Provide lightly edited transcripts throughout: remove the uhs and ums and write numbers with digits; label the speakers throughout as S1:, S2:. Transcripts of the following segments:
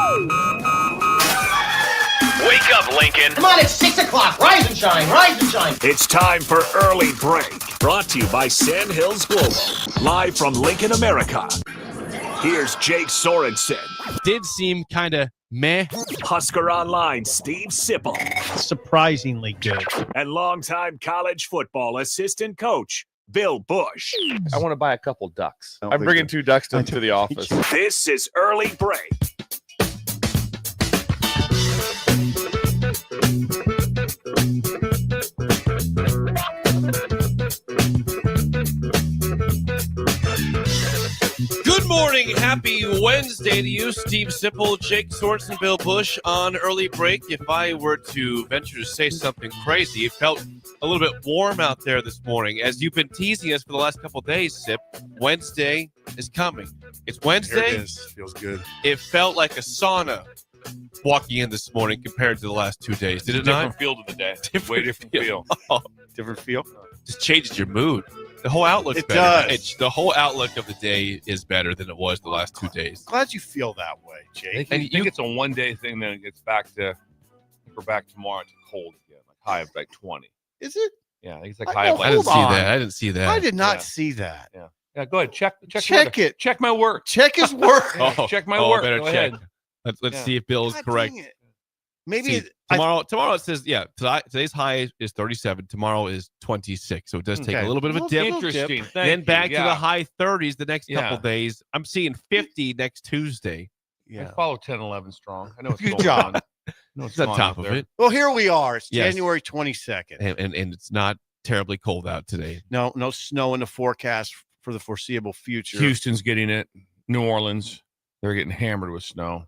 S1: Wake up, Lincoln.
S2: Come on, it's 6 o'clock. Rise and shine, rise and shine.
S1: It's time for Early Break. Brought to you by Sand Hills Global. Live from Lincoln, America. Here's Jake Sorensen.
S3: Did seem kind of meh.
S1: Husker Online, Steve Sipple.
S4: Surprisingly good.
S1: And longtime college football assistant coach, Bill Busch.
S5: I want to buy a couple ducks. I'm bringing 2 ducks to the office.
S1: This is Early Break.
S3: Good morning. Happy Wednesday to you, Steve Sipple, Jake Sorensen, Bill Busch on Early Break. If I were to venture to say something crazy, it felt a little bit warm out there this morning. As you've been teasing us for the last couple of days, Sip, Wednesday is coming. It's Wednesday.
S6: Here it is. Feels good.
S3: It felt like a sauna walking in this morning compared to the last 2 days. Did it not?
S5: Different feel to the day.
S3: Different
S5: feel.
S3: Oh,
S5: Different feel.
S3: just changes your mood. The whole outlook's
S6: It
S3: better.
S6: does.
S3: The whole outlook of the day is better than it was the last 2 days.
S6: Glad you feel that way,
S5: I
S6: Jake.
S5: think it's a one-day thing, then it gets back to, we're back tomorrow to cold again, like high of like 20.
S6: Is it?
S5: Yeah, I think it's like
S6: I
S5: high
S6: know,
S5: of like
S3: I didn't
S6: Hold
S3: see
S6: on.
S3: that. I didn't see that.
S6: I did not
S5: Yeah.
S6: see that.
S5: Yeah, go ahead. Check
S6: Check
S5: my-
S6: it.
S5: Check my work.
S6: Check his work.
S3: Oh,
S5: Check my
S3: oh,
S5: work.
S3: Better
S5: Go
S3: check.
S5: ahead.
S3: Let's
S5: Yeah.
S3: see if Bill's
S6: God
S3: correct.
S6: dang it. Maybe
S3: See,
S6: it,
S3: tomorrow it says, today's high is 37. Tomorrow is 26. So it does take
S5: Okay.
S3: a little bit of a
S6: Well,
S3: dip.
S5: Interesting. Thank
S3: Then
S5: you.
S3: back to
S5: Yeah.
S3: the high 30s the next couple
S5: Yeah.
S3: days. I'm seeing 50 next Tuesday.
S5: I
S6: yeah.
S5: follow 10-11 strong. I know what's
S6: Good
S5: going
S6: job.
S5: on. I know what's
S3: It's on
S5: going
S3: top
S5: on
S3: of
S5: there.
S3: it.
S6: Well, here we are. It's
S3: Yes.
S6: January 22nd.
S3: And it's not terribly cold out today.
S6: No snow in the forecast for the foreseeable future.
S5: Houston's getting it. New Orleans, they're getting hammered with snow.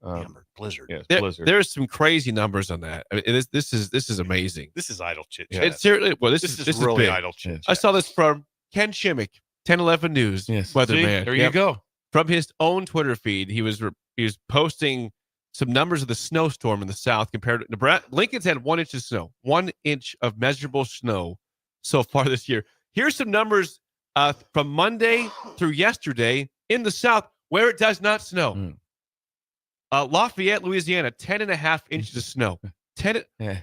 S6: Hammered blizzard.
S5: Yes,
S3: There-
S5: blizzard.
S3: there's some crazy numbers on that. I mean, this is amazing.
S6: This is idle chit
S5: Yeah.
S6: chat.
S3: It's seriously
S6: This is
S3: this
S6: really
S3: big.
S6: idle chit
S3: I
S6: chat.
S3: saw this from Ken Shimmick, 1011 News,
S5: Yes.
S3: weatherman.
S5: See? There you
S3: Yep.
S5: go.
S3: From his own Twitter feed, he was posting some numbers of the snowstorm in the South compared to Nebraska. Lincoln's had 1 inch of snow, 1 inch of measurable snow so far this year. Here's some numbers from Monday through yesterday in the South where it does not snow.
S5: Mm.
S3: Lafayette, Louisiana, 10.5 inches of snow. 10
S5: Yeah.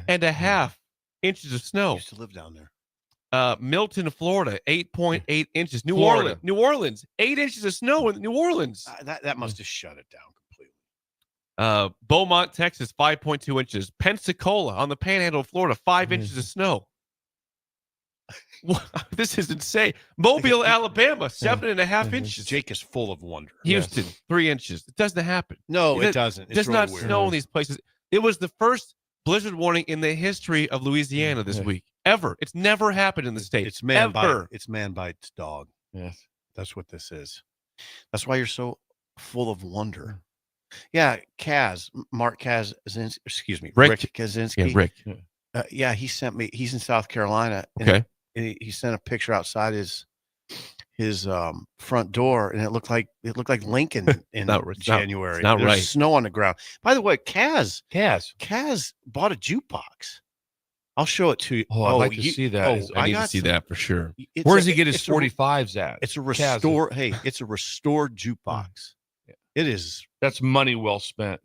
S3: and a half inches of
S6: I
S3: snow.
S6: used to live down there.
S3: Milton, Florida, 8.8 inches.
S5: Florida.
S3: New Orleans, 8 inches of snow in New Orleans.
S6: That must have shut it down completely.
S3: Beaumont, Texas, 5.2 inches. Pensacola on the Panhandle of Florida, 5 inches of snow. This is insane. Mobile, Alabama, 7.5 inches.
S6: Jake is full of wonder.
S3: Houston, 3 inches. It doesn't happen.
S6: No,
S3: It
S6: it doesn't.
S3: It
S6: It's
S3: does
S6: really
S3: not
S6: weird.
S3: snow in these places. It was the first blizzard warning in the history of Louisiana this week. Ever. It's never happened in the state.
S6: It's man
S3: Ever.
S6: It's man bites dog.
S5: Yes.
S6: That's what this is. That's why you're so full of wonder. Yeah, Mark Kaczynski, excuse me,
S3: Rick.
S6: Rick Kaczynski.
S3: Yeah, Rick.
S6: Yeah, he sent me. He's in South Carolina. And
S3: Okay.
S6: he sent a picture outside his front door, and it looked like Lincoln in January.
S3: not
S6: There's
S3: right.
S6: snow on the ground. By the way, Kaz
S5: Kaz.
S6: bought a jukebox. I'll show it to you.
S5: Oh, I'd like to see that.
S3: I need to
S6: got
S3: see
S6: some-
S3: that for sure.
S6: it's
S5: Where
S6: a-
S5: does he get his
S6: it's a-
S5: 45s at?
S6: It's a
S5: Kaz.
S6: restore. Hey, it's a restored jukebox.
S5: Yeah.
S6: It is
S5: That's money well spent.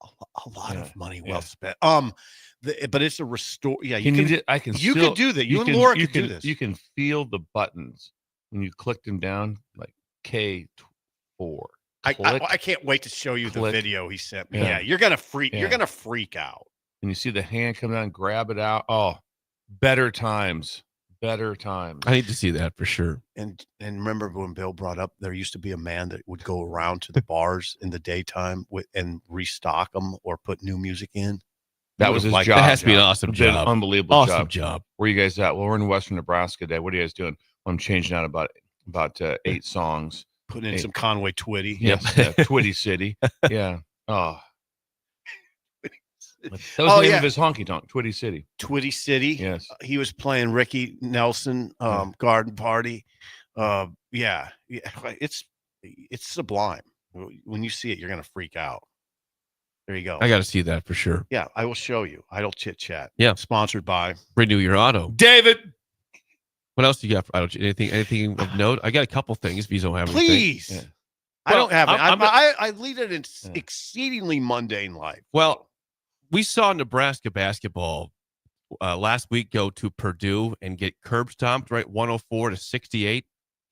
S6: a lot
S5: Yeah,
S6: of money
S5: yeah.
S6: well spent. But it's a restore. Yeah,
S5: You
S6: you
S5: can,
S6: can.
S5: I can
S6: You
S5: still,
S6: could do that. You and
S5: can-
S6: Laura
S5: you
S6: could do
S5: can-
S6: this.
S5: You can feel the buttons when you click them down, like K4.
S6: I can't wait to show you the
S5: Click.
S6: video he sent me.
S5: Yeah.
S6: Yeah, you're gonna freak. You're
S5: Yeah.
S6: gonna freak out.
S5: And you see the hand come down and grab it out. Oh, better times. Better times.
S3: I need to see that for sure.
S6: And remember when Bill brought up there used to be a man that would go around to the bars in the daytime and restock them or put new music in.
S5: That was his
S6: like
S5: job.
S3: That has to be an awesome
S5: It's been an
S3: job.
S5: unbelievable
S3: Awesome
S5: job.
S3: job.
S5: Where you guys at? Well, we're in Western Nebraska today. What are you guys doing? I'm changing out about 8 songs.
S6: Putting in
S5: Hey.
S6: some Conway Twitty.
S5: Yes, Twitty City. Yeah. Oh, that was the
S6: Oh,
S5: name
S6: yeah.
S5: of his honky tonk, Twitty City.
S6: Twitty City.
S5: Yes.
S6: He was playing Ricky Nelson, Garden Party. Yeah, it's sublime. When you see it, you're gonna freak out. There you go.
S3: I got to see that for sure.
S6: Yeah, I will show you. Idle Chit Chat.
S3: Yeah.
S6: Sponsored by
S3: Renew your auto.
S5: David.
S3: What else do you got for auto? Anything of note? I got a couple things if you don't have anything.
S6: Please.
S5: Yeah.
S6: I don't have it.
S3: I'm-
S6: I lead an exceedingly mundane life.
S3: Well, we saw Nebraska basketball last week go to Purdue and get curb stomped, right? 104-68.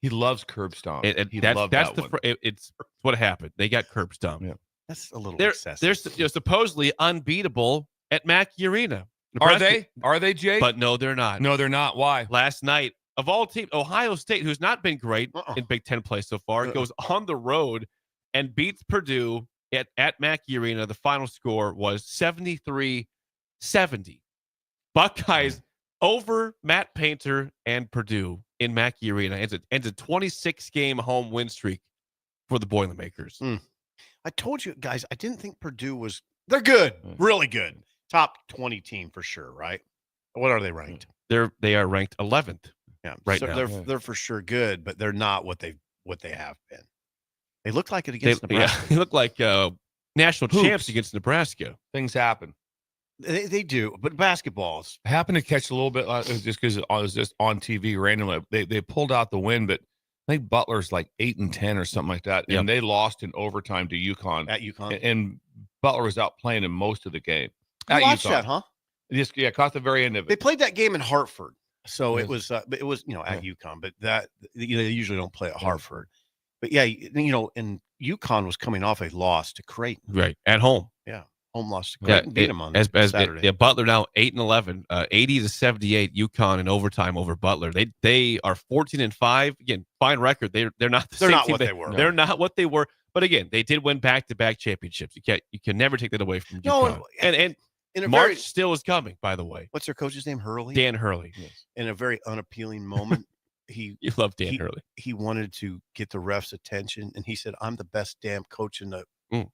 S5: He loves curb stomp. He loved
S3: That's
S5: that one.
S3: it's what happened. They got curb stomped.
S5: Yeah.
S6: That's a little
S3: They're
S6: excessive.
S3: supposedly unbeatable at Mackey Arena.
S5: Are they? Are they, Jake?
S3: But no, they're not.
S5: No, they're not. Why?
S3: Last night, of all teams, Ohio State, who's not been great in Big Ten play so far, goes on the road and beats Purdue at Mackey Arena. The final score was 73-70. Buckeyes over Matt Painter and Purdue in Mackey Arena. Ends a 26-game home win streak for the Boilermakers.
S6: I told you guys, I didn't think Purdue was. They're good, really good. Top 20 team for sure, right? What are they ranked?
S3: They are ranked 11th.
S6: Yeah,
S3: right
S6: so
S3: now.
S6: they're for sure good, but they're not what they have been. They look like it against Nebraska.
S3: They look like national
S5: Hoops.
S3: champs against Nebraska.
S5: Things happen.
S6: They do, but basketballs.
S5: I happened to catch a little bit just because I was just on TV randomly. They pulled out the win, but I think Butler's like 8-10 or something like that, and they lost in overtime to UConn.
S6: At UConn,
S5: and Butler was out playing in most of the game.
S6: You watched that, huh?
S5: Just caught the very end of
S6: They
S5: it.
S6: played that game in Hartford, so
S5: Yes.
S6: it was at UConn, but that they usually don't play at Hartford. But and UConn was coming off a loss to Creighton,
S3: Right, at home.
S6: home loss to Creighton, beat them on Saturday.
S3: Butler now 8-11, 80-78. UConn in overtime over Butler. They are 14-5. Again, fine record. They're not.
S6: They're not
S3: team
S6: what they were.
S3: They're not what they were. But again, they did win back-to-back championships. You can never take that away from UConn. And
S6: in a
S3: March still is coming. By the way,
S6: what's their coach's name? Hurley.
S3: Dan Hurley. Yes.
S6: In a very unappealing moment, you
S3: love Dan Hurley.
S6: He wanted to get the refs' attention, and he said, "I'm the best damn coach in the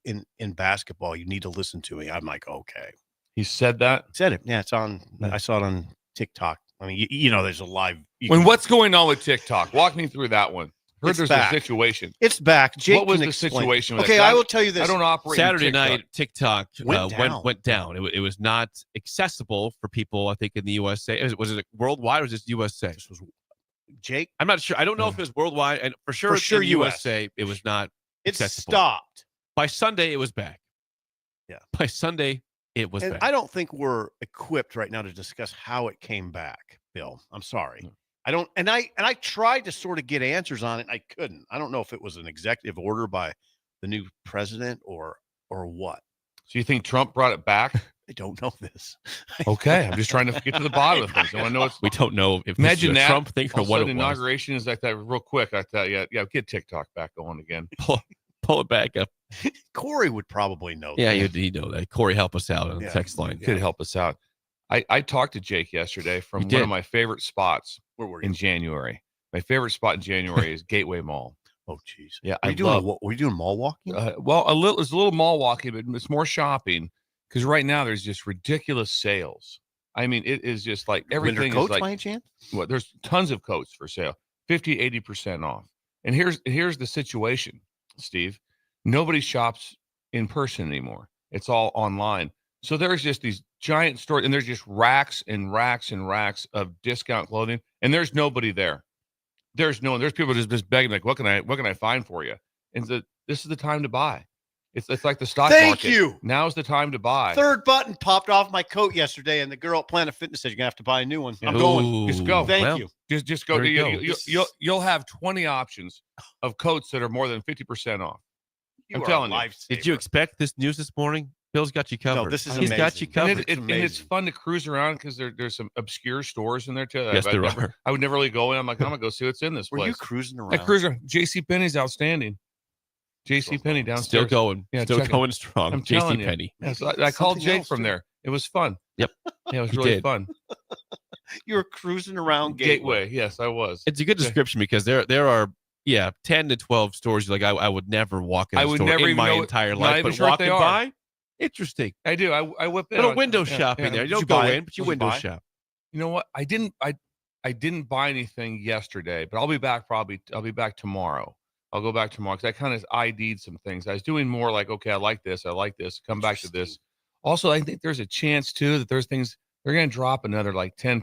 S6: in basketball. You need to listen to me." I'm like, okay.
S5: He said that.
S6: Said it. Yeah, it's on. I saw it on TikTok. I mean, there's a live.
S5: What's going on with TikTok? Walk me through that one. Heard
S6: It's
S5: there's
S6: back.
S5: a situation.
S6: It's back. Jake
S5: What was
S6: can
S5: the
S6: explain.
S5: situation with
S6: Okay,
S5: it?
S6: I will tell you this.
S5: I don't operate
S3: Saturday
S5: in TikTok.
S3: night, TikTok
S6: Went down.
S3: It was not accessible for people, I think, in the USA. Was it worldwide or was it just USA?
S6: This was Jake.
S3: I'm not sure. I don't know if it was worldwide. And for sure
S6: For sure
S3: in
S6: US.
S3: USA, it was not
S6: It
S3: accessible.
S6: stopped.
S3: By Sunday, it was back.
S6: Yeah.
S3: By Sunday, it was
S6: And
S3: back.
S6: I don't think we're equipped right now to discuss how it came back, Bill. I'm sorry. I don't, and I tried to sort of get answers on it. And I couldn't. I don't know if it was an executive order by the new president or what.
S5: So you think Trump brought it back?
S6: I don't know this.
S5: Okay, I'm just trying to get to the bottom of things. I want to know what's.
S3: We don't know if
S5: Imagine
S3: this is a
S5: that.
S3: Trump thing or
S5: All of a
S3: what it
S5: sudden,
S3: was.
S5: inauguration is like that real quick. I thought, yeah, get TikTok back going again.
S3: Pull it back up.
S6: Corey would probably know.
S3: Yeah,
S6: that.
S3: you know that. Corey, help us out on the
S6: Yeah.
S3: text line.
S5: Could help us out. I talked to Jake yesterday from
S3: You
S5: one
S3: did.
S5: of my favorite spots
S6: Where were you?
S5: in January. My favorite spot in January is Gateway Mall.
S6: Oh, geez.
S5: Yeah,
S6: Were you doing mall walking?
S5: Well, it's a little mall walking, but it's more shopping because right now there's just ridiculous sales. I mean, it is just like everything
S6: Winter coats
S5: is like
S6: by any chance?
S5: what? There's tons of coats for sale, 50-80% off. And here's the situation, Steve. Nobody shops in person anymore. It's all online. So there's just these giant stores, and there's just racks and racks and racks of discount clothing, and there's nobody there. There's people just begging, like, what can I find for you? And this is the time to buy. It's like the stock
S6: Thank
S5: market.
S6: you.
S5: Now's the time to buy.
S6: Third button popped off my coat yesterday, and the girl at Planet Fitness said, "You're gonna have to buy a new one." I'm going.
S3: Ooh,
S5: Just go.
S6: Thank
S3: well,
S6: you.
S5: Just go.
S3: There you go.
S5: You'll have 20 options of coats that are more than 50% off.
S6: You
S5: I'm
S6: are
S5: telling
S6: a
S5: you.
S6: lifesaver.
S3: Did you expect this news this morning? Bill's got you covered.
S6: No, this is
S3: He's got
S6: amazing.
S3: you covered.
S5: And it's fun to cruise around because there's some obscure stores in there too.
S3: Yes, there are.
S5: I would never really go in. I'm like, I'm gonna go see what's in this
S6: Were
S5: place.
S6: you cruising
S5: I
S6: around?
S5: cruise around. JCPenney's outstanding. JCPenney downstairs.
S3: Still going.
S5: Yeah,
S3: Still
S5: check it.
S3: going strong.
S5: I'm telling you.
S3: JCPenney.
S5: Yeah, so I called
S6: Something
S5: Jake
S6: else,
S5: from
S6: too.
S5: there. It was fun.
S3: Yep.
S5: Yeah, it was
S3: You
S5: really
S3: did.
S5: fun.
S6: You were cruising around
S5: Gateway. Yes, I was.
S3: It's a good description because there are 10 to 12 stores like I would never walk in
S5: I
S3: a
S5: would
S3: store
S5: never
S3: in
S5: even
S3: my
S5: know-
S3: entire
S5: not
S3: life,
S5: even
S3: but
S5: sure what they
S3: walking
S5: are.
S3: by, interesting.
S5: I do. I whip in.
S3: Little window
S5: Yeah,
S3: shopping
S5: yeah.
S3: there. You
S6: Did
S3: don't
S6: you
S3: go
S6: buy it?
S3: in, but you
S6: Did you
S3: window
S6: buy?
S3: shop.
S5: You know what? I didn't buy anything yesterday, but I'll be back tomorrow. I'll go back tomorrow because I kind of ID'd some things. I was doing more like, okay, I like this. Come back to this. Also, I think there's a chance too that there's things they're going to drop another like 10%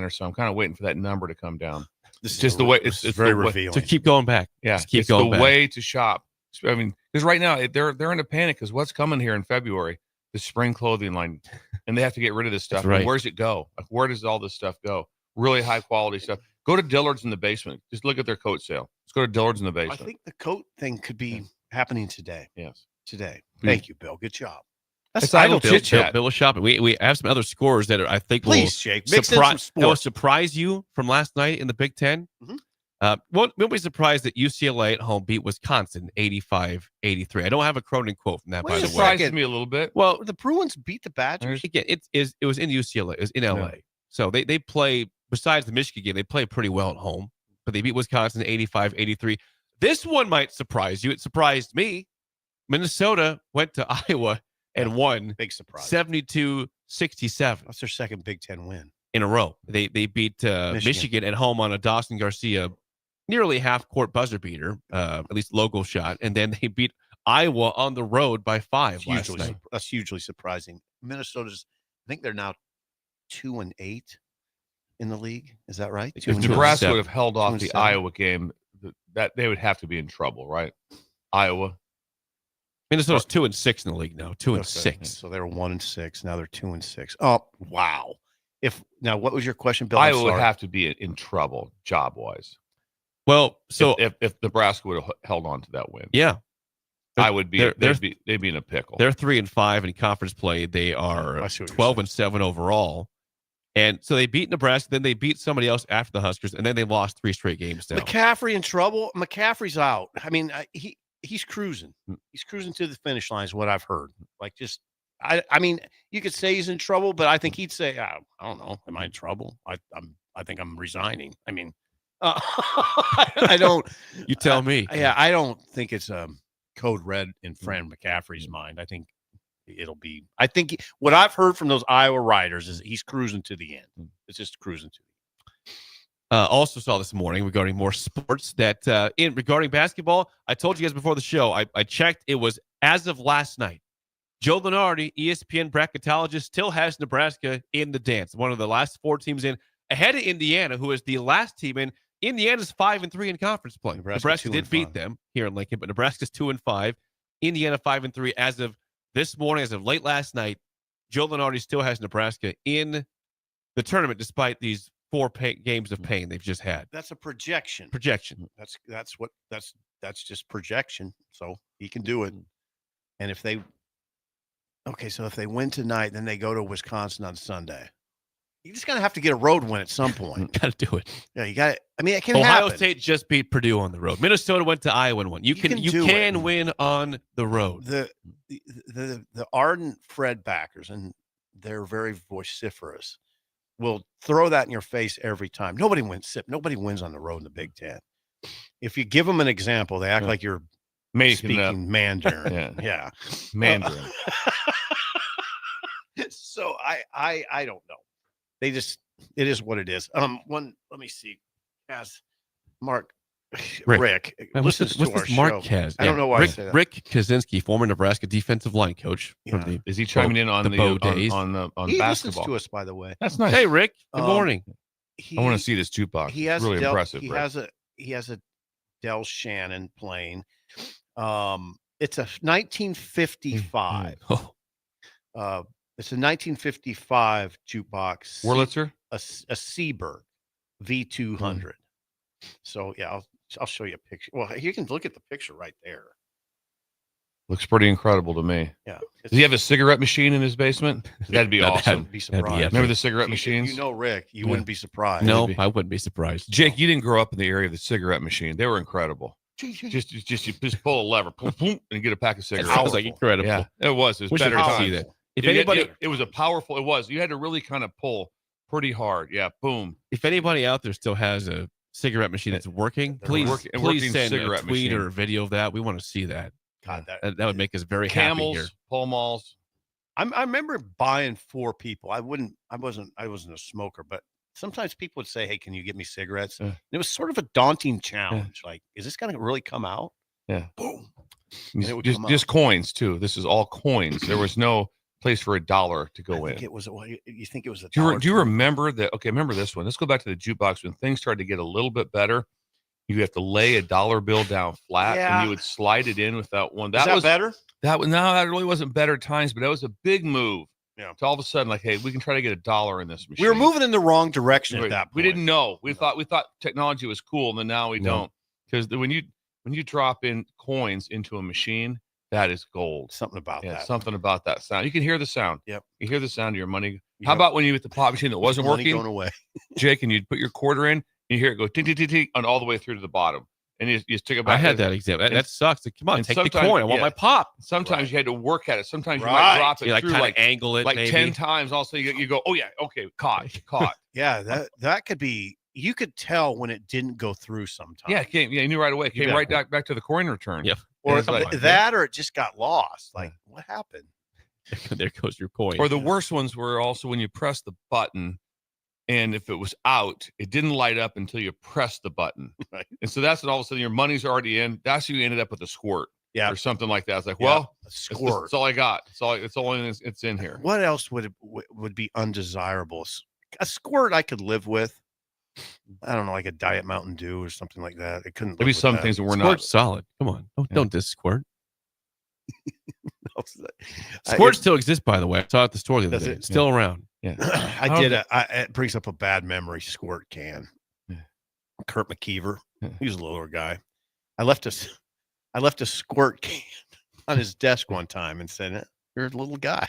S5: or so. I'm kind of waiting for that number to come down.
S6: This is
S5: Just the way-
S6: this
S5: it's
S6: is very
S5: the way-
S6: revealing.
S3: So keep going back.
S5: Yeah,
S3: Just keep
S5: it's
S3: going
S5: the
S3: back.
S5: way to shop. I mean, because right now they're in a panic because what's coming here in February, the spring clothing line, and they have to get rid of this stuff.
S3: Right.
S5: And where's it go? Like, where does all this stuff go? Really high quality stuff. Go to Dillard's in the basement. Just look at their coat sale. Let's go to Dillard's in the basement.
S6: I think the coat thing could be happening today.
S5: Yes.
S6: Today. Thank you, Bill. Good job.
S5: It's idle chit chat.
S3: Bill is shopping. We have some other scores that I think
S6: Please, Jake, mix in some
S3: that will
S6: sports.
S3: surprise you from last night in the Big Ten. Won't be surprised that UCLA at home beat Wisconsin 85-83. I don't have a Cronin quote from that,
S6: Wait
S3: by
S6: a
S3: the way.
S5: Surprised me a little bit.
S3: Well,
S6: The Bruins beat the Badgers.
S3: again, it was in UCLA. It was in LA. So they play, besides the Michigan game, they play pretty well at home. But they beat Wisconsin 85-83. This one might surprise you. It surprised me. Minnesota went to Iowa and won
S6: Big surprise.
S3: 72-67
S6: That's their second Big Ten win.
S3: in a row. They beat Michigan at home on a Dawson Garcia nearly half-court buzzer beater, at least logo shot. And then they beat Iowa on the road by 5 last night.
S6: That's hugely surprising. Minnesota's, I think they're now 2-8 in the league. Is that right?
S3: If
S5: If
S3: 2-7.
S5: Nebraska would have held off the
S6: 2-7.
S5: Iowa game, that they would have to be in trouble, right? Iowa.
S3: Minnesota's 2-6 in the league now. 2-6.
S6: So they were 1-6. Now they're 2-6. Oh, wow. What was your question, Bill? I'm
S5: Iowa would
S6: sorry.
S5: have to be in trouble job wise.
S3: Well, so
S5: if Nebraska would have held on to that win,
S3: yeah,
S5: I would be.
S3: They're-
S5: They'd be in a pickle.
S3: they're 3-5 in conference play. They are
S6: I see what you're
S3: 12-7 overall. And so they beat Nebraska, then they beat somebody else after the Huskers, and then they lost 3 straight games down.
S6: McCaffrey in trouble. McCaffrey's out. I mean, he's cruising. He's cruising to the finish line is what I've heard. Like, just I mean, you could say he's in trouble, but I think he'd say, I don't know, am I in trouble? I think I'm resigning. I mean, I don't.
S3: You tell me.
S6: Yeah, I don't think it's code red in Fran McCaffrey's mind. I think it'll be. I think what I've heard from those Iowa writers is he's cruising to the end. It's just cruising to.
S3: Also saw this morning regarding more sports that regarding basketball, I told you guys before the show, I checked. It was as of last night. Joe Lunardi, ESPN bracketologist, still has Nebraska in the dance. One of the last 4 teams in, ahead of Indiana, who is the last team in. Indiana's 5-3 in conference play. Nebraska did beat them here in Lincoln, but Nebraska's 2-5. Indiana 5-3 as of this morning, as of late last night. Joe Lunardi still has Nebraska in the tournament, despite these 4 games of pain they've just had.
S6: That's a projection. That's just projection. So he can do it. And if they win tonight, then they go to Wisconsin on Sunday. You're just gonna have to get a road win at some point.
S3: Got to do it.
S6: Yeah, you got it. I mean, it can
S3: Ohio
S6: happen.
S3: State just beat Purdue on the road. Minnesota went to Iowa and won. You can win on the road.
S6: The ardent Fred backers, and they're very vociferous, will throw that in your face every time. Nobody wins on the road in the Big Ten. If you give them an example, they act like you're speaking Mandarin. Yeah.
S5: Mandarin.
S6: So I don't know. It is what it is. Let me see. As Rick
S3: What's
S6: listens to our
S3: this Mark
S6: show.
S3: Kaz?
S6: I don't know why I say that.
S3: Rick Kaczynski, former Nebraska defensive line coach.
S6: Yeah.
S3: From the,
S5: Is he chiming in on
S3: the Bow days?
S5: on
S6: He listens
S5: basketball?
S6: to us, by the way.
S5: That's nice.
S3: Hey, Rick. Good
S6: Um,
S3: morning.
S5: I want to see this jukebox.
S6: He has
S5: really impressive.
S6: He
S5: Rick.
S6: has a Del Shannon plane. It's a 1955.
S3: Oh,
S6: It's a 1955 jukebox.
S5: Wurlitzer?
S6: A Seaberg V200. So yeah, I'll show you a picture. Well, you can look at the picture right there.
S5: Looks pretty incredible to me.
S6: Yeah.
S5: Does he have a cigarette machine in his basement? That'd be awesome.
S6: Be
S3: That'd be
S6: surprised.
S3: epic.
S5: Remember the cigarette machines?
S6: You know, Rick, you wouldn't be surprised.
S3: no,
S5: be.
S3: I wouldn't be surprised.
S5: Jake, you didn't grow up in the area of the cigarette machine. They were incredible. Just you just pull a lever, boom, boom, and get a pack of
S3: That
S5: cigarettes.
S3: sounds like incredible.
S5: Yeah, it was. It was
S3: Wish
S5: better
S3: I could
S5: times.
S3: see that. If
S5: You had-
S3: anybody,
S5: it was a powerful. It was. You had to really kind of pull pretty hard. Yeah, boom.
S3: if anybody out there still has a cigarette machine that's working, please,
S5: working
S3: please send a
S5: cigarette
S3: tweet
S5: machine.
S3: or a video of that. We want to see that.
S6: God,
S3: That would make us very happy here.
S5: Camels, pole malls.
S6: I remember buying for people. I wasn't a smoker, but sometimes people would say, "Hey, can you get me cigarettes?"
S5: Yeah.
S6: And it was sort of a daunting challenge. Like, is this going to really come out?
S5: Yeah.
S6: Boom. And it would come
S5: Just
S6: out.
S5: coins too. This is all coins. There was no place for $1 to go
S6: I think
S5: in.
S6: it was. You think it was a?
S5: Do you
S6: $1.20?
S5: remember that? Okay, remember this one. Let's go back to the jukebox when things started to get a little bit better. You have to lay a dollar bill down flat,
S6: Yeah.
S5: and you would slide it in without one.
S6: Is that
S5: was
S6: better?
S5: That really wasn't better times, but that was a big move.
S6: Yeah.
S5: To all of a sudden, like, hey, we can try to get $1 in this machine.
S6: We were moving in the wrong direction at
S5: We-
S6: that point.
S5: We didn't know. We thought technology was cool, and then now we
S3: No.
S5: don't. Because when you drop in coins into a machine, that is gold.
S6: Something about
S5: Yeah,
S6: that.
S5: something about that sound. You can hear the sound.
S6: Yep.
S5: You hear the sound of your money.
S6: Yep.
S5: How about when you hit the pop machine that wasn't
S6: Money
S5: working,
S6: going away.
S5: Jake, and you'd put your quarter in, and you hear it go ting ting ting ting on all the way through to the bottom, and you stick it back.
S3: I had that example. That sucks. Like, come on,
S5: and
S3: take the
S5: sometimes-
S3: coin. I want
S5: yeah.
S3: my pop.
S5: Sometimes
S6: Right.
S5: you had to work at it. Sometimes you
S6: Right.
S5: might drop it
S3: You like
S5: through
S3: kind of
S5: like
S3: angle it, maybe.
S5: 10 times. Also, you go, oh yeah, okay, caught.
S6: Yeah, that could be. You could tell when it didn't go through sometimes.
S5: Yeah, it came. Yeah, you knew right away. It
S6: You
S5: came
S6: bet.
S5: right back to the coin return.
S3: Yep.
S6: Or
S5: It's like-
S6: that, or it just got lost. Like, what happened?
S3: There goes your coin.
S5: Or the worst ones were also when you press the button, and if it was out, it didn't light up until you pressed the button.
S6: Right.
S5: And so that's when all of a sudden your money's already in. That's how you ended up with a squirt.
S6: Yeah.
S5: Or something like that. It's like,
S6: Yeah,
S5: well,
S6: a
S5: it's
S6: squirt.
S5: all I got. It's all it's in here.
S6: What else would be undesirable? A squirt I could live with. I don't know, like a Diet Mountain Dew or something like that. It couldn't.
S5: Maybe
S6: live with
S5: some
S6: that.
S5: things that were
S3: Squirt's solid. Come on. Don't diss Squirt. Squirt still exists, by the way. I saw it at the store the other
S6: Does
S3: day.
S6: it?
S3: It's still around.
S5: Yeah.
S6: It brings up a bad memory. Squirt can.
S5: Yeah.
S6: Kurt McKeever.
S5: Yeah.
S6: He was a littler guy. I left a squirt can on his desk one time and said, "You're a little guy,"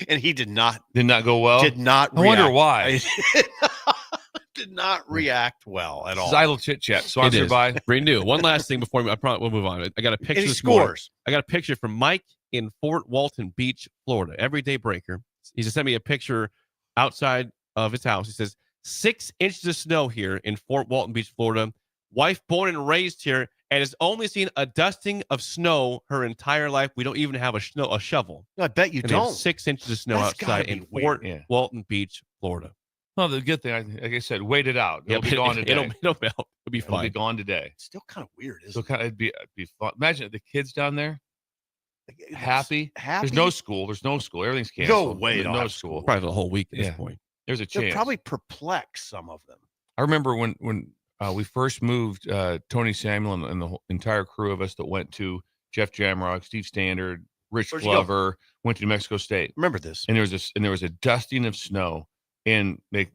S6: and he did not
S5: go well.
S6: Did not.
S5: I wonder
S6: react.
S5: why.
S6: Did not react well at all.
S5: Idle chit chat. Sponsored
S3: is.
S5: by
S3: Renew. One last thing before I probably we'll move on. I got a picture
S6: And he
S3: this morning.
S6: scores.
S3: I got a picture from Mike in Fort Walton Beach, Florida. Everyday breaker. He just sent me a picture outside of his house. He says 6 inches of snow here in Fort Walton Beach, Florida. Wife born and raised here and has only seen a dusting of snow her entire life. We don't even have a shovel.
S6: I bet you
S3: And they have
S6: don't.
S3: 6 inches of snow
S6: That's gotta
S3: outside
S6: be
S3: in
S6: weird.
S3: Fort
S5: Yeah.
S3: Walton Beach, Florida.
S5: well, the good thing, like I said, wait it out. It'll
S3: Yep,
S5: be gone today.
S3: It'll melt. It'll be
S5: It'll be
S3: fine.
S5: gone today.
S6: It's still kind of weird,
S5: So
S6: isn't it?
S5: kind of it'd be fun. Imagine the kids down there
S6: It's
S5: happy.
S6: happy.
S5: There's no school. Everything's canceled.
S6: way,
S5: There's
S6: they'll
S5: no
S6: have
S5: school.
S6: school.
S3: Probably the whole week at
S5: Yeah.
S3: this point.
S5: There's a
S6: They're
S5: chance.
S6: probably perplexed. Some of them.
S5: I remember when we first moved, Tony Samuel and the whole entire crew of us that went to Jeff Jamrock, Steve Standard, Rich
S6: Where'd you go?
S5: Glover, went to New Mexico State,
S6: Remember this?
S5: and there was a dusting of snow, and they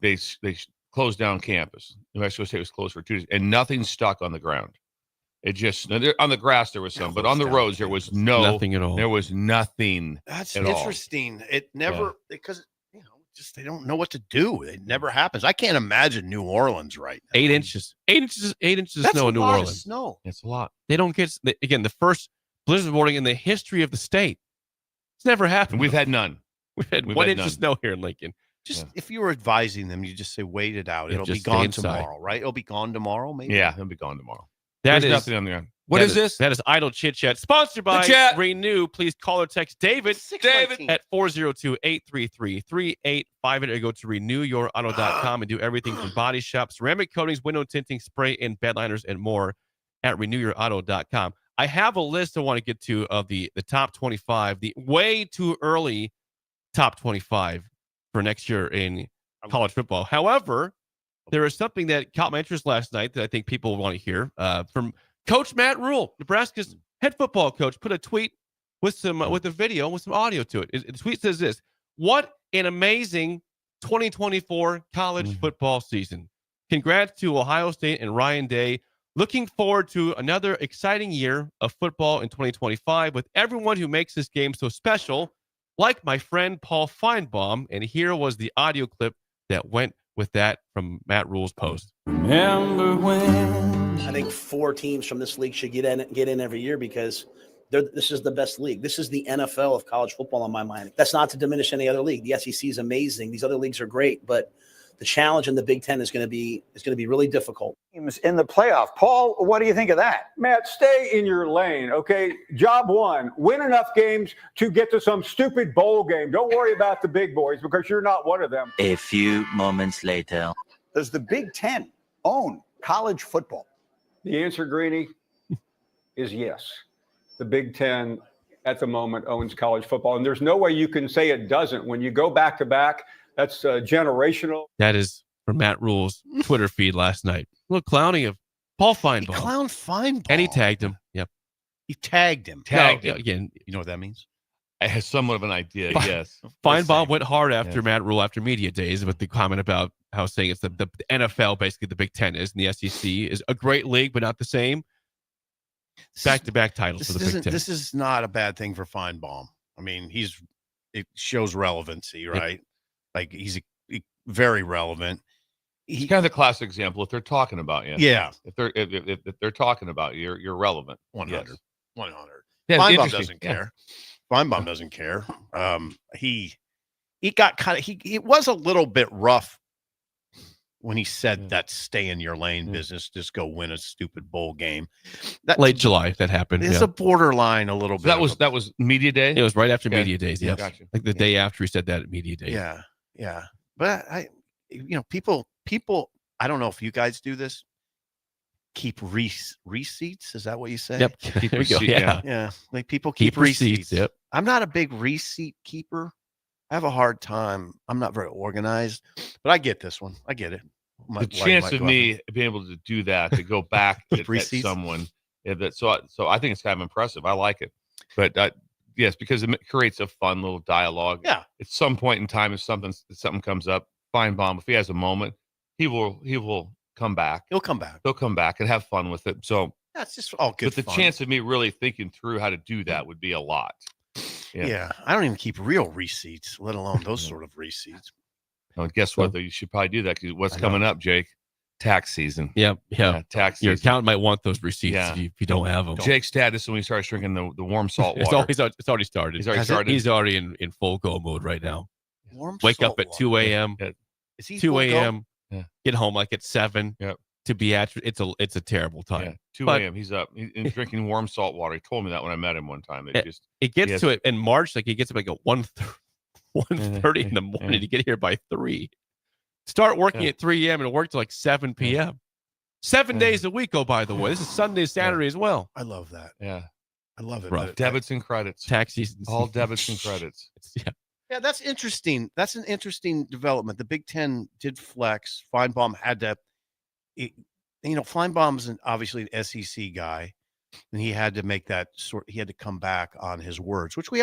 S5: closed down campus. New Mexico State was closed for 2 days, and nothing stuck on the ground. It just on the grass there was some, but on the
S6: down
S5: roads there was
S3: Nothing at all.
S5: There was nothing.
S6: That's
S5: at all.
S6: interesting. It never because just they don't know what to do. It never happens. I can't imagine New Orleans right now.
S3: 8 inches. 8 inches. 8 inches of
S6: That's
S3: snow
S6: a
S3: in New
S6: lot of
S3: Orleans.
S6: snow.
S5: It's a lot.
S3: They don't get again the first blizzard warning in the history of the state. It's never happened.
S5: And we've had none.
S3: We've had
S5: we've
S3: 1
S5: had
S3: inch of
S5: none.
S3: snow here in Lincoln.
S6: Just
S5: Yeah.
S6: if you were advising them, you just say wait it out.
S3: Yeah,
S6: It'll be
S3: just stay
S6: gone
S3: inside.
S6: tomorrow, right? It'll be gone tomorrow, maybe.
S5: Yeah, it'll be gone tomorrow.
S3: That
S5: There's
S3: is
S5: nothing on the ground. What
S3: that
S5: is this?
S3: That is Idle Chit Chat, sponsored by
S5: chat.
S3: Renew. Please call or text David
S6: 619.
S3: at 402-833-3858 or go to renewyourauto.com and do everything from body shop, ceramic coatings, window tinting, spray, and bed liners, and more at renewyourauto.com. I have a list I want to get to of the top 25, the way too early top 25 for next year in college football. However, there is something that caught my interest last night that I think people want to hear from Coach Matt Rhule, Nebraska's head football coach, put a tweet with a video with some audio to it. The tweet says this: "What an amazing 2024 college football season! Congrats to Ohio State and Ryan Day. Looking forward to another exciting year of football in 2025 with everyone who makes this game so special, like my friend Paul Finebaum." And here was the audio clip that went with that from Matt Rhule's post.
S7: Remember when?
S8: I think 4 teams from this league should get in every year because this is the best league. This is the NFL of college football in my mind. That's not to diminish any other league. The SEC is amazing. These other leagues are great, but the challenge in the Big Ten is going to be really difficult.
S9: Teams in the playoff. Paul, what do you think of that? Matt, stay in your lane, okay? Job one, win enough games to get to some stupid bowl game. Don't worry about the big boys because you're not one of them.
S7: A few moments later.
S9: Does the Big Ten own college football? The answer, Greeny, is yes. The Big Ten at the moment owns college football, and there's no way you can say it doesn't. When you go back to back, that's generational.
S3: That is from Matt Rhule's Twitter feed last night. A little clowning of Paul
S6: He
S3: Finebaum.
S6: clowned Finebaum.
S3: And he tagged him. Yep.
S6: He tagged him.
S5: Tagged
S3: No,
S5: him.
S3: again,
S6: You know what that means?
S5: I had somewhat of an idea. Yes.
S3: Finebaum went hard after
S5: Yeah.
S3: Matt Rhule after media days with the comment about how saying it's the NFL, basically the Big Ten is, and the SEC is a great league, but not the same. Back-to-back titles for the Big Ten.
S6: This is not a bad thing for Finebaum. I mean, it shows relevancy, right? Like he's very relevant.
S5: He's kind of the classic example. If they're talking about you,
S6: Yeah,
S5: if they're talking about you, you're relevant.
S6: 100,
S5: Yes.
S6: 100.
S5: Yeah,
S6: Finebaum
S5: interesting.
S6: doesn't care. Finebaum doesn't care. He got kind of it was a little bit rough when he said that stay in your lane business, just go win a stupid bowl game. That
S3: Late July, that happened.
S6: It's
S3: Yeah.
S6: a borderline a little bit.
S5: That was media day.
S3: It was right after
S5: Okay.
S3: media days.
S5: Yeah,
S3: Yeah.
S5: gotcha.
S3: Like the day after he said that at media day.
S6: Yeah. But people, I don't know if you guys do this. Keep receipts. Is that what you say?
S3: Yep. There we go.
S5: receipt,
S3: Yeah.
S6: Yeah. Like people keep
S3: receipts. Yep.
S6: I'm not a big receipt keeper. I have a hard time. I'm not very organized, but I get this one. I get it.
S5: The chance of me being able to do that, to go back at
S6: receipts?
S5: someone, so I think it's kind of impressive. I like it, but yes, because it creates a fun little dialogue.
S6: Yeah.
S5: At some point in time, if something comes up, Finebaum, if he has a moment, he will come back.
S6: He'll come back.
S5: He'll come back and have fun with it. So
S6: That's just all good.
S5: but the
S6: fun.
S5: chance of me really thinking through how to do that would be a lot.
S6: Yeah. I don't even keep real receipts, let alone those sort of receipts.
S5: Oh, guess what? Though you should probably do that because what's coming up, Jake? Tax season.
S3: Yeah.
S5: Tax
S3: Your
S5: season.
S3: accountant might want those receipts
S5: Yeah.
S3: if you don't have them.
S5: Jake's status when we started drinking the warm salt water.
S3: It's already started.
S5: He's already started.
S3: He's already in full go mode right now.
S6: Warm
S3: Wake
S6: salt
S3: up at
S6: water.
S3: 2 a.m.
S5: Yeah.
S6: Is he
S3: 2
S6: full go?
S3: a.m.
S5: Yeah.
S3: Get home like at 7.
S5: Yep.
S3: To be at it's a terrible time.
S5: Yeah, 2
S3: But-
S5: a.m. He's up. He's drinking warm salt water. He told me that when I met him one time.
S3: It gets
S5: Yes.
S3: to it in March, like it gets up like at 1:30 in the morning to get here by 3. Start working at 3 a.m. and work till like 7 p.m. 7 days a week, oh, by the way. This is Sunday, Saturday as well.
S6: I love that.
S5: Yeah.
S6: I love it.
S3: Rough.
S6: but
S5: Debits and credits.
S3: Tax season.
S5: All debits and credits.
S6: Yeah, that's interesting. That's an interesting development. The Big Ten did flex. Finebaum had to, Finebaum's obviously an SEC guy, and he had to make that he had to come back on his words, which we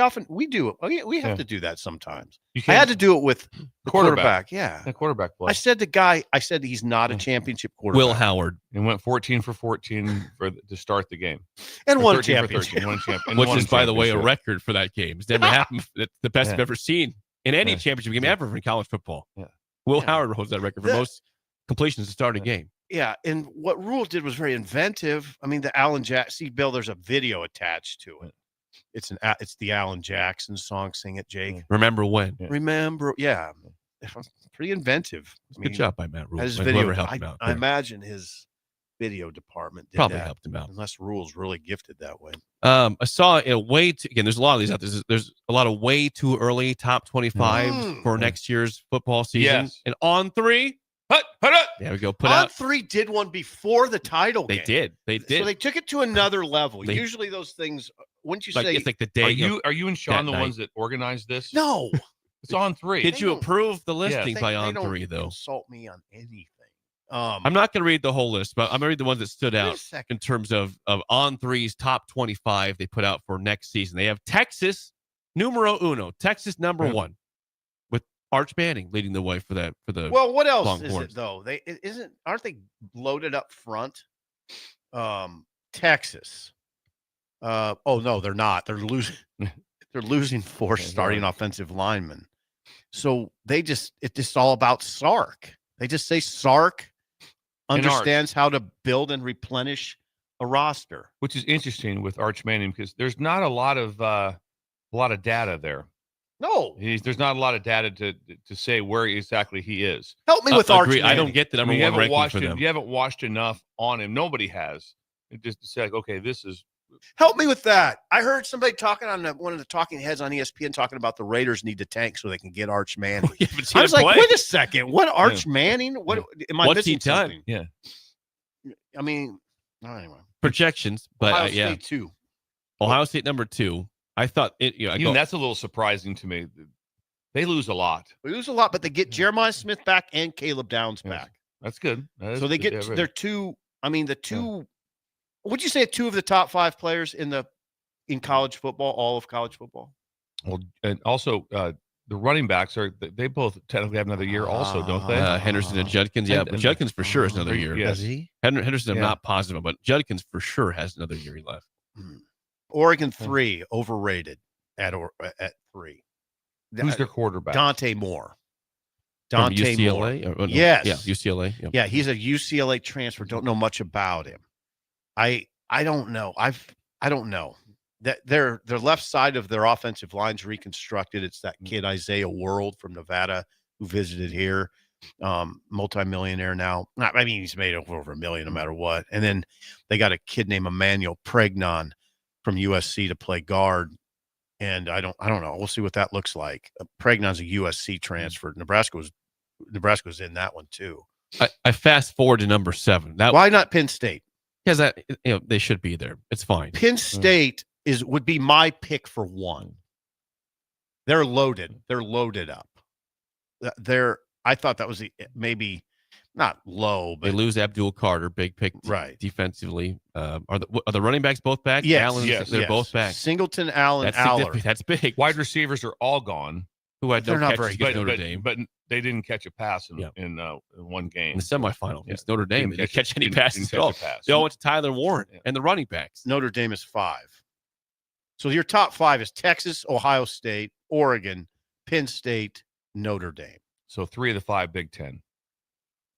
S6: do. We have to do that sometimes.
S5: You
S6: I had to do it with the quarterback. Yeah.
S5: The quarterback play.
S6: I said he's not a championship quarterback.
S3: Will Howard.
S5: And went 14 for 14 to start the game.
S6: And
S5: Or
S6: won a
S5: 13 for
S6: championship.
S5: 13, won a champ- and
S3: Which
S5: won a
S3: is, by the way, a
S5: championship.
S3: record for that game. It's never happened. It's the best I've ever seen in any
S5: Yeah.
S3: championship game ever in college football.
S5: Yeah.
S3: Will Howard holds that record for most completions to start a game.
S6: Yeah, and what Rhule did was very inventive. I mean, the Alan Jackson. Bill, there's a video attached to it. It's the Alan Jackson song. Sing it, Jake.
S3: Remember when?
S5: Yeah.
S6: Remember? Yeah, pretty inventive. I mean,
S3: Good job by Matt Rhule.
S6: His
S3: Like,
S6: video.
S3: whoever helped him out.
S6: I imagine his video department did
S3: Probably
S6: that,
S3: helped him out.
S6: unless Rhule's really gifted that way.
S3: I saw again, there's a lot of these out there. There's a lot of way too early top 25 for next year's football season.
S5: Yes.
S3: And on 3, there we go. Put
S6: On
S3: out.
S6: 3 did one before the title
S3: They
S6: game.
S3: did. They did.
S6: So they took it to another level.
S3: They-
S6: Usually those things, wouldn't you
S3: like,
S6: say?
S3: it's like the day.
S5: Are you and Sean
S3: that
S5: the
S3: night.
S5: ones that organized this?
S6: No.
S5: It's on 3.
S3: Did
S6: They
S3: you
S6: don't-
S3: approve the listings
S6: They-
S3: by
S6: they
S3: on
S6: don't
S3: 3 though?
S6: Insult me on anything.
S3: I'm not going to read the whole list, but I'm going to read the ones that stood
S6: Wait a
S3: out
S6: second.
S3: in terms of on 3's top 25 they put out for next season. They have Texas numero uno, Texas number 1, with Arch Manning leading the way for the.
S6: Well, what else is
S3: Longhorns.
S6: it though? Aren't they loaded up front? Texas. Oh no, they're not. They're losing. They're losing 4 starting offensive linemen. So it's just all about Sark. They just say Sark
S5: And Arch.
S6: understands how to build and replenish a roster.
S5: Which is interesting with Arch Manning because there's not a lot of data there.
S6: No,
S5: There's not a lot of data to say where exactly he is.
S6: help me with Arch.
S3: Agree. I don't
S6: Manning.
S3: get the
S5: I
S3: number
S5: mean, you
S3: 1
S5: haven't
S3: ranking
S5: watched
S3: for them.
S5: him. You haven't watched enough on him. Nobody has. It just to say like, okay, this is
S6: Help me with that. I heard somebody talking on one of the talking heads on ESPN talking about the Raiders need to tank so they can get Arch Manning.
S3: You haven't seen
S6: I was
S3: him
S6: like,
S3: play.
S6: wait a second. What Arch Manning? What am I
S3: What's he
S6: missing?
S3: done?
S6: Something?
S5: Yeah.
S6: I mean, anyway.
S3: Projections, but
S6: Ohio
S3: yeah,
S6: State too.
S3: Ohio State number 2. I thought it. I
S5: even
S3: go,
S5: that's a little surprising to me. They lose a lot.
S6: We lose a lot, but they get Jeremiah Smith back and Caleb Downs
S5: Yes.
S6: back.
S5: That's good. That is
S6: So they
S5: good.
S6: get
S5: Yeah,
S6: their two. I mean, the two. Would you say 2 of the top 5 players in college football, all of college football?
S5: Well, and also the running backs they both technically have another year, also, don't they?
S3: Henderson and Judkins. Yeah, but Judkins for sure has another year.
S5: Yes.
S6: Does he?
S3: Henderson, I'm
S5: Yeah.
S3: not positive, but Judkins for sure has another year left.
S6: Oregon 3 overrated at 3.
S5: Who's their quarterback?
S6: Dante Moore.
S3: From
S6: Dante Moore.
S3: UCLA? Or no,
S6: Yes.
S3: Yeah, UCLA. Yep.
S6: Yeah, he's a UCLA transfer. Don't know much about him. I don't know. I don't know. That their left side of their offensive line's reconstructed. It's that kid Isaiah World from Nevada who visited here, multimillionaire now. I mean, he's made over $1 million no matter what. And then they got a kid named Emmanuel Pregnon from USC to play guard. And I don't know. We'll see what that looks like. Pregnon's a USC transfer. Nebraska was in that one too.
S3: I fast forward to number 7.
S6: Why not Penn State?
S3: Because they should be there. It's fine.
S6: Penn State would be my pick for 1. They're loaded. They're loaded up. I thought that was maybe not low, but
S3: They lose Abdul Carter, big pick
S6: right
S3: defensively. Are the running backs both back?
S6: Yes,
S3: Allen,
S6: yes,
S3: they're
S6: yes.
S3: both back.
S6: Singleton, Allen,
S3: That's
S6: Aller.
S3: significant. That's big.
S5: Wide receivers are all gone,
S3: Who had no
S6: They're not
S3: catches
S6: very
S3: against
S6: good,
S3: Notre Dame
S5: but they didn't catch a pass
S3: Yeah.
S5: in one game.
S3: in the semifinal
S5: Yeah.
S3: against Notre Dame. They didn't catch any
S5: didn't
S3: passes
S5: catch
S3: at all.
S5: a pass.
S3: They all went to Tyler Warren
S5: Yeah.
S3: and the running backs.
S6: Notre Dame is 5. So your top 5 is Texas, Ohio State, Oregon, Penn State, Notre Dame.
S5: So 3 of the 5 Big Ten.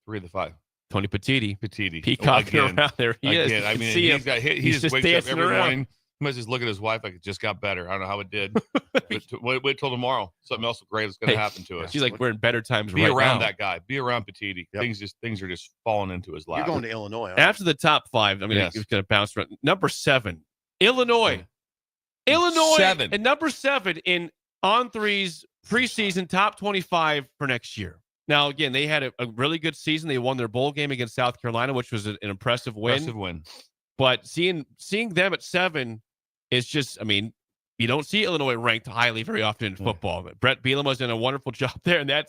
S5: 3 of the 5.
S3: Tony Petiti.
S5: Peacocking
S3: around there. He is.
S5: Again,
S3: You
S5: I
S3: can
S5: mean,
S3: see
S5: he's
S3: him.
S5: got he
S3: He's
S5: just
S3: just
S5: wakes up
S3: dancing
S5: every
S3: around.
S5: morning. He must just look at his wife like it just got better. I don't know how it did. But wait till tomorrow. Something else great is going to happen to us.
S3: She's like, we're in better times
S5: Be
S3: right
S5: around
S3: now.
S5: that guy. Be around Petiti.
S6: Yep.
S5: Things are just falling into his lap.
S6: You're going to Illinois. Aren't you?
S3: After the top 5, I mean,
S5: Yes.
S3: it's going to bounce around. Number 7, Illinois. Illinois
S5: 7.
S3: and number 7 in On3's preseason top 25 for next year. Now, again, they had a really good season. They won their bowl game against South Carolina, which was an impressive win.
S5: Impressive win.
S3: But seeing them at 7 is just, I mean, you don't see Illinois ranked highly very often in football. But Brett Bielema's done a wonderful job there, and that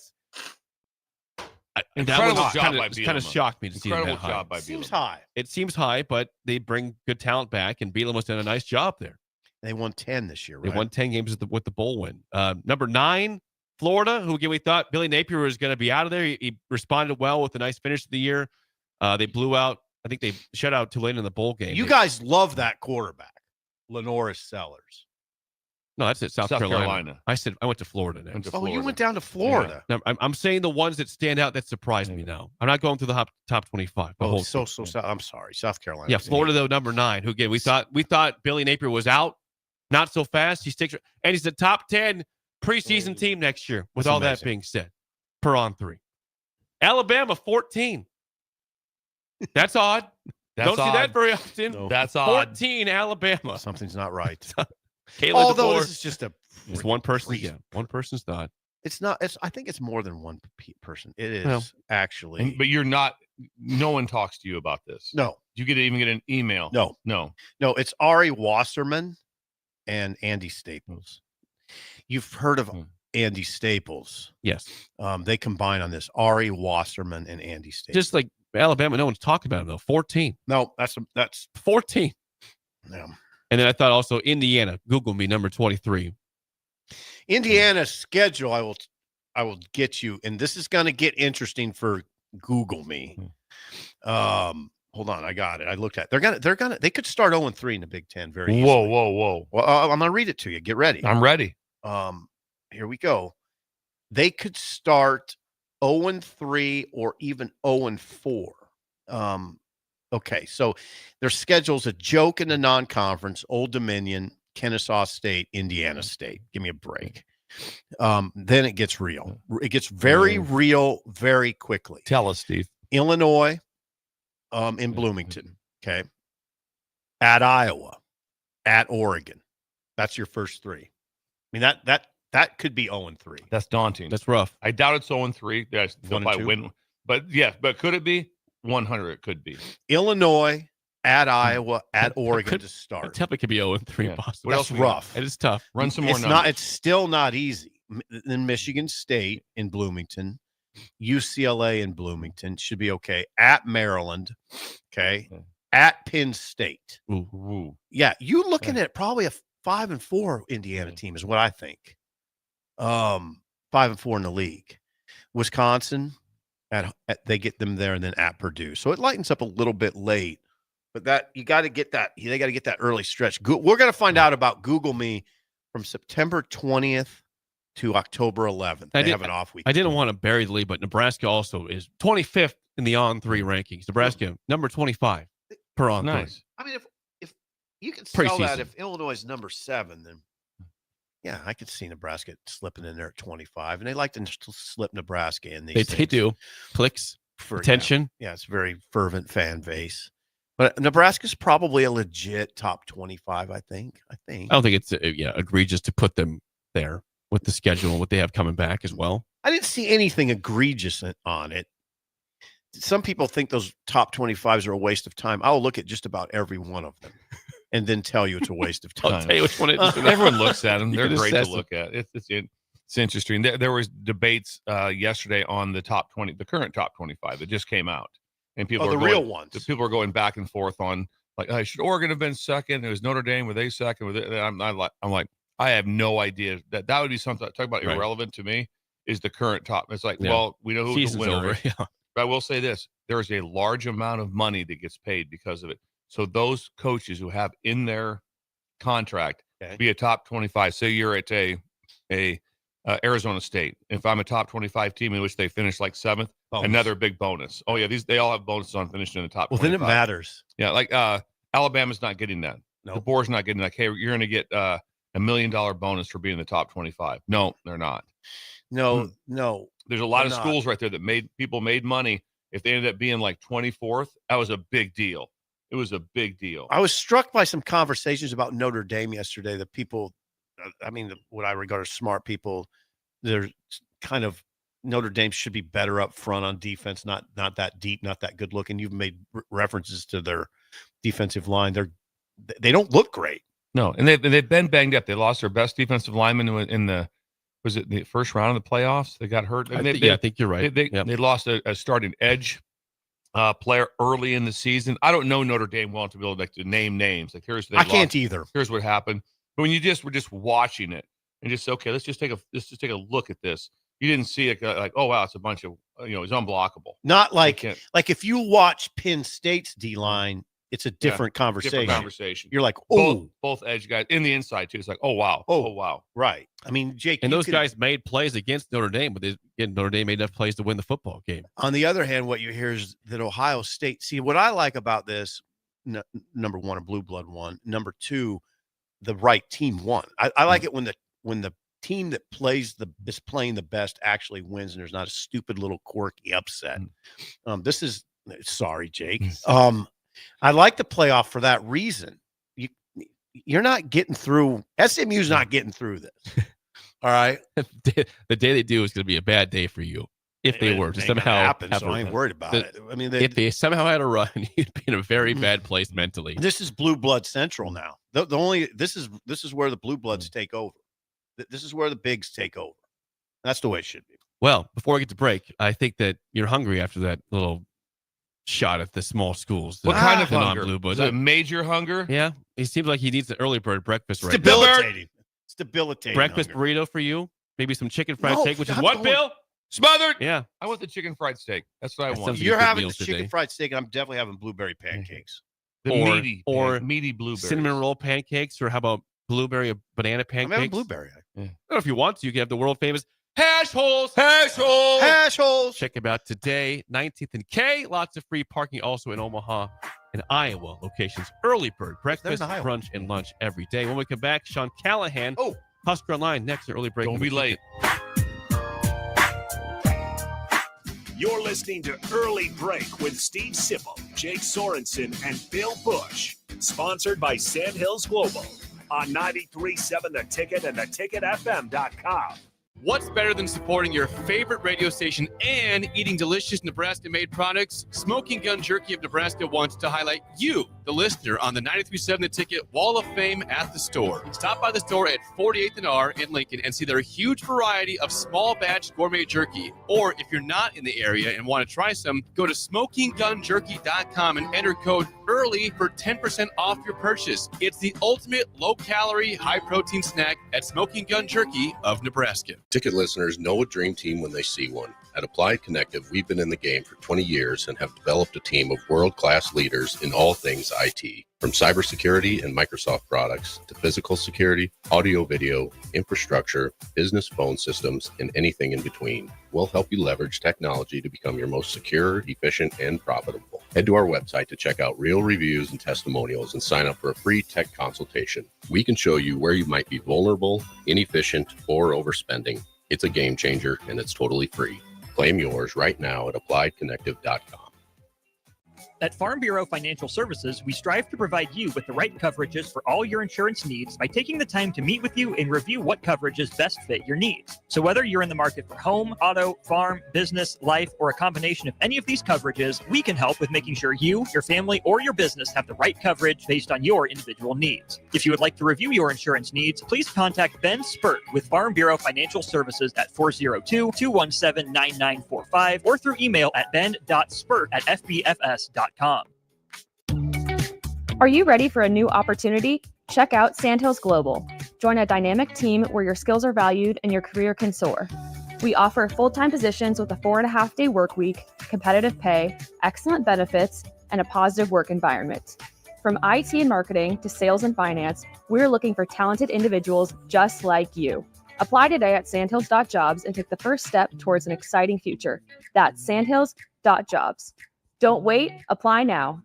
S5: Incredible
S3: was
S5: job by
S3: kind of
S5: Bielema.
S3: shocked me to see them
S5: Incredible
S3: that high.
S5: job by
S6: Seems
S5: Bielema.
S6: high.
S3: It seems high, but they bring good talent back, and Bielema's done a nice job there.
S6: They won 10 this year, right?
S3: They won 10 games with the bowl win. Number 9, Florida, who again we thought Billy Napier was going to be out of there. He responded well with a nice finish to the year. They blew out. I think they shut out Tulane in the bowl game.
S6: You guys love that quarterback, Lenoris Sellers.
S3: No, that's it. South Carolina. I said I went to Florida next.
S6: Oh, you went down to Florida.
S3: Now, I'm saying the ones that stand out that surprised me now. I'm not going through the top 25. the
S6: Oh,
S3: whole
S6: so
S3: team.
S6: I'm sorry, South Carolina.
S3: Yeah, Florida though, number 9. Who again we thought Billy Napier was out. Not so fast. He sticks, and he's the top 10 preseason team next year. With
S6: That's
S3: all
S6: amazing.
S3: that being said, per On3, Alabama 14. That's odd. Don't see that very often.
S6: No.
S5: That's odd.
S3: 14 Alabama.
S6: Something's not right.
S3: Kayla
S6: Although
S3: DeBoer,
S6: this is just a
S3: it's one person.
S6: freak.
S3: Yeah, one person's thought.
S6: It's not. I think it's more than one person. It is
S3: Well,
S6: actually.
S5: But you're not. No one talks to you about this.
S6: no,
S5: You even get an email.
S6: no. It's Ari Wasserman and Andy Staples. You've heard of Andy Staples?
S3: Yes,
S6: They combine on this. Ari Wasserman and Andy Staples.
S3: just like Alabama. No one's talking about him though. 14.
S6: no. That's
S3: 14.
S6: no.
S3: And then I thought also Indiana. Google me number 23.
S6: Indiana's schedule. I will get you, and this is going to get interesting for Google me. Hold on, I got it. I looked at. They could start 0-3 in the Big Ten very easily.
S5: Whoa.
S6: Well, I'm going to read it to you. Get ready.
S5: I'm ready.
S6: Here we go. They could start 0-3 or even 0-4. Okay, so their schedule's a joke in the non-conference: Old Dominion, Kennesaw State, Indiana State. Give me a break. Then it gets real. It gets very real very quickly.
S5: Tell us, Steve.
S6: Illinois, in Bloomington. Okay, at Iowa, at Oregon. That's your first 3. I mean that could be 0-3.
S5: That's daunting.
S3: That's rough.
S5: I doubt it's 0-3. That's
S6: 1 and 2?
S5: win. But yeah, but could it be 100? It could be.
S6: Illinois, at Iowa, at Oregon to
S3: It
S6: start.
S3: definitely could be 0-3
S5: Yeah.
S3: possible.
S5: What else
S6: That's
S5: we got?
S6: rough.
S3: It is tough.
S5: Run some more
S6: It's
S5: numbers.
S6: not. It's still not easy. then Michigan State in Bloomington, UCLA in Bloomington should be okay. At Maryland, okay. At Penn State.
S3: Ooh.
S6: Yeah, you looking at probably a 5-4 Indiana team is what I think. 5-4 in the league. Wisconsin, they get them there, and then at Purdue. So it lightens up a little bit late, but that you got to get that. They got to get that early stretch. We're going to find out about Google Me from September 20th to October 11th. They have an off week.
S3: I didn't want to bury the lead, but Nebraska also is 25th in the on-3 rankings. Nebraska number 25 per on-3.
S6: Nice. I mean, if you can sell that, if Illinois is number 7, then yeah, I could see Nebraska slipping in there at 25, and they like to slip Nebraska in these.
S3: They do. Clicks for attention.
S6: Yeah, it's a very fervent fan base. But Nebraska's probably a legit top 25, I think. I don't
S3: think it's egregious to put them there with the schedule and what they have coming back as well.
S6: I didn't see anything egregious on it. Some people think those top 25s are a waste of time. I'll look at just about every one of them and then tell you it's a waste of time.
S3: I'll tell you which one it is.
S5: Everyone looks at them. They're great to look at. It's interesting. There was debates yesterday on the top 20, the current top 25 that just came out. And people are
S6: real ones.
S5: People are going back and forth on like, should Oregon have been second? It was Notre Dame. Were they second? I'm like, I have no idea. That would be something. Talk about irrelevant to me. Is the current top? It's like, well, we know who the winner is. Yeah. But I will say this: there is a large amount of money that gets paid because of it. So those coaches who have in their contract be a top 25. Say you're at a Arizona State. If I'm a top 25 team in which they finish like 7th, another big bonus. Oh yeah, they all have bonuses on finishing in the top 25.
S6: Then it matters.
S5: Yeah, like Alabama's not getting that.
S6: No.
S5: The board's not getting like, hey, you're going to get $1 million bonus for being in the top 25. No, they're not.
S6: No.
S5: There's a lot of schools right there that made money. If they ended up being like 24th, that was a big deal. It was a big deal.
S6: I was struck by some conversations about Notre Dame yesterday. The people, what I regard as smart people, they're kind of Notre Dame should be better up front on defense, not that deep, not that good looking. You've made references to their defensive line. They don't look great.
S5: No, and they've been banged up. They lost their best defensive lineman in the first round of the playoffs? They got hurt.
S3: I think you're right.
S5: They lost a starting edge player early in the season. I don't know Notre Dame well to be able to name names. Like
S6: I can't either.
S5: Here's what happened. But when you were just watching it and just okay, let's just take a look at this. You didn't see it like, oh wow, it's a bunch of it's unblockable.
S6: Not like if you watch Penn State's D line, it's a different conversation. You're like, oh,
S5: both edge guys in the inside too. It's like, oh wow,
S6: right. I mean, Jake,
S3: and those guys made plays against Notre Dame, but Notre Dame made enough plays to win the football game.
S6: On the other hand, what you hear is that Ohio State. See, what I like about this, number one, a blue blood won. Number two, the right team won. I like it when the team that is playing the best actually wins, and there's not a stupid little quirky upset. Sorry, Jake. I like the playoff for that reason. You're not getting through. SMU's not getting through this. All right.
S3: The day they do is going to be a bad day for you if they were to somehow
S6: happen. So I ain't worried about it. I mean,
S3: if they somehow had a run, you'd be in a very bad place mentally.
S6: This is blue blood central now. This is where the blue bloods take over. This is where the bigs take over. That's the way it should be.
S3: Well, before we get to break, I think that you're hungry after that little shot at the small schools.
S5: What kind of hunger?
S3: Non-blue bloods.
S5: Is it major hunger?
S3: Yeah. He seems like he needs an early bird breakfast right
S6: now. Debilitating.
S3: Breakfast
S6: hunger.
S3: Burrito for you. Maybe some chicken fried steak, which is what, Bill?
S5: Smothered.
S3: Yeah.
S5: I want the chicken fried steak. That's what I want.
S6: You're having the chicken fried steak, and I'm definitely having blueberry pancakes.
S5: Meaty blueberries.
S3: Cinnamon roll pancakes, or how about blueberry or banana pancakes?
S6: I'm having blueberry.
S3: Yeah. I don't know if you want to. You can have the world famous hash holes. Check them out today, 19th and K. Lots of free parking also in Omaha and Iowa locations. Early bird breakfast, brunch, and lunch every day. When we come back, Sean Callahan, Husker Online next to early break.
S5: Don't be late.
S1: You're listening to Early Break with Steve Sipple, Jake Sorensen, and Bill Busch. Sponsored by Sand Hills Global on 93.7 The Ticket and theticketfm.com.
S10: What's better than supporting your favorite radio station and eating delicious Nebraska-made products? Smoking Gun Jerky of Nebraska wants to highlight you, the listener, on the 93.7 The Ticket Wall of Fame at the store. Stop by the store at 48th and R in Lincoln and see their huge variety of small batch gourmet jerky. Or if you're not in the area and want to try some, go to smokinggunjerky.com and enter code EARLY for 10% off your purchase. It's the ultimate low-calorie, high-protein snack at Smoking Gun Jerky of Nebraska.
S11: Ticket listeners know a dream team when they see one. At Applied Connective, we've been in the game for 20 years and have developed a team of world-class leaders in all things IT. From cybersecurity and Microsoft products to physical security, audio-video, infrastructure, business phone systems, and anything in between. We'll help you leverage technology to become your most secure, efficient, and profitable. Head to our website to check out real reviews and testimonials and sign up for a free tech consultation. We can show you where you might be vulnerable, inefficient, or overspending. It's a game changer, and it's totally free. Claim yours right now at appliedconnective.com.
S12: At Farm Bureau Financial Services, we strive to provide you with the right coverages for all your insurance needs by taking the time to meet with you and review what coverages best fit your needs. So whether you're in the market for home, auto, farm, business, life, or a combination of any of these coverages, we can help with making sure you, your family, or your business have the right coverage based on your individual needs. If you would like to review your insurance needs, please contact Ben Spurt with Farm Bureau Financial Services at 402-217-9945 or through email at ben.spurt@fbfs.com.
S13: Are you ready for a new opportunity? Check out Sandhills Global. Join a dynamic team where your skills are valued and your career can soar. We offer full-time positions with a 4.5-day work week, competitive pay, excellent benefits, and a positive work environment. From IT and marketing to sales and finance, we're looking for talented individuals just like you. Apply today at sandhills.jobs and take the first step towards an exciting future. That's sandhills.jobs. Don't wait, apply now.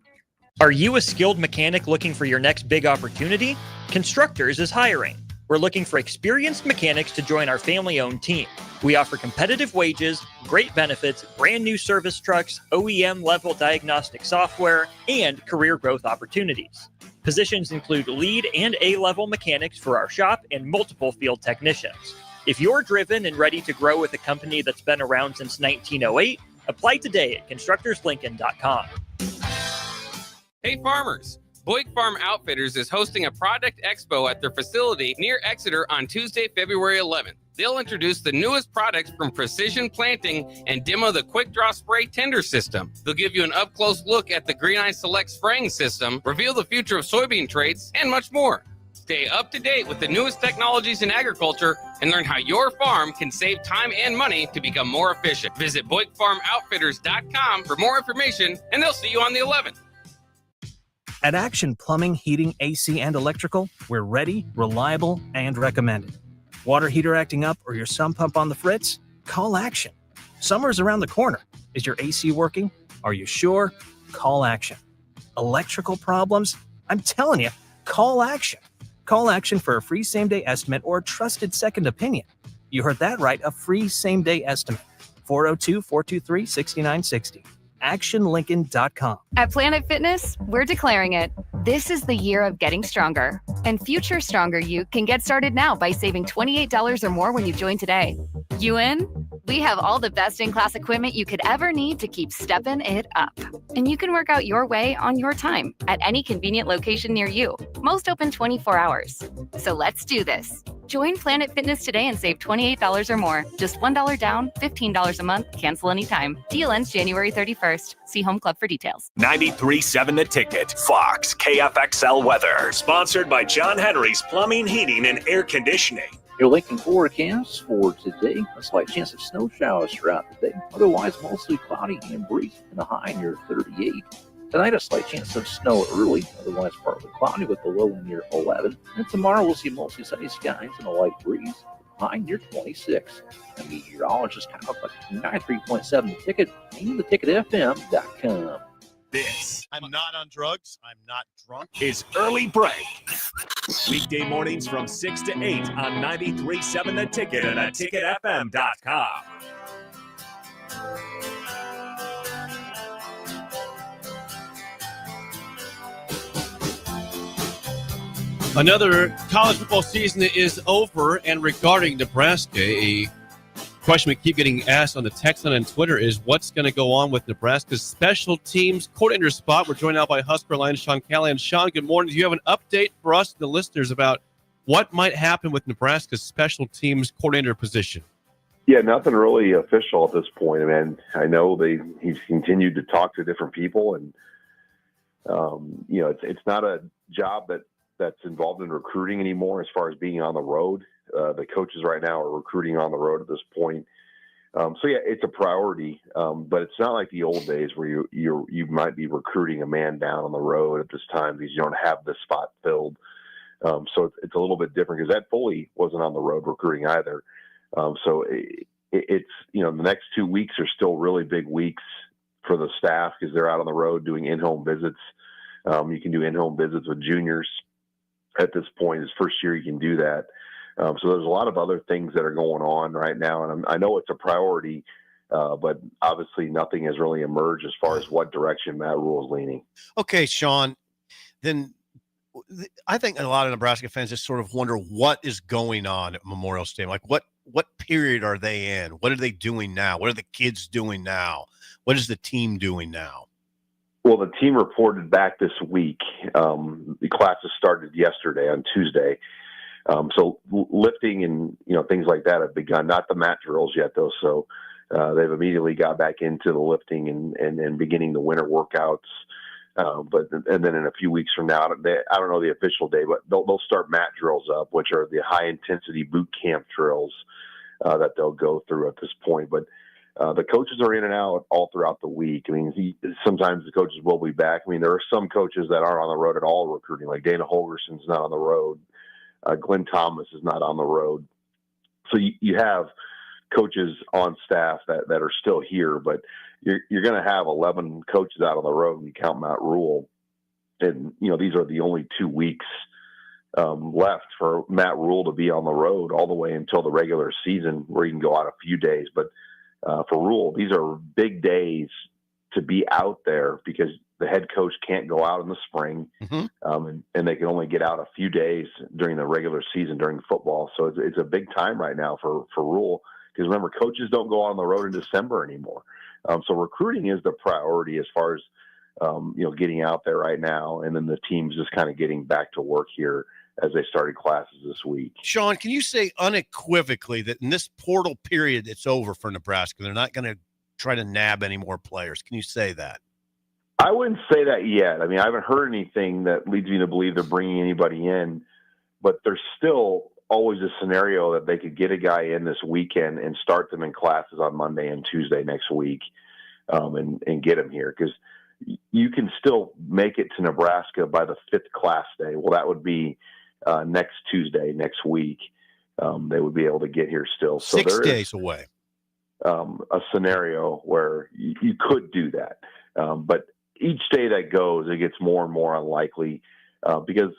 S12: Are you a skilled mechanic looking for your next big opportunity? Constructors is hiring. We're looking for experienced mechanics to join our family-owned team. We offer competitive wages, great benefits, brand new service trucks, OEM-level diagnostic software, and career growth opportunities. Positions include lead and A-level mechanics for our shop and multiple field technicians. If you're driven and ready to grow with a company that's been around since 1908, apply today at constructorslincoln.com.
S14: Hey farmers, Boyd Farm Outfitters is hosting a product expo at their facility near Exeter on Tuesday, February 11th. They'll introduce the newest products from precision planting and demo the Quick Draw Spray Tender System. They'll give you an up-close look at the Green Eye Select spraying system, reveal the future of soybean traits, and much more. Stay up to date with the newest technologies in agriculture and learn how your farm can save time and money to become more efficient. Visit BoydFarmOutfitters.com for more information, and they'll see you on the 11th.
S15: At Action Plumbing, Heating, AC, and Electrical, we're ready, reliable, and recommended. Water heater acting up or your sump pump on the fritz? Call Action. Summer's around the corner. Is your AC working? Are you sure? Call Action. Electrical problems? I'm telling you, call Action. Call Action for a free same-day estimate or a trusted second opinion. You heard that right, a free same-day estimate. 402-423-6960. ActionLincoln.com.
S16: At Planet Fitness, we're declaring it. This is the year of getting stronger. And future stronger you can get started now by saving $28 or more when you join today. You in? We have all the best in-class equipment you could ever need to keep stepping it up. And you can work out your way on your time at any convenient location near you. Most open 24 hours. So let's do this. Join Planet Fitness today and save $28 or more. Just $1 down, $15 a month, cancel anytime. Deal ends January 31st. See Home Club for details.
S1: 93.7 The Ticket, Fox, KFXL weather. Sponsored by John Henry's Plumbing, Heating, and Air Conditioning.
S17: Your Lincoln forecast for today, a slight chance of snow showers throughout the day. Otherwise, mostly cloudy and breezy and a high near 38. Tonight, a slight chance of snow early, otherwise partly cloudy with a low near 11. And tomorrow, we'll see mostly sunny skies and a light breeze, high near 26. The meteorologist count up at 93.7 The Ticket and theticketfm.com.
S1: This,
S6: I'm not on drugs. I'm not drunk.
S1: is Early Break. Weekday mornings from 6 to 8 on 93.7 The Ticket and theticketfm.com.
S3: Another college football season is over, and regarding Nebraska, a question we keep getting asked on the text line and Twitter is what's going to go on with Nebraska's special teams coordinator spot. We're joined now by Husker Lions Sean Callahan. Sean, good morning. Do you have an update for us, the listeners, about what might happen with Nebraska's special teams coordinator position?
S18: Yeah, nothing really official at this point. I know he's continued to talk to different people, and it's not a job that's involved in recruiting anymore as far as being on the road. The coaches right now are recruiting on the road at this point. It's a priority, but it's not like the old days where you might be recruiting a man down on the road at this time because you don't have the spot filled. So it's a little bit different because Ed Foley wasn't on the road recruiting either. It's the next 2 weeks are still really big weeks for the staff because they're out on the road doing in-home visits. You can do in-home visits with juniors at this point. His first year, you can do that. So there's a lot of other things that are going on right now, and I know it's a priority, but obviously nothing has really emerged as far as what direction Matt Rhule is leaning.
S6: Okay, Sean, then I think a lot of Nebraska fans just sort of wonder what is going on at Memorial Stadium. Like what period are they in? What are they doing now? What are the kids doing now? What is the team doing now?
S18: Well, the team reported back this week. The classes started yesterday on Tuesday. So lifting and, things like that have begun, not the mat drills yet though. So they've immediately got back into the lifting and beginning the winter workouts. And then in a few weeks from now, I don't know the official day, but they'll start mat drills up, which are the high intensity boot camp drills that they'll go through at this point. But the coaches are in and out all throughout the week. Sometimes the coaches will be back. There are some coaches that aren't on the road at all recruiting, like Dana Holgerson's not on the road. Glenn Thomas is not on the road. So you have coaches on staff that are still here, but you're going to have 11 coaches out on the road when you count Matt Rhule. And, these are the only 2 weeks left for Matt Rhule to be on the road all the way until the regular season where you can go out a few days. But for Rhule, these are big days to be out there because the head coach can't go out in the spring, and they can only get out a few days during the regular season during football. So it's a big time right now for Rhule because remember, coaches don't go on the road in December anymore. So recruiting is the priority as far as getting out there right now, and then the team's just kind of getting back to work here as they started classes this week.
S6: Sean, can you say unequivocally that in this portal period, it's over for Nebraska? They're not going to try to nab any more players. Can you say that?
S18: I wouldn't say that yet. I haven't heard anything that leads me to believe they're bringing anybody in, but there's still always a scenario that they could get a guy in this weekend and start them in classes on Monday and Tuesday next week, and get them here because you can still make it to Nebraska by the 5th class day. Well, that would be next Tuesday, next week. They would be able to get here still. So
S6: 6 days away.
S18: A scenario where you could do that. But each day that goes, it gets more and more unlikely because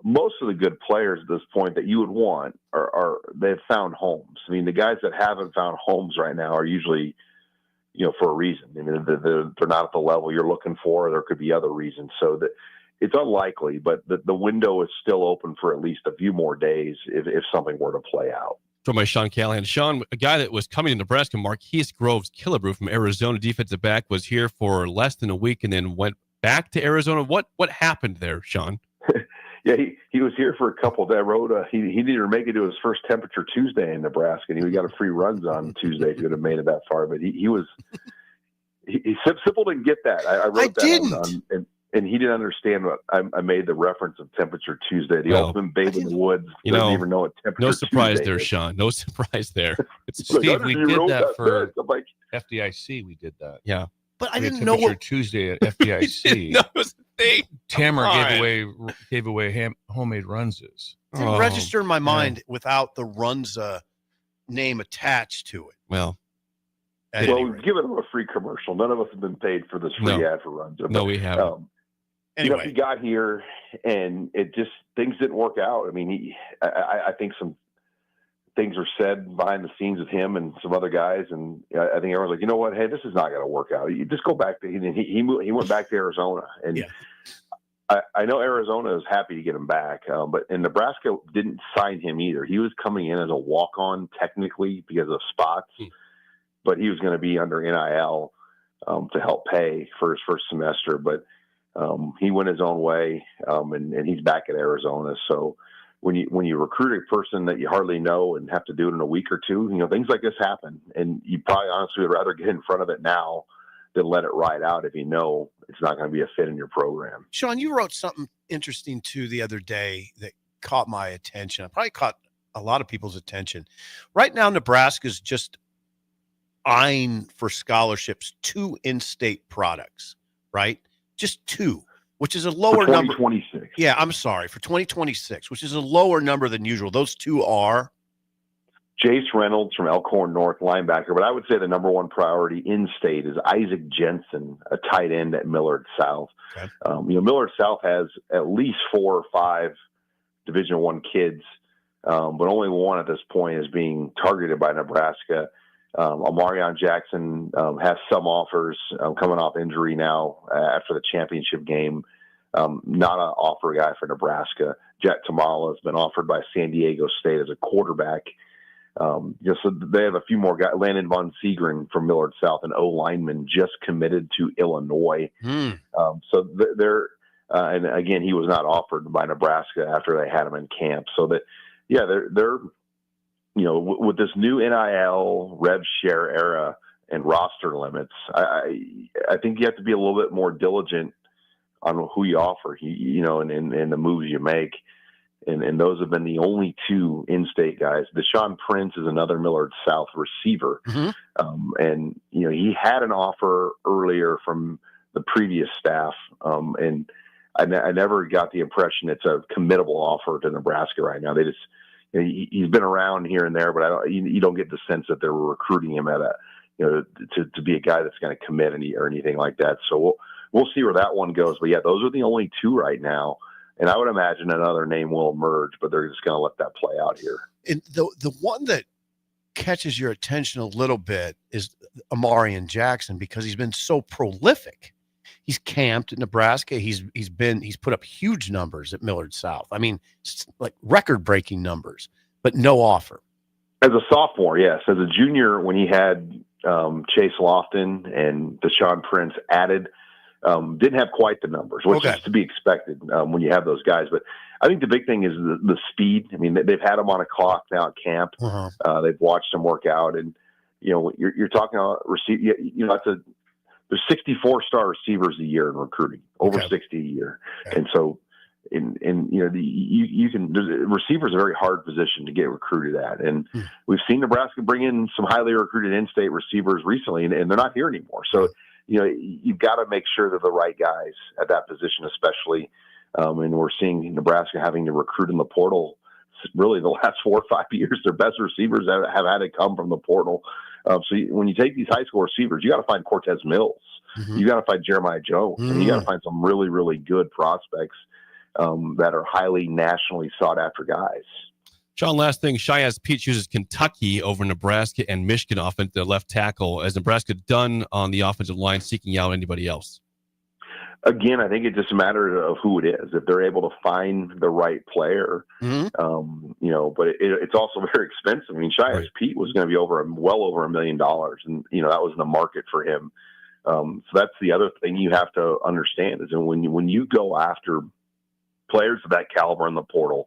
S18: most of the good players at this point that you would want are they've found homes. The guys that haven't found homes right now are usually, for a reason. They're not at the level you're looking for. There could be other reasons. So that it's unlikely, but the window is still open for at least a few more days if something were to play out.
S3: Joined by Sean Callahan. Sean, a guy that was coming to Nebraska, Marquise Groves Killebrew from Arizona, defensive back, was here for less than a week and then went back to Arizona. What happened there, Sean?
S18: Yeah, he was here for a couple of days. He didn't even make it to his first temperature Tuesday in Nebraska, and he got a free Runza on Tuesday if he would have made it that far. But Sipple didn't get that. I wrote that
S6: didn't.
S18: And he didn't understand what I made the reference of temperature Tuesday, the ultimate babe in the woods. Doesn't even know what temperature
S3: No surprise
S18: Tuesday
S3: there,
S18: is.
S3: Sean. No surprise there.
S5: Steve, we did that for
S18: FDIC.
S5: We did that.
S3: Yeah.
S6: But I
S5: We had
S6: didn't know
S5: temperature
S6: what
S5: Tuesday at FDIC.
S3: That was the thing.
S5: Tamara gave away homemade Runzas.
S6: It didn't register in my mind without the Runza name attached to it.
S3: Well,
S18: we've given him a free commercial. None of us have been paid for this free ad for Runza.
S3: No, we haven't.
S6: Anyway,
S18: he got here and things didn't work out. I think some things are said behind the scenes with him and some other guys, and I think everyone's like, you know what? Hey, this is not going to work out. You just go back to he went back to Arizona, and I know Arizona is happy to get him back, and Nebraska didn't sign him either. He was coming in as a walk-on technically because of spots, but he was going to be under NIL to help pay for his first semester. But he went his own way, and he's back at Arizona. So when you recruit a person that you hardly know and have to do it in a week or two, things like this happen, and you probably honestly would rather get in front of it now than let it ride out if you know it's not going to be a fit in your program.
S6: Sean, you wrote something interesting too the other day that caught my attention. It probably caught a lot of people's attention. Right now, Nebraska's just eyeing for scholarships 2 in-state products, right? Just 2, which is a lower number.
S18: 2026.
S6: Yeah, I'm sorry, for 2026, which is a lower number than usual. Those 2 are
S18: Jace Reynolds from Elkhorn North, linebacker, but I would say the number one priority in-state is Isaac Jensen, a tight end at Millard South.
S6: Okay.
S18: Millard South has at least 4 or 5 Division I kids, but only one at this point is being targeted by Nebraska. Amarion Jackson has some offers coming off injury now after the championship game. Not an offer guy for Nebraska. Jack Tamala has been offered by San Diego State as a quarterback. So they have a few more guys. Landon Von Segren from Millard South, an O lineman, just committed to Illinois. So they're and again, he was not offered by Nebraska after they had him in camp. So they're with this new NIL rev share era and roster limits, I think you have to be a little bit more diligent on who you offer, and the moves you make. And those have been the only 2 in-state guys. Deshaun Prince is another Millard South receiver. And, he had an offer earlier from the previous staff. And I never got the impression it's a committable offer to Nebraska right now. They just, he's been around here and there, but you don't get the sense that they're recruiting him at to be a guy that's going to commit or anything like that. So we'll see where that one goes. But yeah, those are the only 2 right now. And I would imagine another name will emerge, but they're just going to let that play out here.
S6: And the one that catches your attention a little bit is Amarion Jackson, because he's been so prolific. He's camped at Nebraska. He's put up huge numbers at Millard South. I mean, like record-breaking numbers, but no offer.
S18: As a sophomore, yes. As a junior, when he had Chase Lofton and Deshaun Prince added, didn't have quite the numbers, which is to be expected when you have those guys. But I think the big thing is the speed. I mean, they've had him on a clock now at camp. They've watched him work out, and you're talking about there's 64 star receivers a year in recruiting, over 60 a year, and so you can. Receivers are a very hard position to get recruited at, and we've seen Nebraska bring in some highly recruited in-state receivers recently, and they're not here anymore. So you've got to make sure they're the right guys at that position, especially. And we're seeing Nebraska having to recruit in the portal. Really, the last 4 or 5 years, their best receivers have had to come from the portal. When you take these high school receivers, you got to find Cortez Mills. You got to find Jeremiah Jones. And you got to find some really, really good prospects that are highly nationally sought after guys.
S3: Sean, last thing, Shiaz Pete chooses Kentucky over Nebraska and Michigan offensive left tackle. Has Nebraska done on the offensive line seeking out anybody else?
S18: Again, I think it's just a matter of who it is. If they're able to find the right player, but it's also very expensive. I mean, Shiaz Pete was going to be well over $1 million, and that was in the market for him. So that's the other thing you have to understand is that when you go after players of that caliber in the portal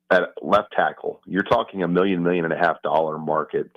S18: at left tackle, you're talking $1 million, $1.5 million market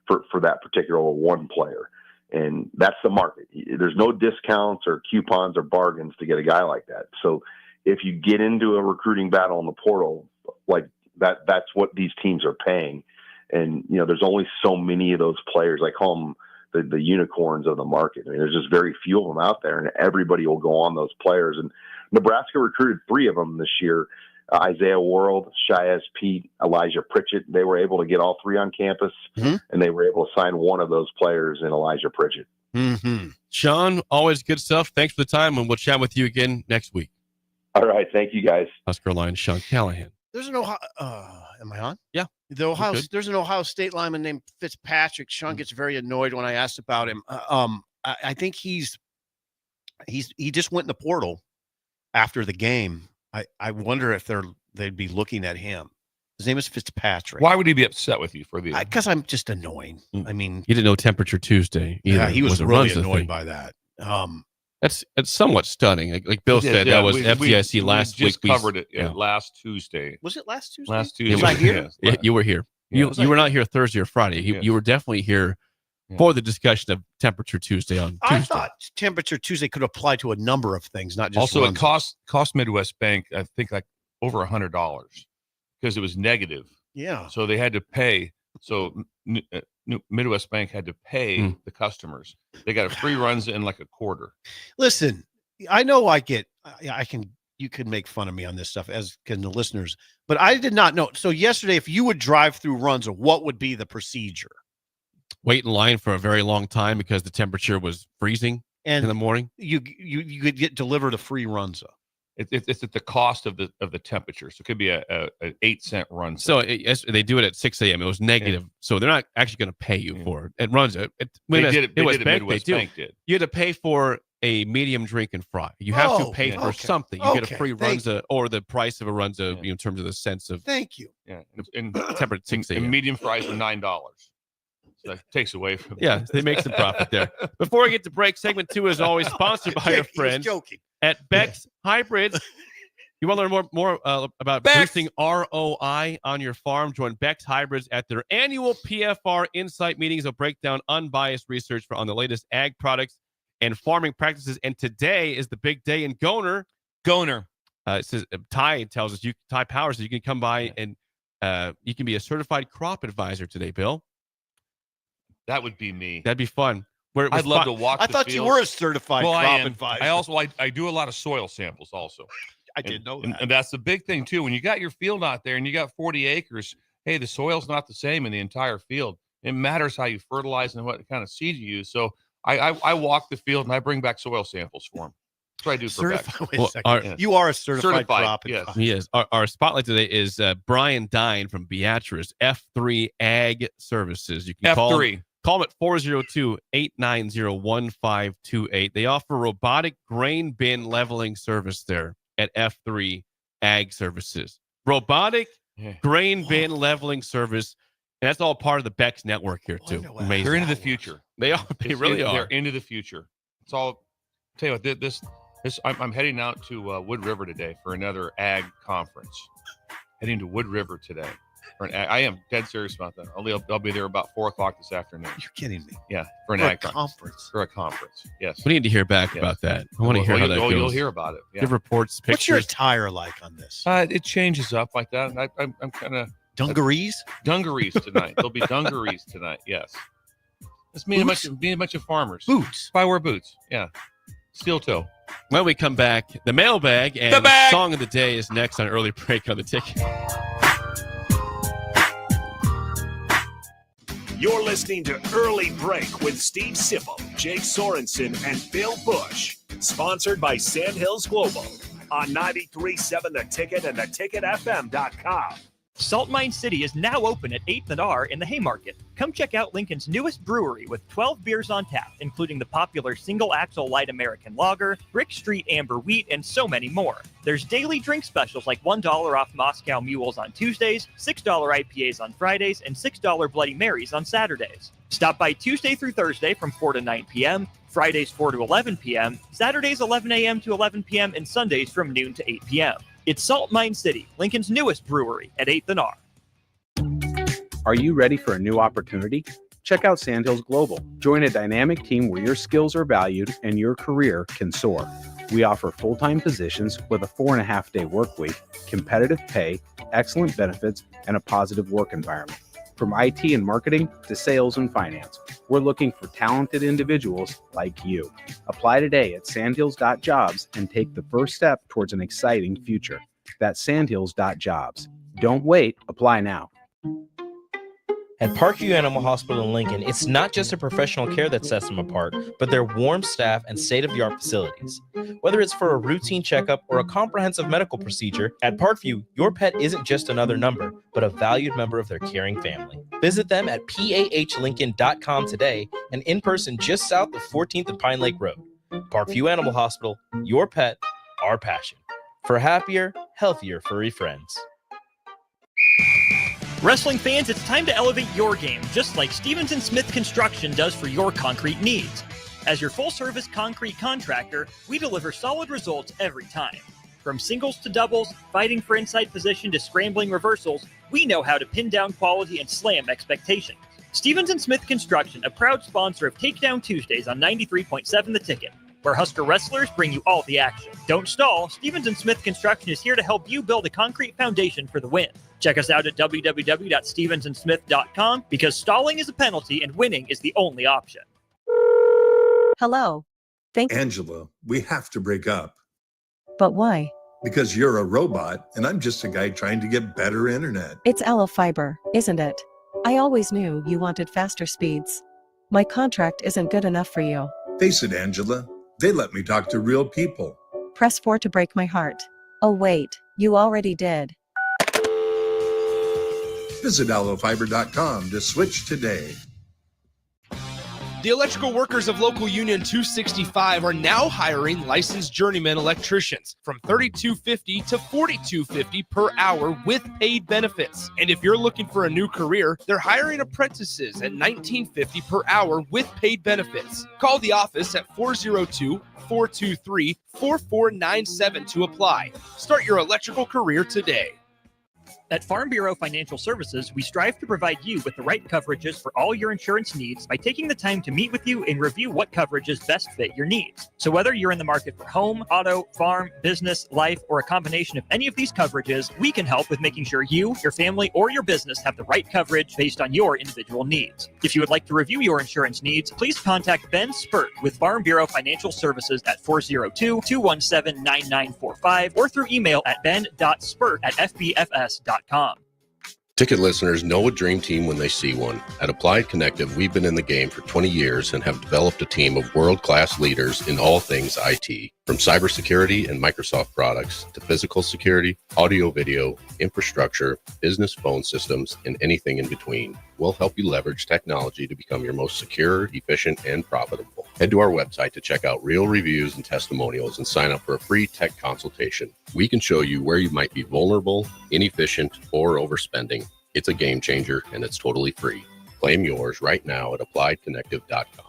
S18: for that particular one player. And that's the market. There's no discounts or coupons or bargains to get a guy like that. So if you get into a recruiting battle in the portal like that, that's what these teams are paying. And, there's only so many of those players. I call them the unicorns of the market. I mean, there's just very few of them out there, and everybody will go on those players. And Nebraska recruited 3 of them this year. Isaiah World, Shiaz Pete, Elijah Pritchett. They were able to get all 3 on campus, and they were able to sign one of those players in Elijah Pritchett.
S3: Sean, always good stuff. Thanks for the time, and we'll chat with you again next week.
S18: All right. Thank you, guys.
S3: Husker Lion, Sean Callahan.
S6: There's an Ohio. Am I on?
S3: Yeah.
S6: There's an Ohio State lineman named Fitzpatrick. Sean gets very annoyed when I asked about him. I think he just went in the portal. after the game, I wonder if they'd be looking at him. His name is Fitzpatrick.
S5: Why would he be upset with you for the?
S6: Because I'm just annoying. I mean,
S3: he didn't know Temperature Tuesday either.
S6: Yeah, he was
S3: a
S6: really
S3: Runza
S6: annoyed
S3: thing.
S6: by that.
S3: It's somewhat stunning. Like Bill said, that was FDIC last week.
S5: We covered it last Tuesday.
S6: Was it last Tuesday?
S5: Last Tuesday.
S6: Was I here?
S3: Yeah, you were here.
S5: Yes.
S3: You were not here Thursday or Friday. You were definitely here for the discussion of Temperature Tuesday on Tuesday.
S6: I thought Temperature Tuesday could apply to a number of things, not just
S5: Also, it
S6: Runza.
S5: cost Midwest Bank, I think, like over $100 because it was negative.
S6: Yeah.
S5: So they had to pay. So Midwest Bank had to pay the customers. They got a free Runza in like a quarter.
S6: Listen, I know you can make fun of me on this stuff, as can the listeners, but I did not know. So yesterday, if you would drive through Runza, what would be the procedure?
S3: Wait in line for a very long time because the temperature was freezing in the morning.
S6: You could get delivered a free Runza.
S5: It's at the cost of the temperature. So it could be a 8-cent Runza.
S3: So they do it at 6 a.m. It was negative, so they're not actually going to pay you for it. At Runza,
S5: Midwest Bank did.
S3: You had to pay for a medium drink and fry. You have to pay for something. You get a free Runza or the price of a Runza in terms of the sense of.
S6: Thank you.
S5: Yeah, and
S3: temperature at 6 a.m.
S5: And medium fries were $9. So that takes away from.
S3: Yeah, they make some profit there. Before we get to break, segment 2 is always sponsored by our friends at Beck's Hybrids. You want to learn more about boosting ROI on your farm? Join Beck's Hybrids at their annual PFR Insight meetings. They'll break down unbiased research on the latest ag products and farming practices. And today is the big day in Goner. It says Ty tells us Ty Powers that you can come by and you can be a certified crop advisor today, Bill.
S5: That would be me.
S3: That'd be fun.
S5: I'd love to walk.
S6: I thought you were a certified crop advisor.
S5: I do a lot of soil samples also.
S6: I didn't know that.
S5: And that's the big thing too. When you got your field out there and you got 40 acres, hey, the soil's not the same in the entire field. It matters how you fertilize and what kind of seed you use. So I walk the field and I bring back soil samples for them. That's what I do for Beck.
S6: You are a certified crop advisor.
S3: He is. Our spotlight today is Brian Dine from Beatrice, F3 Ag Services. You can call them at 402-890-1528. They offer robotic grain bin leveling service there at F3 Ag Services. Robotic grain bin leveling service. And that's all part of the Beck's network here, too. Amazing.
S5: They're into the future.
S3: They are. They really are.
S5: They're into the future. It's all. Tell you what, this I'm heading out to Wood River today for another ag conference. Heading to Wood River today. I am dead serious about that. I'll be there about 4:00 this afternoon.
S6: You're kidding me.
S5: Yeah, for an ag conference. For a conference. Yes.
S3: We need to hear back about that. I want to hear how that goes.
S5: You'll hear about it. Yeah.
S3: Give reports, pictures.
S6: What's your attire like on this?
S5: It changes up like that. I'm kind of
S6: dungarees.
S5: Dungarees tonight. There'll be dungarees tonight. Yes. It's me and a bunch of farmers.
S6: Boots.
S5: If I wear boots. Yeah. Steel toe.
S3: When we come back, the mailbag and the song of the day is next on Early Break on the Ticket.
S1: You're listening to Early Break with Steve Sipple, Jake Sorensen, and Bill Busch. Sponsored by Sandhills Global on 93.7 The Ticket and theticketfm.com.
S12: Salt Mine City is now open at 8th and R in the Haymarket. Come check out Lincoln's newest brewery with 12 beers on tap, including the popular Single Axle Light American Lager, Brick Street Amber Wheat, and so many more. There's daily drink specials like $1 off Moscow Mules on Tuesdays, $6 IPAs on Fridays, and $6 Bloody Marys on Saturdays. Stop by Tuesday through Thursday from 4 to 9 p.m., Fridays 4 to 11 p.m., Saturdays 11 a.m. to 11 p.m., and Sundays from noon to 8 p.m. It's Salt Mine City, Lincoln's newest brewery at 8th and R.
S19: Are you ready for a new opportunity? Check out Sandhills Global. Join a dynamic team where your skills are valued and your career can soar. We offer full-time positions with a 4.5-day work week, competitive pay, excellent benefits, and a positive work environment. From IT and marketing to sales and finance, we're looking for talented individuals like you. Apply today at sandhills.jobs and take the first step towards an exciting future. That's sandhills.jobs. Don't wait. Apply now.
S20: At Parkview Animal Hospital in Lincoln, it's not just a professional care that sets them apart, but their warm staff and state-of-the-art facilities. Whether it's for a routine checkup or a comprehensive medical procedure, at Parkview, your pet isn't just another number, but a valued member of their caring family. Visit them at pahlincoln.com today and in person just south of 14th and Pine Lake Road. Parkview Animal Hospital, your pet, our passion. for happier, healthier furry friends.
S12: Wrestling fans, it's time to elevate your game, just like Stevens & Smith Construction does for your concrete needs. As your full-service concrete contractor, we deliver solid results every time. From singles to doubles, fighting for inside position to scrambling reversals, we know how to pin down quality and slam expectations. Stevens & Smith Construction, a proud sponsor of Takedown Tuesdays on 93.7 The Ticket, where Husker wrestlers bring you all the action. Don't stall, Stevens & Smith Construction is here to help you build a concrete foundation for the win. Check us out at www.stevensandsmith.com because stalling is a penalty and winning is the only option.
S21: Hello.
S22: Angela, we have to break up.
S21: But why?
S22: Because you're a robot and I'm just a guy trying to get better internet.
S21: It's Aloe Fiber, isn't it? I always knew you wanted faster speeds. My contract isn't good enough for you.
S22: Face it, Angela, they let me talk to real people.
S21: Press 4 to break my heart. Oh wait, you already did.
S22: Visit aloefiber.com to switch today.
S23: The electrical workers of Local Union 265 are now hiring licensed journeyman electricians from $32.50 to $42.50 per hour with paid benefits. And if you're looking for a new career, they're hiring apprentices at $19.50 per hour with paid benefits. Call the office at 402-423-4497 to apply. Start your electrical career today.
S12: At Farm Bureau Financial Services, we strive to provide you with the right coverages for all your insurance needs by taking the time to meet with you and review what coverages best fit your needs. So whether you're in the market for home, auto, farm, business, life, or a combination of any of these coverages, we can help with making sure you, your family, or your business have the right coverage based on your individual needs. If you would like to review your insurance needs, please contact Ben Spurt with Farm Bureau Financial Services at 402-217-9945 or through email at ben.spurt@fbfs.com.
S11: Ticket listeners know a dream team when they see one. At Applied Connective, we've been in the game for 20 years and have developed a team of world-class leaders in all things IT. From cybersecurity and Microsoft products to physical security, audio-video, infrastructure, business phone systems, and anything in between, we'll help you leverage technology to become your most secure, efficient, and profitable. Head to our website to check out real reviews and testimonials and sign up for a free tech consultation. We can show you where you might be vulnerable, inefficient, or overspending. It's a game changer, and it's totally free. Claim yours right now at appliedconnective.com.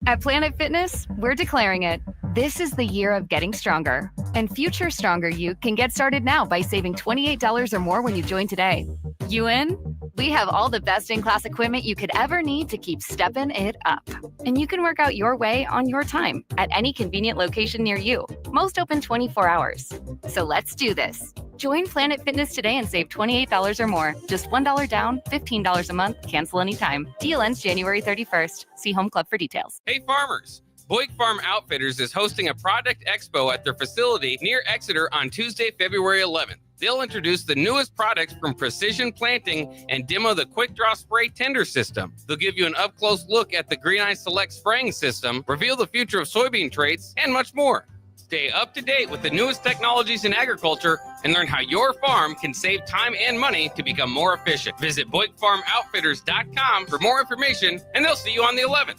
S16: At Planet Fitness, we're declaring it. This is the year of getting stronger. And future stronger you can get started now by saving $28 or more when you join today. You in? We have all the best in-class equipment you could ever need to keep stepping it up. And you can work out your way on your time at any convenient location near you. Most open 24 hours. So let's do this. Join Planet Fitness today and save $28 or more. Just $1 down, $15 a month, cancel anytime. Deal ends January 31st. See Home Club for details.
S14: Hey farmers, Boyd Farm Outfitters is hosting a product expo at their facility near Exeter on Tuesday, February 11th. They'll introduce the newest products from Precision Planting and demo the Quick Draw Spray Tender System. They'll give you an up-close look at the Green Eye Select Spraying System, reveal the future of soybean traits, and much more. Stay up to date with the newest technologies in agriculture and learn how your farm can save time and money to become more efficient. Visit BoydFarmOutfitters.com for more information, and they'll see you on the 11th.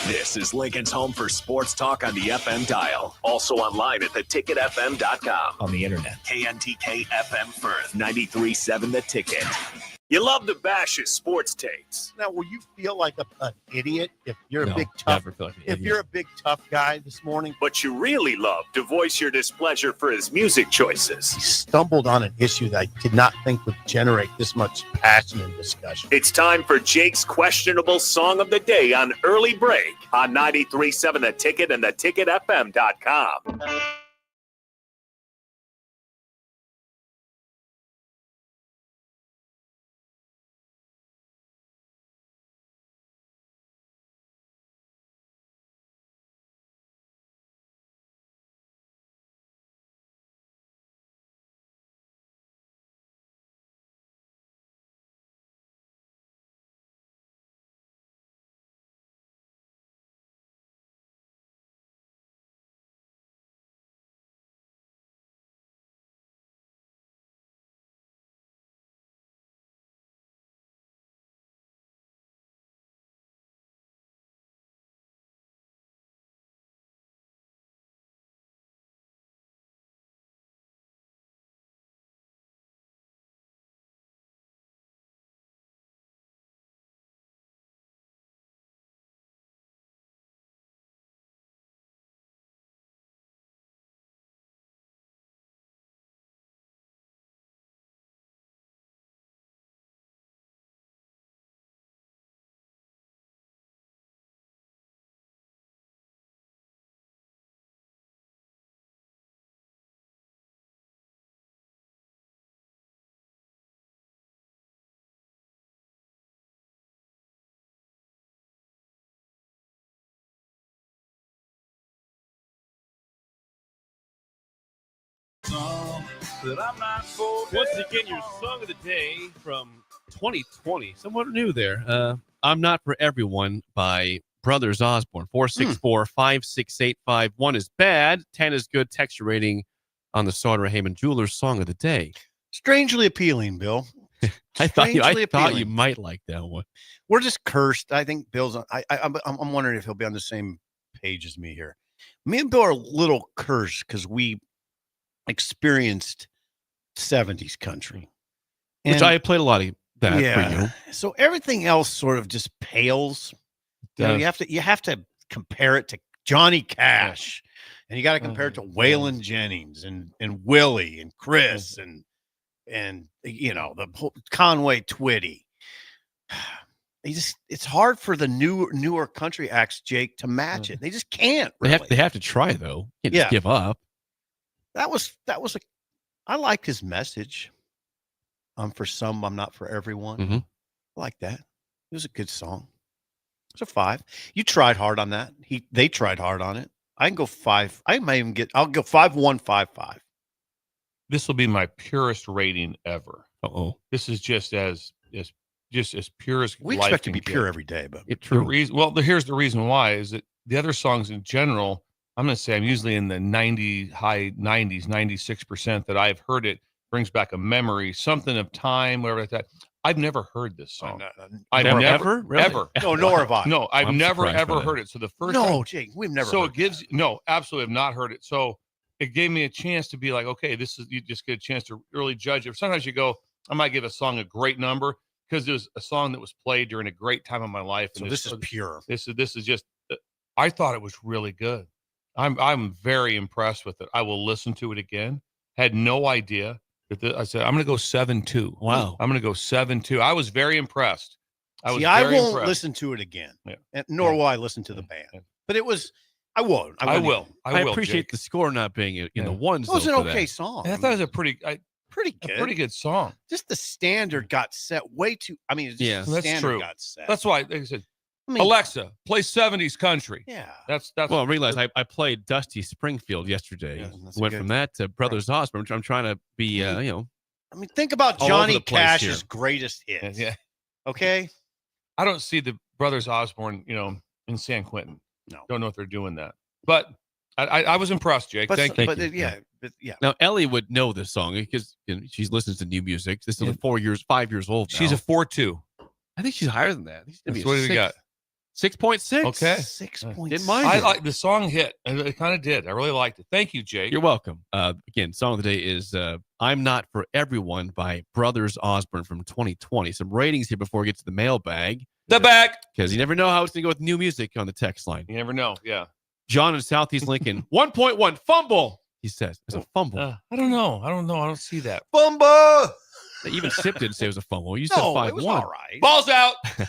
S1: This is Lincoln's home for sports talk on the FM dial. Also online at theticketfm.com.
S24: On the internet.
S1: KNTK FM Firth, 93.7 The Ticket. You love to bash his sports takes.
S6: Now, will you feel like an idiot if you're
S24: No,
S6: a big tough
S24: never feel like an
S6: if
S24: idiot.
S6: you're a big tough guy this morning?
S1: But you really love to voice your displeasure for his music choices.
S6: He stumbled on an issue that I did not think would generate this much passion and discussion.
S1: It's time for Jake's questionable song of the day on Early Break on 93.7 The Ticket and theticketfm.com.
S22: that I'm not for
S3: Once again, your song of the day from 2020. Someone new there. I'm Not For Everyone by Brothers Osborne. 464-56851 is bad. 10 is good. Texture rating on the Sauter Heyman Jewelers song of the day.
S6: Strangely appealing, Bill.
S3: I thought you
S6: appealing.
S3: might like that one.
S6: We're just cursed. I think Bill's on. I'm wondering if he'll be on the same page as me here. Me and Bill are a little cursed because we experienced 70s country.
S3: Which I played a lot of that for you.
S6: So everything else sort of just pales. You know, you have to compare it to Johnny Cash, and you got to compare it to Waylon Jennings and Willie and Chris and you know, the whole Conway Twitty. It's hard for the newer country acts, Jake, to match it. They just can't. Really.
S3: They have to try though. You can't just give up. I liked his message. I'm for some, I'm not for everyone.
S6: I like that. It was a good song. It's a 5. You tried hard on that. They tried hard on it. I can go 5. I'll go 5-1-5-5.
S5: This will be my purest rating ever. This is just as pure as
S6: we
S5: life
S6: expect to
S5: can
S6: be
S5: get.
S6: pure every day, but
S5: here's the reason why is that the other songs in general, I'm going to say I'm usually in the high 90s, 96% that I've heard it brings back a memory, something of time, whatever like that. I've never heard this song. I've never,
S3: really?
S5: ever.
S6: No, nor have I.
S5: No, I've never ever heard it. So the first time,
S6: Jake, we've never.
S5: So
S6: heard
S5: it gives absolutely have not heard it. So it gave me a chance to be like, okay, you just get a chance to really judge it. Sometimes you go, I might give a song a great number because there's a song that was played during a great time of my life.
S6: So this is pure.
S5: This is just. I thought it was really good. I'm very impressed with it. I will listen to it again. Had no idea that I said I'm going to go 7-2.
S3: Wow.
S5: I'm going to go 7-2. I was very impressed.
S6: I won't listen to it again, nor will I listen to the band. But it was. I won't.
S5: I will.
S3: I appreciate the score not being in the ones.
S6: It was an okay song.
S5: I thought it was a pretty good song.
S6: Just the standard got set way too. I mean,
S5: that's true.
S6: Got set.
S5: That's why they said, Alexa, play 70s country.
S6: Yeah,
S5: that's.
S3: Well, I realized I played Dusty Springfield yesterday. Went from that to Brothers Osborne. I'm trying to be, I
S6: mean, think about Johnny Cash's greatest hits.
S5: Yeah.
S6: Okay.
S5: I don't see the Brothers Osborne, in San Quentin.
S6: No,
S5: don't know if they're doing that. But I was impressed, Jake. Thank you.
S3: Now Ellie would know this song because she listens to new music. This is 5 years old.
S5: She's a 4.2.
S3: I think she's higher than that.
S5: What do we got?
S3: 6.6.
S5: Okay.
S6: 6.6.
S3: Didn't mind
S5: I
S3: it.
S5: like the song hit. It kind of did. I really liked it. Thank you, Jake.
S3: You're welcome. Again, song of the day is I'm Not For Everyone by Brothers Osborne from 2020. Some ratings here before we get to the mailbag.
S5: The back.
S3: Because you never know how it's going to go with new music on the text line.
S5: You never know. Yeah.
S3: John in Southeast Lincoln, 1.1 fumble. He says it's a fumble.
S5: I don't know. I don't see that.
S6: Fumble.
S3: Even Sip didn't say it was a fumble. You said 5-1.
S6: It was all right.
S5: Balls out.
S6: I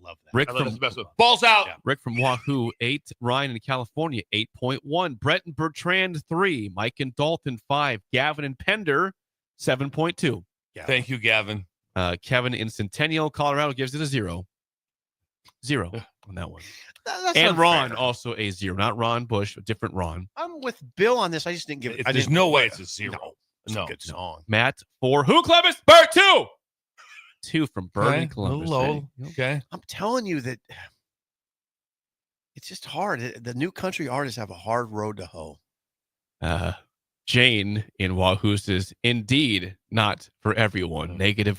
S6: love that.
S3: Rick
S5: that's the best one. Balls out.
S3: Yeah. Rick from Wahoo, 8. Ryan in California, 8.1. Brett and Bertrand, 3. Mike and Dalton, 5. Gavin and Pender, 7.2.
S5: Thank you, Gavin.
S3: Kevin in Centennial, Colorado, gives it a 0. 0 on that one.
S6: That's
S3: and
S6: unfair.
S3: Ron also a 0. Not Ron Busch, a different Ron.
S6: I'm with Bill on this. I just didn't give it.
S5: There's no way it's a 0.
S6: It's a good song.
S3: Matt, 4. Who Clevis? Bert, 2. 2 from Bergen, Columbus.
S5: Low. Okay.
S6: I'm telling you that it's just hard. The new country artists have a hard road to hoe.
S3: Jane in Wahoo says, indeed, not for everyone. -10.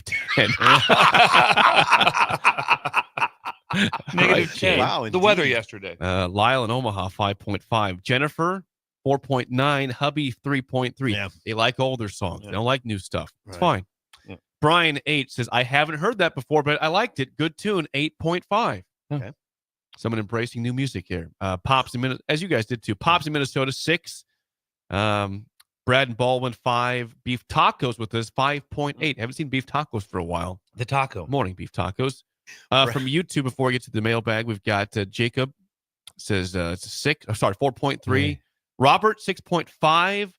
S5: -10.
S6: Wow.
S5: The weather yesterday.
S3: Lyle in Omaha, 5.5. Jennifer, 4.9. Hubby, 3.3.
S6: Yeah.
S3: They like older songs. They don't like new stuff. It's
S6: Right.
S3: fine.
S5: Yeah.
S3: Brian H says, I haven't heard that before, but I liked it. Good tune, 8.5.
S6: Okay.
S3: Someone embracing new music here. Pops in Minnesota, as you guys did too. Pops in Minnesota, 6. Brad and Baldwin, 5. Beef tacos with us, 5.8. Haven't seen beef tacos for a while.
S5: The taco.
S3: Morning beef tacos. From YouTube, before we get to the mailbag, we've got Jacob says it's a 6. Oh, sorry, 4.3. Robert, 6.5.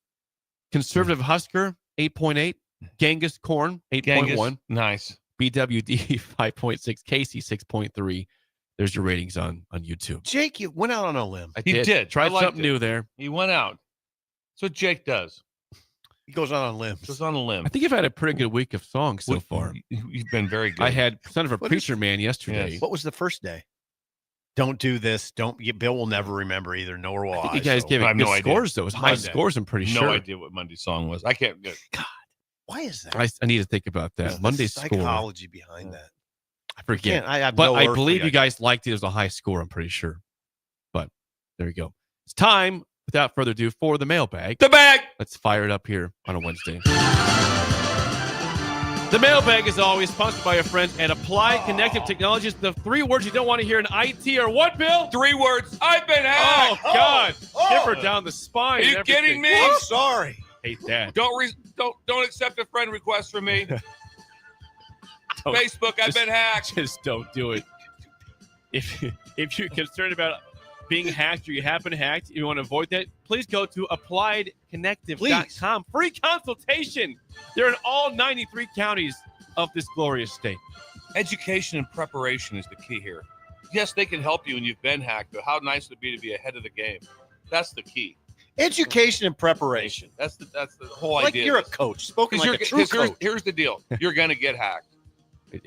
S3: Conservative Husker, 8.8. Genghis Corn, 8.1.
S5: Nice.
S3: BWD, 5.6. Casey, 6.3. There's your ratings on YouTube.
S6: Jake, you went out on a limb.
S3: He did. Tried something new there.
S5: He went out. That's what Jake does.
S6: He goes out on limbs.
S5: Goes on a limb.
S3: I think you've had a pretty good week of songs so far.
S5: You've been very good.
S3: I had Son of a
S6: What
S3: Preacher Man yesterday.
S6: What was the first day? Don't do this. Bill will never remember either, nor will I.
S3: You guys gave it good scores, though. It was high
S6: Monday.
S3: scores, I'm pretty sure.
S5: No idea what Monday's song was. I can't.
S6: God, why is that?
S3: I need to think about that.
S6: What's the
S3: Monday's score.
S6: psychology behind that.
S3: I forget.
S6: I have
S3: but
S6: no
S3: I
S6: earthly
S3: believe you
S6: idea.
S3: guys liked it as a high score, I'm pretty sure. But there you go. It's time, without further ado, for the mailbag.
S5: The bag!
S3: Let's fire it up here on a Wednesday. The mailbag is always sponsored by our friends at Applied Connective Technologies. The 3 words you don't want to hear in IT are what, Bill?
S5: 3 words. I've been hacked.
S3: Oh, God. Shiver down the spine.
S5: Are you kidding me?
S6: I'm sorry.
S3: Hate that.
S5: Don't accept a friend request from me. Facebook, I've been hacked.
S3: Just don't do it. If you're concerned about being hacked or you have been hacked, you want to avoid that, please go to appliedconnective.com. Free consultation. They're in all 93 counties of this glorious state.
S5: Education and preparation is the key here. Yes, they can help you when you've been hacked, but how nice would it be to be ahead of the game? That's the key.
S6: Education and preparation.
S5: That's the whole
S6: Like
S5: idea.
S6: you're a coach, spoken like a true coach.
S5: Here's the deal. You're going to get hacked.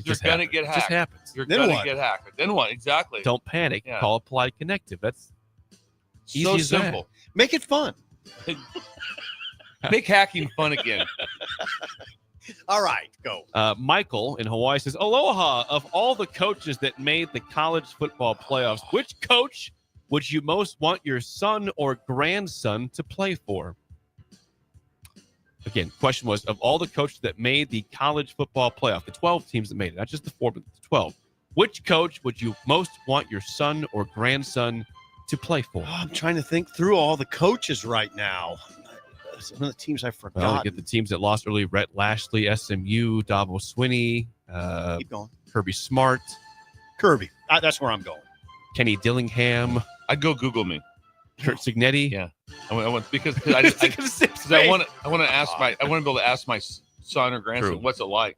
S5: You're going to get hacked.
S3: It just happens.
S5: You're
S6: Then
S5: going to
S6: what?
S5: get hacked. Then what? Exactly.
S3: Don't panic.
S5: Yeah.
S3: Call Applied Connective. That's easy
S5: So
S3: as that.
S5: simple.
S6: Make it fun.
S5: Make hacking fun again.
S6: All right, go.
S3: Michael in Hawaii says, Aloha, of all the coaches that made the college football playoffs, which coach would you most want your son or grandson to play for? Again, question was, of all the coaches that made the college football playoff, the 12 teams that made it, not just the 4, but the 12, which coach would you most want your son or grandson to play for?
S6: Oh, I'm trying to think through all the coaches right now. Some of the teams I've
S3: Well,
S6: forgotten.
S3: you get the teams that lost early: Rhett Lashley, SMU, Dabo Swinney,
S6: Keep going.
S3: Kirby Smart,
S6: Kirby. That's where I'm going.
S3: Kenny Dillingham,
S5: I'd go Google me.
S3: Kurt Signetti.
S5: Yeah, I want because I want to ask I want to be able to ask my son or grandson,
S3: True.
S5: what's it like?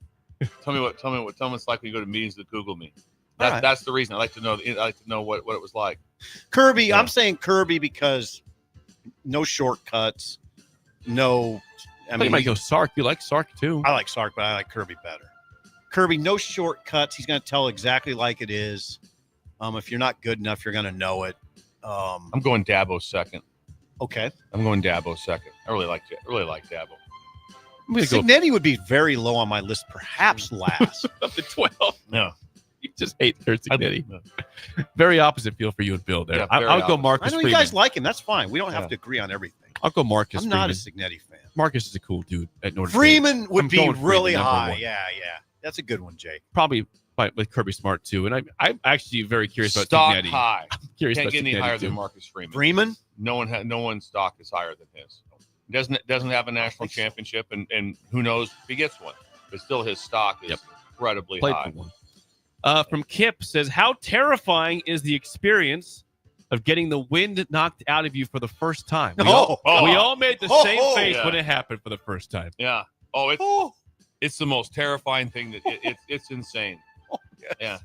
S5: Tell me what it's like when you go to meetings that Google me.
S6: All right.
S5: That's the reason I like to know. I like to know what it was like.
S6: Kirby.
S5: Yeah.
S6: I'm saying Kirby because no shortcuts. No.
S3: I mean, you might go Sark. You like Sark too.
S6: I like Sark, but I like Kirby better. Kirby, no shortcuts. He's going to tell exactly like it is. If you're not good enough, you're going to know it.
S5: I'm going Dabo second.
S6: Okay.
S5: I'm going Dabo second. I really like Dabo.
S3: I'm gonna go
S6: Signetti would be very low on my list, perhaps last.
S3: up to 12.
S5: No.
S3: You just hate Kurt Signetti. Very opposite feel for you and Bill there.
S5: Yeah,
S3: I
S5: very
S3: would go
S5: opposite.
S3: Marcus
S6: I know
S3: Freeman.
S6: you guys like him. That's fine. We don't have
S5: Yeah.
S6: to agree on everything.
S3: I'll go Marcus
S6: I'm not a
S3: Freeman.
S6: Signetti fan.
S3: Marcus is a cool dude at Notre Dame.
S6: Freeman would
S3: I'm
S6: be
S3: going Freeman,
S6: really
S3: number
S6: high.
S3: one.
S6: Yeah. That's a good one, Jake.
S3: Probably with Kirby Smart too. And I'm actually very curious about
S5: Stock
S3: Signetti.
S5: high.
S3: I'm curious
S5: Can't
S3: about
S5: get any
S3: Signetti,
S5: higher
S3: too.
S5: than Marcus Freeman.
S6: Freeman?
S5: No one's stock is higher than his. Doesn't have a national championship, and who knows if he gets one. But still, his stock is incredibly
S3: Played
S5: high.
S3: for one. From Kip says, how terrifying is the experience of getting the wind knocked out of you for the first time? We all made the same face when it happened for the first time.
S5: Yeah. It's the most terrifying thing that it's insane. Yeah.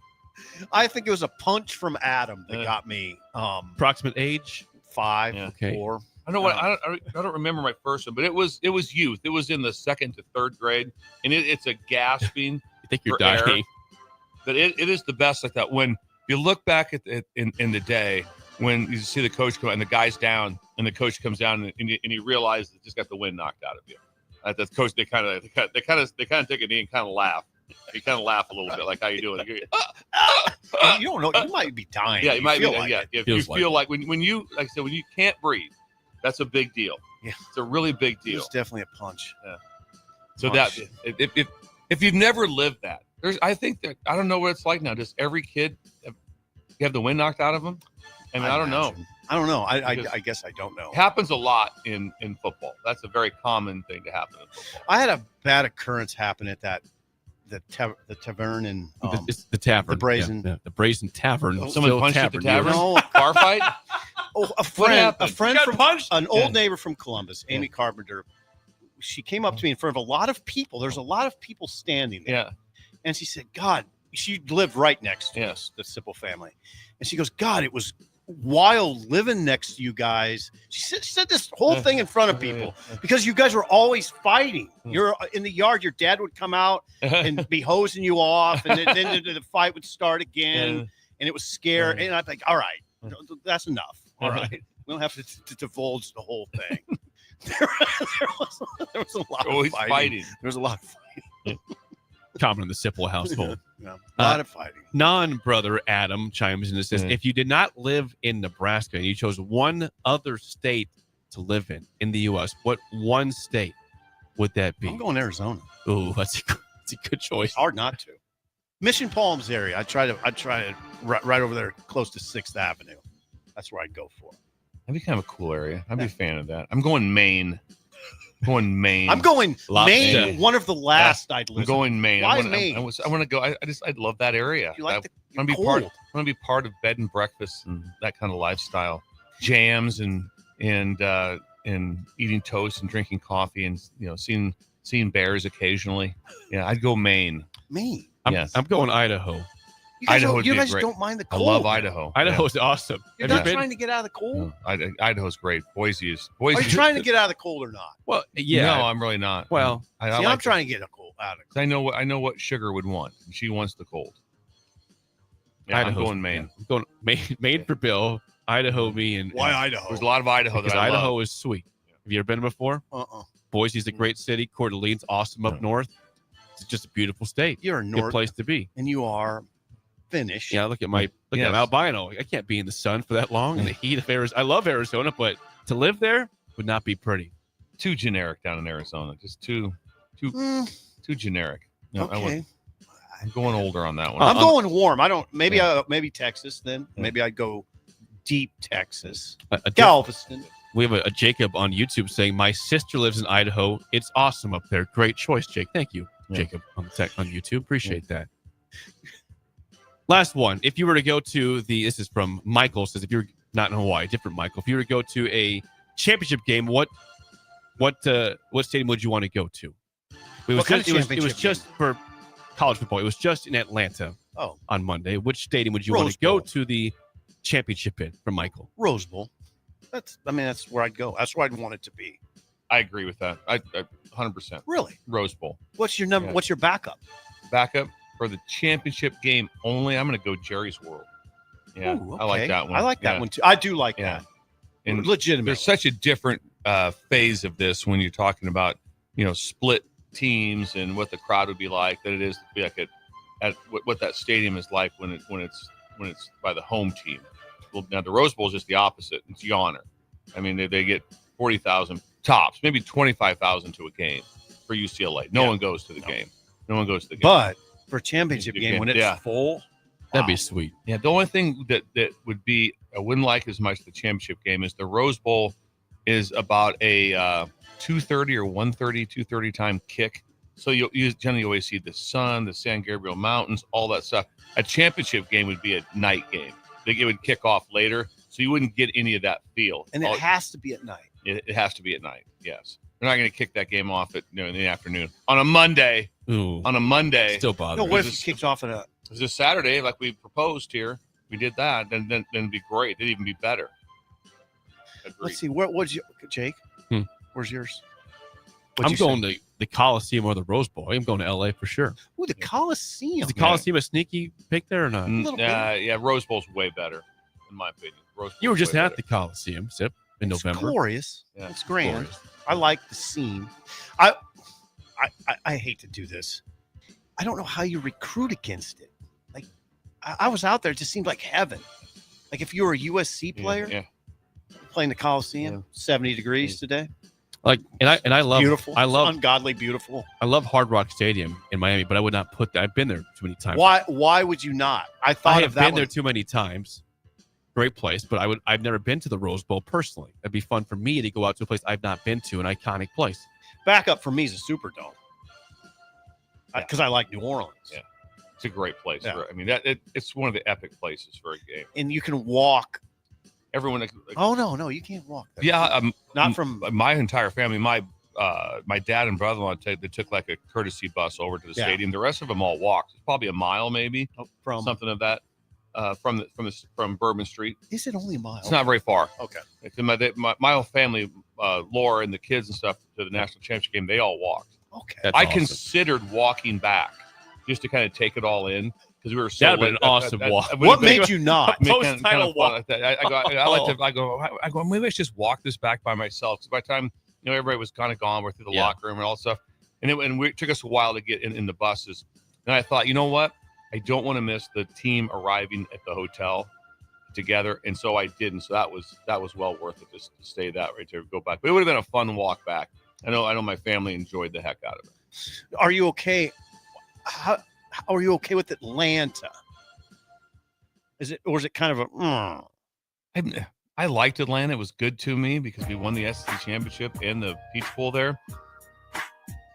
S6: I think it was a punch from Adam that got me.
S3: Approximate age?
S6: 5,
S3: Okay.
S6: 4.
S5: I know what I don't remember my first one, but it was youth. It was in the 2nd to 3rd grade, and it's a gasping.
S3: You think you're
S5: for air.
S3: dying?
S5: But it is the best like that. When you look back at in the day when you see the coach come and the guy's down and the coach comes down and you realize that just got the wind knocked out of you. The coach they kind of take a knee and kind of laugh. You kind of laugh a little bit like how you doing.
S6: You don't know. You might be dying.
S5: Yeah, you might
S6: feel
S5: be.
S6: like
S5: Yeah,
S6: it.
S5: if you feel like when you like I said when you can't breathe, that's a big deal.
S6: Yeah,
S5: it's a really big
S6: It
S5: deal.
S6: was definitely a punch.
S5: Yeah. So
S6: Punch.
S5: that if you've never lived that, I think that I don't know what it's like now. Does every kid have the wind knocked out of them? I mean, I don't know.
S6: I don't know. I guess I don't know.
S5: It happens a lot in football. That's a very common thing to happen in football.
S6: I had a bad occurrence happen at the tavern in
S3: It's the tavern.
S6: the Brazen.
S3: Yeah, the Brazen Tavern.
S5: Someone
S3: Still
S5: punched at the
S3: tavern.
S5: tavern?
S6: No.
S5: Bar fight?
S6: Oh, a friend
S5: happened?
S6: from an old neighbor from Columbus, Amy Carpenter. She came up to me in front of a lot of people. There's a lot of people standing there.
S5: Yeah.
S6: And she said, God, she lived right next to us, the Sipple family. And she goes, God, it was while living next to you guys. She said this whole thing in front of people because you guys were always fighting. You're in the yard. Your dad would come out and be hosing you off, and then the fight would start again, and it was scary. And I'm like, all right, that's enough. All right, we don't have to divulge the whole thing. there was a lot of fighting. There was a lot of fighting.
S3: Common in the Sipple household.
S6: Yeah, a lot of fighting.
S3: Non-brother Adam chimes in and says, if you did not live in Nebraska and you chose one other state to live in the U.S., what one state would that be?
S6: I'm going Arizona.
S3: Ooh, that's a good choice.
S6: Hard not to. Mission Palms area. I try to right over there, close to 6th Avenue. That's where I'd go for.
S5: That'd be kind of a cool area. I'd be a fan of that. I'm going Maine.
S6: I'm going Maine. One of the last I'd listen.
S5: I'm going Maine.
S6: Why Maine?
S5: I want to go. I love that area.
S6: You like
S5: I want to be part of bed and breakfast and that kind of lifestyle. Jams and eating toast and drinking coffee and seeing bears occasionally. Yeah, I'd go Maine.
S6: Maine.
S3: I'm going Idaho.
S6: You guys don't mind the cold.
S5: I love Idaho.
S3: Idaho's awesome.
S6: You're not trying to get out of the cold?
S5: No, Idaho's great. Boise.
S6: Are you trying to get out of the cold or not?
S3: Well, yeah.
S5: No, I'm really not.
S3: Well,
S6: I'm trying to get out of it.
S5: I know what Sugar would want. She wants the cold. Yeah, I'm going Maine.
S3: I'm going Maine for Bill. Idaho, me, and
S6: why Idaho?
S5: There's a lot of Idaho
S3: because
S5: that I love.
S3: Idaho is sweet. Have you ever been before? Boise's a great city. Coeur d'Alene's awesome up north. It's just a beautiful state.
S6: You're a
S3: good place to be,
S6: and you are finished.
S3: Yeah, look at I'm albino. I can't be in the sun for that long in the heat of Arizona. I love Arizona, but to live there would not be pretty.
S5: Too generic down in Arizona. Just too generic. No,
S6: okay.
S5: I'm going older on that one.
S6: I'm going warm. I don't. Maybe Texas then. Maybe I'd go deep Texas. Galveston.
S3: We have a Jacob on YouTube saying, my sister lives in Idaho. It's awesome up there. Great choice, Jake. Thank you, Jacob, on YouTube. Appreciate that. Last one. If you were to go to this is from Michael, says, if you're not in Hawaii, different Michael. If you were to go to a championship game, what stadium would you want to go to? It was just for college football. It was just in Atlanta on Monday. Which stadium would you want to go to the championship in for Michael?
S6: Rose Bowl. That's where I'd go. That's where I'd want it to be.
S5: I agree with that. I 100%.
S6: Really?
S5: Rose Bowl.
S6: What's your number? Yeah. What's your backup?
S5: Backup for the championship game only. I'm going to go Jerry's World. Yeah,
S6: ooh, okay.
S5: I like that one.
S6: I like that one too. I do like that.
S5: And
S6: legitimate.
S5: There's such a different phase of this when you're talking about split teams and what the crowd would be like. That it is to be like at what that stadium is like when it's by the home team. Well, now the Rose Bowl is just the opposite. It's yawner. I mean, they get 40,000 tops, maybe 25,000 to a game for UCLA. No one goes to the game. No one goes to the game.
S6: But for a championship game, when it's full,
S3: that'd be sweet.
S5: Yeah, the only thing that would be I wouldn't like as much the championship game is the Rose Bowl is about a 2:30 or 2:30 time kick. So you generally always see the sun, the San Gabriel Mountains, all that stuff. A championship game would be a night game. It would kick off later, so you wouldn't get any of that feel.
S6: And it has to be at night.
S5: It has to be at night. Yes, they're not going to kick that game off at in the afternoon on a Monday.
S3: Ooh,
S5: on a Monday,
S3: still bothers.
S6: No, what if it kicks off at
S5: this Saturday, like we proposed here? We did that, then it'd be great. It'd even be better. Agreed.
S6: Let's see. What's your Jake? Where's yours?
S3: I'm going to the Coliseum or the Rose Bowl. I'm going to LA for sure.
S6: Ooh, the Coliseum.
S3: Is the Coliseum a sneaky pick there or not?
S5: Yeah, Rose Bowl's way better, in my opinion.
S3: You were just at the Coliseum, Sip, in November.
S6: It's glorious.
S5: Yeah,
S6: it's grand.
S3: Glorious.
S6: I like the scene. I hate to do this. I don't know how you recruit against it. Like, I was out there. It just seemed like heaven. Like if you were a USC player playing the Coliseum, 70 degrees today.
S3: Like, and I love
S6: beautiful.
S3: I love
S6: ungodly beautiful.
S3: I love Hard Rock Stadium in Miami, but I would not put that. I've been there too many times.
S6: Why would you not? I
S3: have been there too many times. Great place, but I've never been to the Rose Bowl personally. It'd be fun for me to go out to a place I've not been to, an iconic place.
S6: Backup for me is a Superdome. Because I like New Orleans.
S5: Yeah, it's a great place.
S6: Yeah.
S5: It's one of the epic places for a game.
S6: And you can walk.
S5: Everyone.
S6: No, you can't walk there.
S5: Yeah,
S6: not from
S5: my entire family. My dad and brother-in-law they took like a courtesy bus over to the stadium. The rest of them all walked. It's probably a mile, maybe
S6: from
S5: something of that. from Bourbon Street.
S6: Is it only a mile?
S5: It's not very far.
S6: Okay.
S5: It's my whole family, Laura and the kids and stuff, to the national championship game, they all walked.
S6: Okay.
S3: That's
S5: I
S3: awesome.
S5: considered walking back just to kind of take it all in because we were so.
S3: That'd been an awesome walk.
S6: What made you not?
S3: Post-title walk.
S5: I go, maybe I should just walk this back by myself. Because by the time everybody was kind of gone, we're through the locker room and all that stuff, and it took us a while to get in the buses. And I thought, you know what? I don't want to miss the team arriving at the hotel together, and so I didn't. So that was well worth it just to stay that right to go back. But it would have been a fun walk back. I know my family enjoyed the heck out of it.
S6: Are you okay? How are you okay with Atlanta? Is it kind of a?
S5: I liked Atlanta. It was good to me because we won the SEC championship and the Peach Bowl there.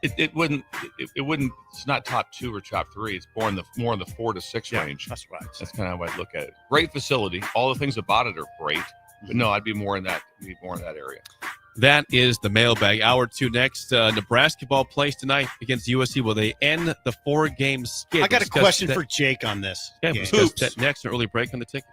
S5: It wouldn't. It's not top 2 or top 3. It's more in the 4 to 6 range.
S6: That's right.
S5: That's kind of how I'd look at it. Great facility. All the things about it are great. But no, I'd be more in that area.
S3: That is the mailbag. Hour 2 next. Nebraska ball plays tonight against USC. Will they end the 4-game skid?
S6: I got a question for Jake on this.
S3: Yeah, we'll discuss that next. An early break on the ticket.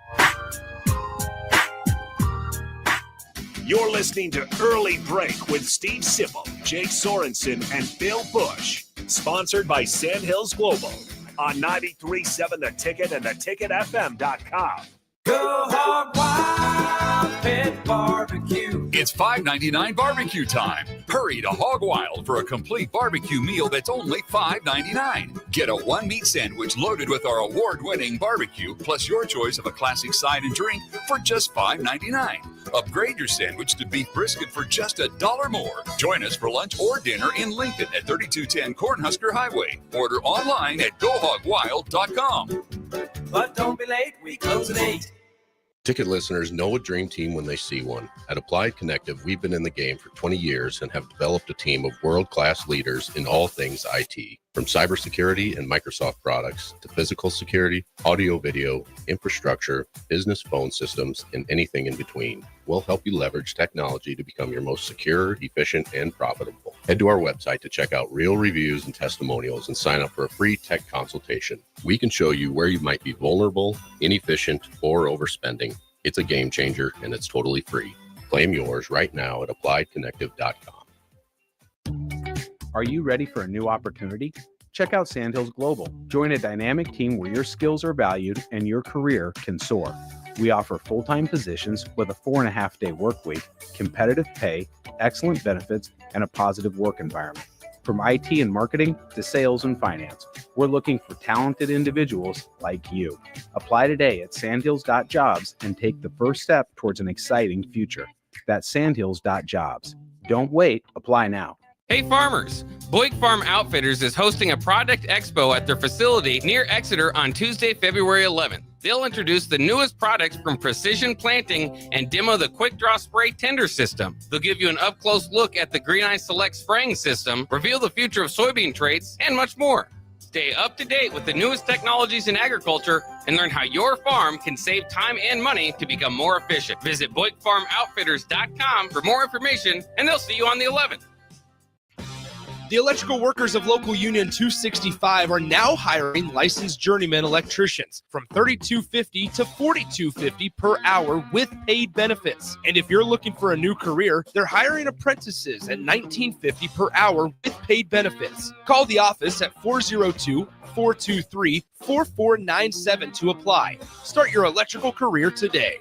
S1: You're listening to Early Break with Steve Sipple, Jake Sorensen, and Bill Busch. Sponsored by Sandhills Global on 93.7 The Ticket and theticketfm.com.
S2: Go hog wild, pit barbecue. It's $5.99 barbecue time. Hurry to Hog Wild for a complete barbecue meal that's only $5.99. Get a 1-meat sandwich loaded with our award-winning barbecue, plus your choice of a classic side and drink for just $5.99. Upgrade your sandwich to beef brisket for just $1 more. Join us for lunch or dinner in Lincoln at 3210 Cornhusker Highway. Order online at gohogwild.com. But don't be late, we close at 8.
S11: Ticket listeners know a dream team when they see one. At Applied Connective, we've been in the game for 20 years and have developed a team of world-class leaders in all things IT. From cybersecurity and Microsoft products to physical security, audio, video, infrastructure, business phone systems, and anything in between. We'll help you leverage technology to become your most secure, efficient, and profitable. Head to our website to check out real reviews and testimonials and sign up for a free tech consultation. We can show you where you might be vulnerable, inefficient, or overspending. It's a game changer, and it's totally free. Claim yours right now at appliedconnective.com.
S19: Are you ready for a new opportunity? Check out Sandhills Global. Join a dynamic team where your skills are valued and your career can soar. We offer full-time positions with a 4.5-day work week, competitive pay, excellent benefits, and a positive work environment. From IT and marketing to sales and finance, we're looking for talented individuals like you. Apply today at sandhills.jobs and take the first step towards an exciting future. That's sandhills.jobs. Don't wait. Apply now.
S14: Hey farmers, Boyd Farm Outfitters is hosting a product expo at their facility near Exeter on Tuesday, February 11th. They'll introduce the newest products from precision planting and demo the quick draw spray tender system. They'll give you an up-close look at the Green Eye Select spraying system, reveal the future of soybean traits, and much more. Stay up to date with the newest technologies in agriculture and learn how your farm can save time and money to become more efficient. Visit BoydFarmOutfitters.com for more information, and they'll see you on the 11th.
S23: The electrical workers of Local Union 265 are now hiring licensed journeyman electricians from $32.50 to $42.50 per hour with paid benefits. And if you're looking for a new career, they're hiring apprentices at $19.50 per hour with paid benefits. Call the office at 402-423-4497 to apply. Start your electrical career today.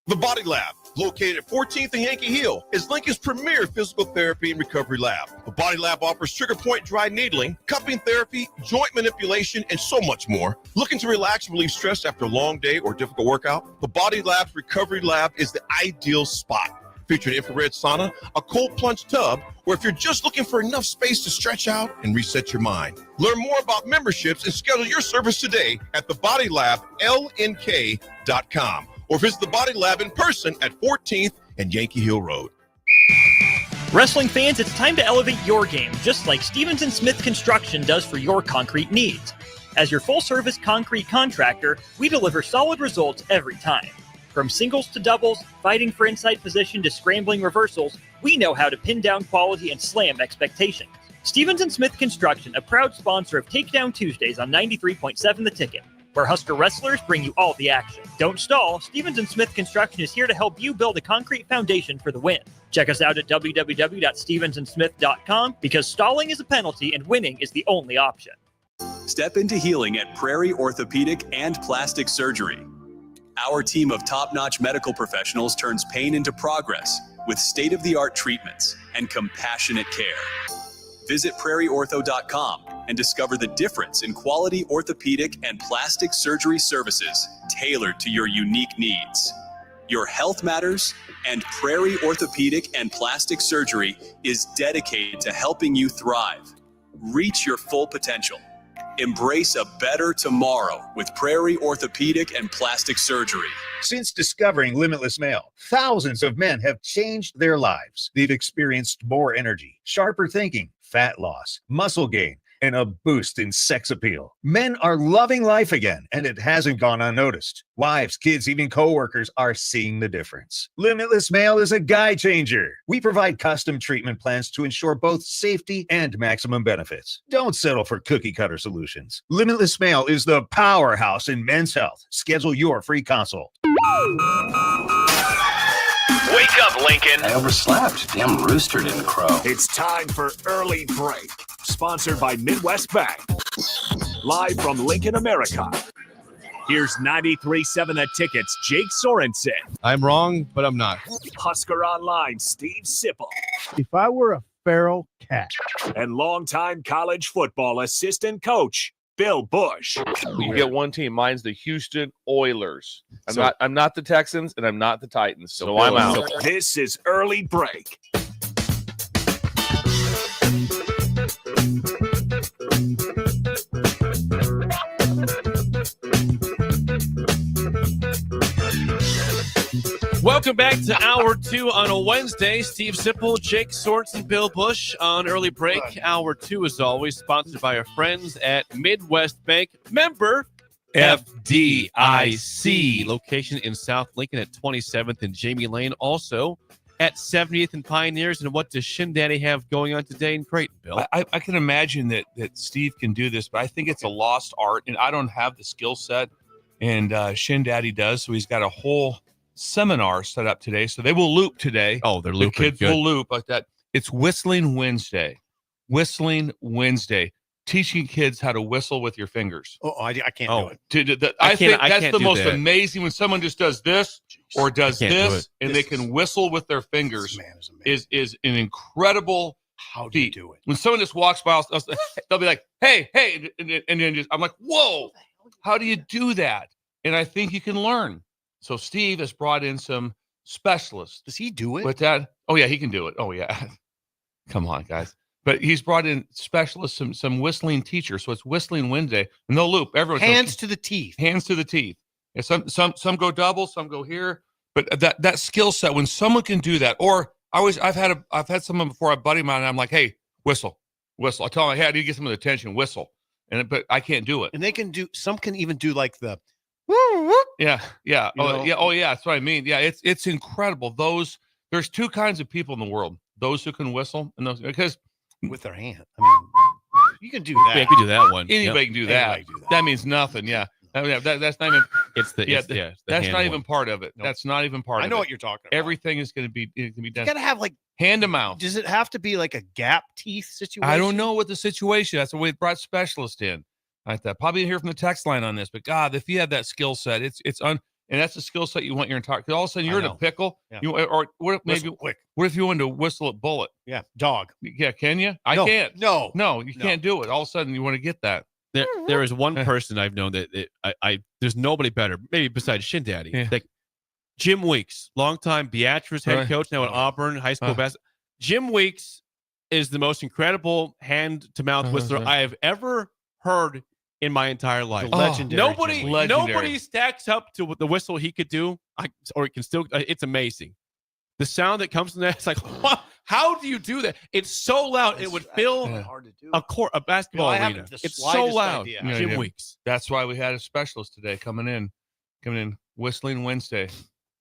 S4: The Body Lab, located at 14th and Yankee Hill, is Lincoln's premier physical therapy and recovery lab. The Body Lab offers trigger point dry needling, cupping therapy, joint manipulation, and so much more. Looking to relax and relieve stress after a long day or difficult workout? The Body Lab's recovery lab is the ideal spot. Featuring infrared sauna, a cold plunge tub, or if you're just looking for enough space to stretch out and reset your mind. Learn more about memberships and schedule your service today at thebodylablnk.com. Or visit the Body Lab in person at 14th and Yankee Hill Road.
S12: Wrestling fans, it's time to elevate your game, just like Stevens & Smith Construction does for your concrete needs. As your full-service concrete contractor, we deliver solid results every time. From singles to doubles, fighting for inside position to scrambling reversals, we know how to pin down quality and slam Stevens & Smith Construction, a proud sponsor of Takedown Tuesdays on 93.7 The Ticket. where Husker wrestlers bring you all the action. Don't stall. Stevens & Smith Construction is here to help you build a concrete foundation for the win. Check us out at www.stevensandsmith.com because stalling is a penalty and winning is the only option.
S7: Step into healing at Prairie Orthopedic and Plastic Surgery. Our team of top-notch medical professionals turns pain into progress with state-of-the-art treatments and compassionate care. Visit prairieortho.com and discover the difference in quality orthopedic and plastic surgery services tailored to your unique needs. Your health matters, and Prairie Orthopedic and Plastic Surgery is dedicated to helping you thrive. Reach your full potential. Embrace a better tomorrow with Prairie Orthopedic and Plastic Surgery.
S8: Since discovering Limitless Mail, thousands of men have changed their lives. They've experienced more energy, sharper thinking, fat loss, muscle gain, and a boost in sex appeal. Men are loving life again, and it hasn't gone unnoticed. Wives, kids, even coworkers are seeing the difference. Limitless Mail is a guy changer. We provide custom treatment plans to ensure both safety and maximum benefits. Don't settle for cookie cutter solutions. Limitless Mail is the powerhouse in men's health. Schedule your free consult.
S1: Wake up, Lincoln.
S9: I overslept. Damn rooster didn't crow.
S1: It's time for Early Break, sponsored by Midwest Bank. Live from Lincoln, America. Here's 93.7 The Ticket's Jake Sorensen.
S3: I'm wrong, but I'm not.
S1: Husker Online, Steve Sipple.
S24: If I were a feral cat.
S1: And longtime college football assistant coach, Bill Busch.
S5: You get one team. Mine's the Houston Oilers. I'm not the Texans, and I'm not the Titans. So I'm out.
S1: This is Early Break.
S3: Welcome back to Hour 2 on a Wednesday. Steve Sipple, Jake Sorensen, Bill Busch on Early Break. Hour 2, as always, sponsored by our friends at Midwest Bank. Member FDIC. Location in South Lincoln at 27th and Jamie Lane. Also at 70th and Pioneers. And what does Shin Daddy have going on today in Creighton, Bill?
S5: I can imagine that Steve can do this, but I think it's a lost art, and I don't have the skill set, and Shin Daddy does. So he's got a whole seminar set up today, so they will loop today.
S3: Oh, they're looping.
S5: The kids will loop like that. It's Whistling Wednesday. Teaching kids how to whistle with your fingers.
S6: Oh, I can't do it.
S5: I think that's the most amazing when someone just does this or does this and they can whistle with their fingers. Is an incredible
S6: how do you do it?
S5: When someone just walks by, they'll be like, hey, and then just I'm like, whoa, how do you do that? And I think you can learn. So Steve has brought in some specialists.
S6: Does he do it?
S5: With that? Oh, yeah, he can do it. Oh, yeah. Come on, guys. But he's brought in specialists, some whistling teachers. So it's Whistling Wednesday. And they'll loop. Everyone
S6: hands to the teeth.
S5: Hands to the teeth. Yeah, some go double, some go here. But that skill set, when someone can do that, or I've had someone before, a buddy of mine, and I'm like, hey, whistle. I tell them, hey, I need to get some of the attention, whistle. But I can't do it.
S6: And they can do, some can even do like the,
S5: yeah. Oh, yeah. That's what I mean. Yeah, it's incredible. There's two kinds of people in the world: those who can whistle and those because
S6: with their hand. I mean, you can do that.
S3: Yeah, you can do that one.
S5: Anybody can do that. That means nothing. Yeah, that's not even. That's not even part of it. Nope. That's not even part of it.
S6: I know what you're talking about.
S5: Everything is going to be done.
S6: You got to have like
S5: hand to mouth.
S6: Does it have to be like a gap teeth situation?
S5: I don't know what the situation. That's the way it brought specialists in. Like that. Probably hear from the text line on this, but God, if you have that skill set, and that's the skill set you want your entire. Because all of a sudden you're in a pickle. Yeah. Or what if maybe quick? What if you wanted to whistle at bullet?
S6: Yeah, dog.
S5: Yeah, can you? I can't.
S6: No,
S5: you can't do it. All of a sudden you want to get that.
S3: There is one person I've known that there's nobody better, maybe besides Shin Daddy.
S5: Yeah.
S3: Like Jim Weeks, longtime Beatrice head coach, now at Auburn high school basketball. Jim Weeks is the most incredible hand to mouth whistler I have ever heard in my entire life.
S6: Legendary.
S3: Nobody stacks up to the whistle he could do. Or it can still. It's amazing. The sound that comes from that, it's like, what? How do you do that? It's so loud. It would fill a basketball arena. It's so loud. Jim Weeks.
S5: That's why we had a specialist today coming in, Whistling Wednesday.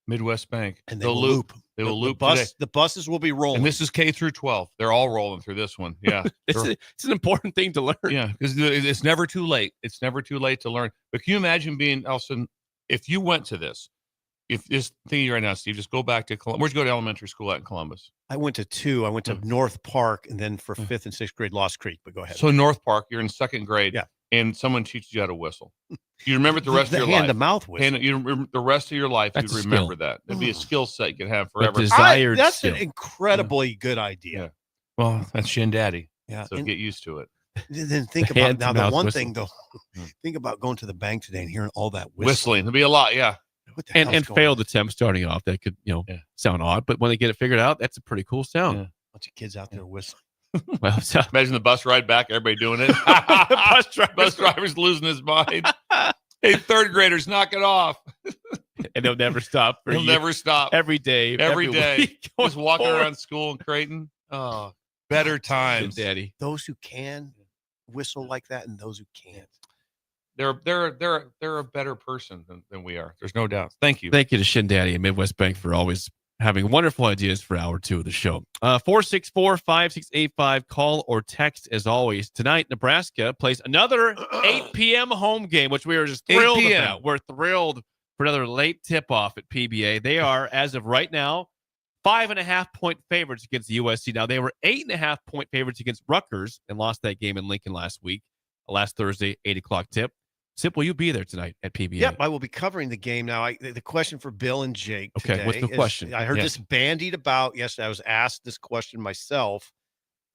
S5: Midwest Bank.
S6: And they'll loop.
S5: They will loop
S6: The buses will be rolling.
S5: And this is K through 12. They're all rolling through this one. Yeah.
S3: It's an important thing to learn.
S5: Yeah, because it's never too late. It's never too late to learn. But can you imagine being, Elson, if you went to this, if this thing right now, Steve, just go back to Columbus. Where'd you go to elementary school at in Columbus?
S6: I went to 2. I went to North Park, and then for 5th and 6th grade, Lost Creek. But go ahead.
S5: So North Park, you're in 2nd grade.
S6: Yeah.
S5: And someone teaches you how to whistle. You remember it the rest of your life.
S6: Hand-to-mouth whistle.
S5: And you remember the rest of your life,
S3: That's
S5: you'd
S3: a
S5: remember
S3: skill.
S5: that. It'd be a skill set you could have forever.
S6: That's
S3: skill.
S6: an incredibly good idea.
S5: Yeah. Well, that's Shin Daddy.
S6: Yeah.
S5: So get used to it.
S6: Then think
S3: The
S6: about now the
S3: hand-to-mouth
S6: one
S3: whistle.
S6: thing though. Think about going to the bank today and hearing all that
S5: Whistling. There'll be a lot. Yeah.
S6: What the hell's
S3: And
S6: going
S3: failed attempt starting off. That could, sound odd. But when they get it figured out, that's a pretty cool sound.
S6: on? Bunch of kids out there whistling.
S3: Well, so,
S5: Imagine the bus ride back, everybody doing it. bus driver's losing his mind. Hey, 3rd graders, knock it off.
S3: and they'll never stop.
S5: They'll never stop.
S3: Every day.
S5: Every day.
S3: week,
S5: Just walking
S3: forward.
S5: around school in Creighton. Oh, better times.
S3: Daddy.
S6: Those who can whistle like that and those who can't.
S5: They're a better person than we are. There's no doubt. Thank you.
S3: Thank you to Shin Daddy and Midwest Bank for always having wonderful ideas for hour 2 of the show. 464-5685. Call or text as always. Tonight, Nebraska plays another 8 p.m. home game, which we are just
S5: 8
S3: thrilled
S5: p.m.
S3: about. We're thrilled for another late tip-off at PBA. They are, as of right now, 5.5-point favorites against the USC. Now, they were 8.5-point favorites against Rutgers and lost that game in Lincoln last Thursday, 8 o'clock tip. Sipple, you be there tonight at PBA.
S6: Yep, I will be covering the game now. The question for Bill and Jake
S3: Okay,
S6: today
S3: what's the
S6: is-
S3: question?
S6: I heard
S3: Yes.
S6: this bandied about yesterday. I was asked this question myself,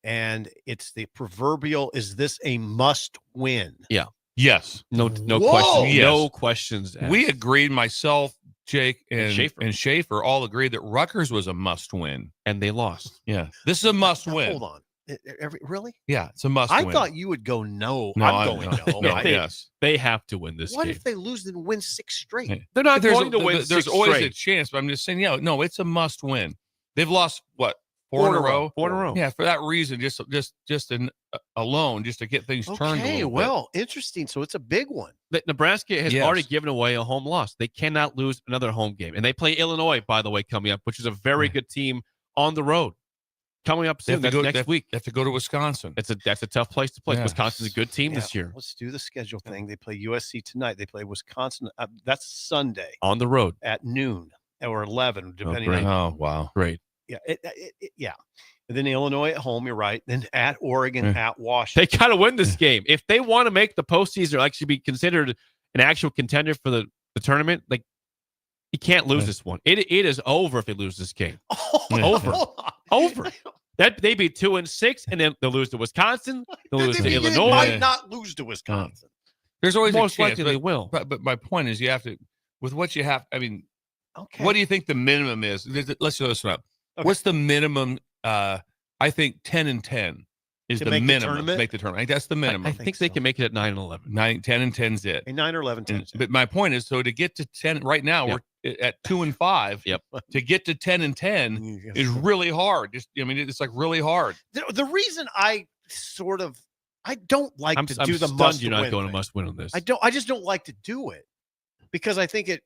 S6: and it's the proverbial, is this a must win?
S3: Yeah.
S5: Yes.
S3: No
S6: Whoa!
S3: questions.
S5: Yes.
S3: No questions asked.
S5: We agreed, myself, Jake, and
S3: Schaefer.
S5: Schaefer all agreed that Rutgers was a must win.
S3: And they lost.
S5: Yeah. This is a must
S6: Now,
S5: win.
S6: hold on. Really?
S5: Yeah, it's a must
S6: I
S5: win.
S6: thought you would go no.
S5: No,
S6: I'm going no.
S5: No,
S6: I-
S5: yes.
S3: They have to win this
S6: What
S3: game.
S6: if they lose and win 6 straight?
S3: They're not
S5: There's
S3: going to win
S5: There's
S3: 6
S5: always
S3: straight.
S5: a chance, but I'm just saying, no, it's a must win. They've lost what? 4 in a row?
S3: 4 in a row.
S5: Yeah, for that reason, just alone, just to get things turned a
S6: Okay,
S5: little
S6: well, interesting. So it's a big one.
S3: That Nebraska has
S5: Yes.
S3: already given away a home loss. They cannot lose another home game. And they play Illinois, by the way, coming up, which is a very good team on the road. Coming up
S5: They have
S3: soon.
S5: to
S3: That's
S5: go,
S3: next week.
S5: They have to go to Wisconsin.
S3: That's a tough place to play.
S5: Yeah.
S3: Wisconsin's a good team
S6: Yeah,
S3: this year.
S6: Let's do the schedule thing. They play USC tonight. They play Wisconsin. That's Sunday
S3: On the road.
S6: at noon or 11, depending
S3: great.
S6: on.
S5: Oh, wow.
S3: Great.
S6: Yeah, yeah. And then Illinois at home. You're right. Then at Oregon, at
S3: They
S6: Washington.
S3: got to win this game. If they want to make the postseason or actually be considered an actual contender for the tournament, like, you can't lose this one. It is over if they lose this game. Over.
S6: Hold on.
S3: Over. That they be 2-6, and then they'll lose to Wisconsin. They'll lose to
S6: They
S3: Illinois.
S6: might not lose to Wisconsin.
S5: There's always
S3: Most
S5: a chance,
S3: likely they will.
S5: But my point is, you have to, with what you have. I mean,
S6: Okay.
S5: what do you think the minimum is? Let's listen up.
S6: Okay.
S5: What's the minimum? I think 10-10 is
S6: To
S5: the
S6: make the
S5: minimum.
S6: tournament?
S5: Make the tournament. I think that's the minimum.
S3: I think they can make it at 9-11.
S5: 10-10's it.
S6: A 9 or 11
S5: And-
S6: 10.
S5: but my point is, so to get to 10 right now,
S3: Yep.
S5: we're at 2-5.
S3: Yep.
S5: To get to 10-10 is really hard. It's like really hard.
S6: The reason I don't like
S3: I'm
S6: to
S3: I'm
S6: do the
S3: stunned
S6: must
S3: you're not
S6: win
S3: going to
S6: thing.
S3: must win on this.
S6: I just don't like to do it because I think it.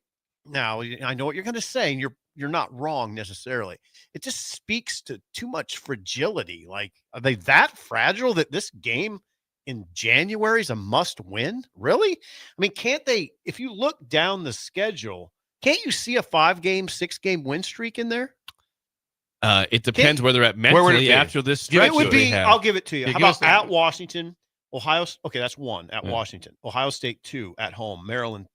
S6: Now I know what you're going to say, and you're not wrong necessarily. It just speaks to too much fragility. Like, are they that fragile that this game in January is a must win? Really? I mean, can't they? If you look down the schedule, can't you see a 5-game, 6-game win streak in there?
S3: It depends where they're at
S5: Where would it
S3: mentally
S5: be?
S3: after this
S6: Yeah,
S3: stretch.
S6: it would
S3: that they
S6: be.
S3: have.
S6: I'll give it to you.
S5: Yeah,
S6: How
S5: give us
S6: about
S5: that.
S6: at Washington, Ohio? Okay, that's 1 at
S5: Yeah.
S6: Washington. Ohio State 2 at home. Maryland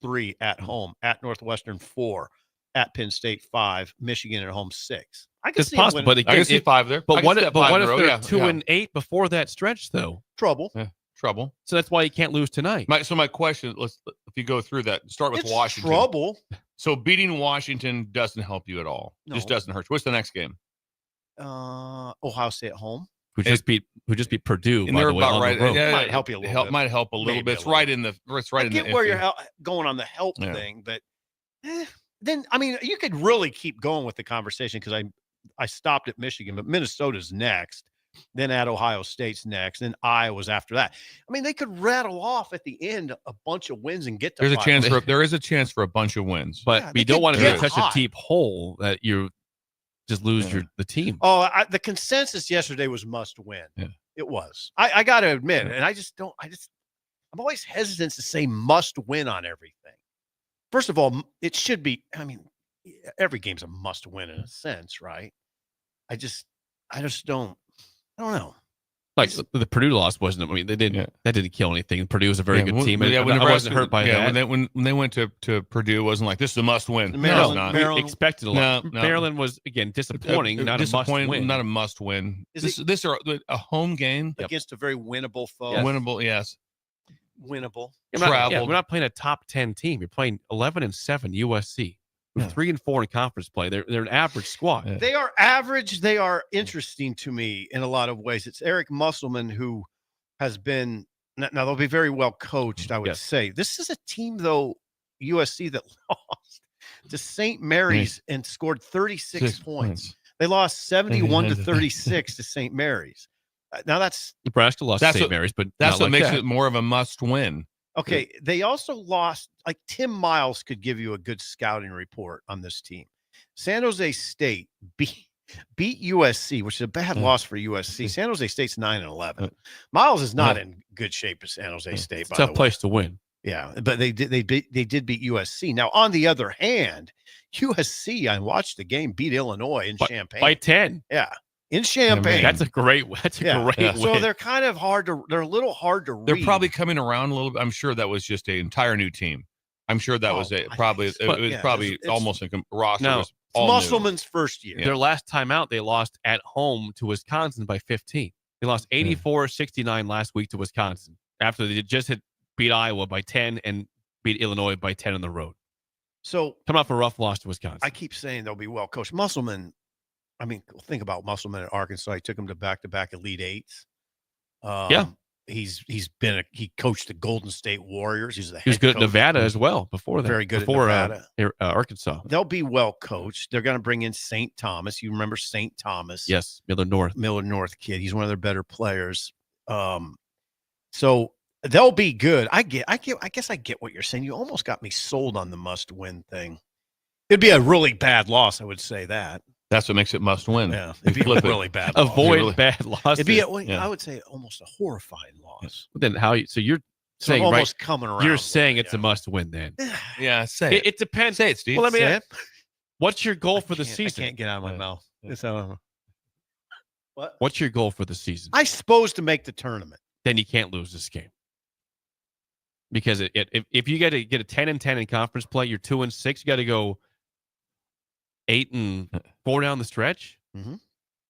S6: 3 at home. At Northwestern 4. At Penn State 5. Michigan at home 6. I can
S3: It's
S6: see 'em
S3: possible,
S6: winning.
S3: but
S5: I
S3: again,
S5: can see 5 there. I
S3: But
S5: can
S3: what
S5: see
S3: if,
S5: that 5 in a
S3: they're
S5: row. Yeah,
S3: 2-8 before that stretch, though?
S6: trouble.
S5: Trouble.
S3: So that's why you can't lose tonight.
S5: My question, if you go through that, start with
S6: It's
S5: Washington.
S6: trouble.
S5: So beating Washington doesn't help you at all. Just
S6: No.
S5: doesn't hurt you. What's the next game?
S6: Ohio State at home.
S3: Who just beat Purdue?
S5: And
S3: By
S5: they're
S3: the way,
S5: about
S3: on
S5: right.
S3: the road.
S5: Yeah,
S6: Might help you a little bit.
S5: Might help a little
S6: Maybe
S5: bit.
S6: a
S5: It's
S6: little
S5: right
S6: bit.
S5: in the. It's right
S6: I
S5: in
S6: get
S5: the.
S6: where
S5: iffy.
S6: you're going on the help
S5: Yeah.
S6: thing, but then I mean, you could really keep going with the conversation because I stopped at Michigan, but Minnesota's next. then at Ohio State's next, then Iowa's after that. I mean, they could rattle off at the end a bunch of wins and get to
S5: There is a
S6: 500.
S5: chance for a bunch of wins.
S3: But you don't want to be in such a deep hole that you just lose the team.
S6: Oh, the consensus yesterday was must win.
S5: Yeah.
S6: It was. I got to admit, and I'm always hesitant to say must win on everything. First of all, it should be, I mean, every game's a must win in a sense, right? I just don't know.
S3: Like the Purdue loss wasn't. I mean, that didn't kill anything. Purdue was a very good team.
S5: Yeah,
S3: I wasn't hurt by that.
S5: When they went to Purdue, it wasn't like this is a must win.
S6: Maryland,
S3: We expected a lot.
S5: No.
S3: Maryland was again disappointing, not a must win.
S5: Not a must win. This is a home game
S6: against a very winnable foe.
S5: Yes. Winnable, yes.
S6: Winnable.
S3: We're not playing a top 10 team. You're playing 11-7 USC. We're 3-4 in conference play. They're an average squad.
S5: Yeah.
S6: They are average. They are interesting to me in a lot of ways. It's Eric Musselman who has been now they'll be very well coached, I would say. This is a team though, USC, that lost to St. Mary's and scored 36 points. They lost 71-36 to St. Mary's. Now that's
S3: Nebraska lost to St. Mary's, but
S5: that's what makes it more of a must win.
S6: Okay, they also lost, like Tim Miles could give you a good scouting report on this team. San Jose State beat USC, which is a bad loss for USC. San Jose State's 9-11. Miles is not in good shape at San Jose State.
S3: Tough place to win.
S6: Yeah, but they did beat USC. Now, on the other hand, USC, I watched the game, beat Illinois in Champaign
S3: by 10.
S6: Yeah. In Champaign.
S3: That's a great win.
S6: So they're kind of they're a little hard to read.
S5: They're probably coming around a little bit. I'm sure that was just an entire new team. I'm sure that was it. Probably it was probably almost a roster.
S3: No,
S5: was all
S6: Musselman's first year.
S3: Their last time out, they lost at home to Wisconsin by 15. They lost 84-69 last week to Wisconsin after they just had beat Iowa by 10 and beat Illinois by 10 on the road.
S6: So
S3: come off a rough loss to Wisconsin.
S6: I keep saying they'll be well coached. Musselman, I mean, think about Musselman at Arkansas. He took him to back-to-back Elite Eights. He coached the Golden State Warriors. He was
S3: good at Nevada as well before that.
S6: Very good at Nevada.
S3: Arkansas.
S6: They'll be well coached. They're going to bring in St. Thomas. You remember St. Thomas?
S3: Yes, Miller North
S6: kid. He's one of their better players. So they'll be good. I guess I get what you're saying. You almost got me sold on the must-win thing. It'd be a really bad loss. I would say that.
S5: That's what makes it must win.
S6: Yeah, it'd be a really bad loss.
S3: Avoid bad losses.
S6: It'd be, I would say, almost a horrifying loss.
S3: Then so you're saying
S6: almost coming around.
S3: You're saying it's a must win then.
S5: Yeah, say it.
S3: It depends.
S5: Say it, Steve.
S3: Well, let me
S6: say
S3: what's your goal for the season?
S6: I can't get out of my mouth. What?
S3: What's your goal for the season?
S6: I suppose to make the tournament.
S3: Then you can't lose this game. Because if you get a 10-10 in conference play, you're 2-6. You got to go 8-4 down the stretch,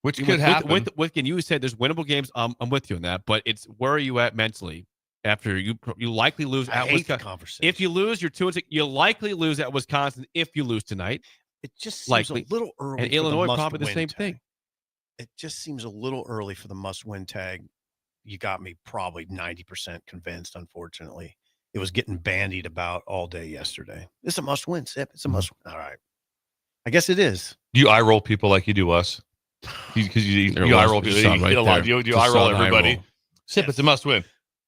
S5: which could happen.
S3: With you said there's winnable games. I'm with you on that, but it's where are you at mentally after you likely lose at Wisconsin? If you lose, you're 2-6. You likely lose at Wisconsin if you lose tonight.
S6: It just seems a little early.
S3: And Illinois probably the same thing.
S6: It just seems a little early for the must-win tag. You got me probably 90% convinced. Unfortunately, it was getting bandied about all day yesterday. It's a must-win, Sip. It's a must-win. All right. I guess it is.
S5: Do you eye roll people like you do us? Because you eye roll people. You get a lot. You eye roll everybody. Sip, it's a must win.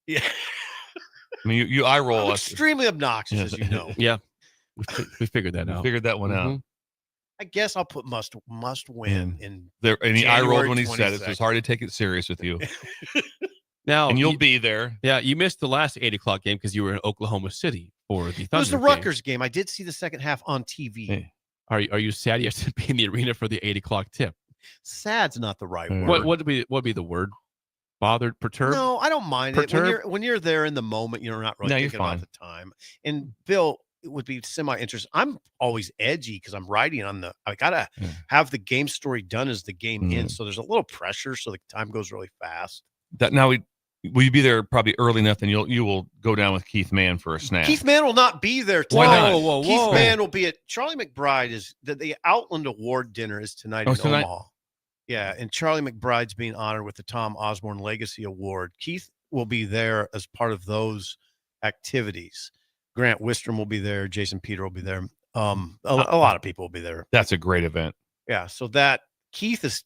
S6: Yeah.
S5: I mean, you eye roll us.
S6: Extremely obnoxious, as you know.
S3: Yeah. We figured that out.
S5: We figured that one out.
S6: I guess I'll put must win in
S5: there. And he eye rolled when he
S6: 22nd.
S5: said it. So it's hard to take it serious with you.
S3: Now,
S5: and you'll be there.
S3: Yeah, you missed the last 8 o'clock game because you were in Oklahoma City for the Thunder.
S6: It was the Rutgers game. I did see the second half on TV.
S3: Hey. Are you sad you have to be in the arena for the 8 o'clock tip?
S6: Sad's not the right word.
S3: What would be the word? Bothered, perturbed?
S6: No, I don't mind it. When you're there in the moment, you're not really thinking about the time. And Bill, it would be semi-interesting. I'm always edgy because I'm writing on I gotta have the game story done as the game ends. So there's a little pressure, so the time goes really fast.
S5: That now will you be there probably early enough, and you will go down with Keith Mann for a snack.
S6: Keith Mann will not be there tonight. Whoa. Keith Mann will be at Charlie McBride is the Outland Award dinner is tonight in Omaha. Yeah, and Charlie McBride's being honored with the Tom Osborne Legacy Award. Keith will be there as part of those activities. Grant Wistrom will be there. Jason Peter will be there. A lot of people will be there.
S5: That's a great event.
S6: Yeah, so that Keith is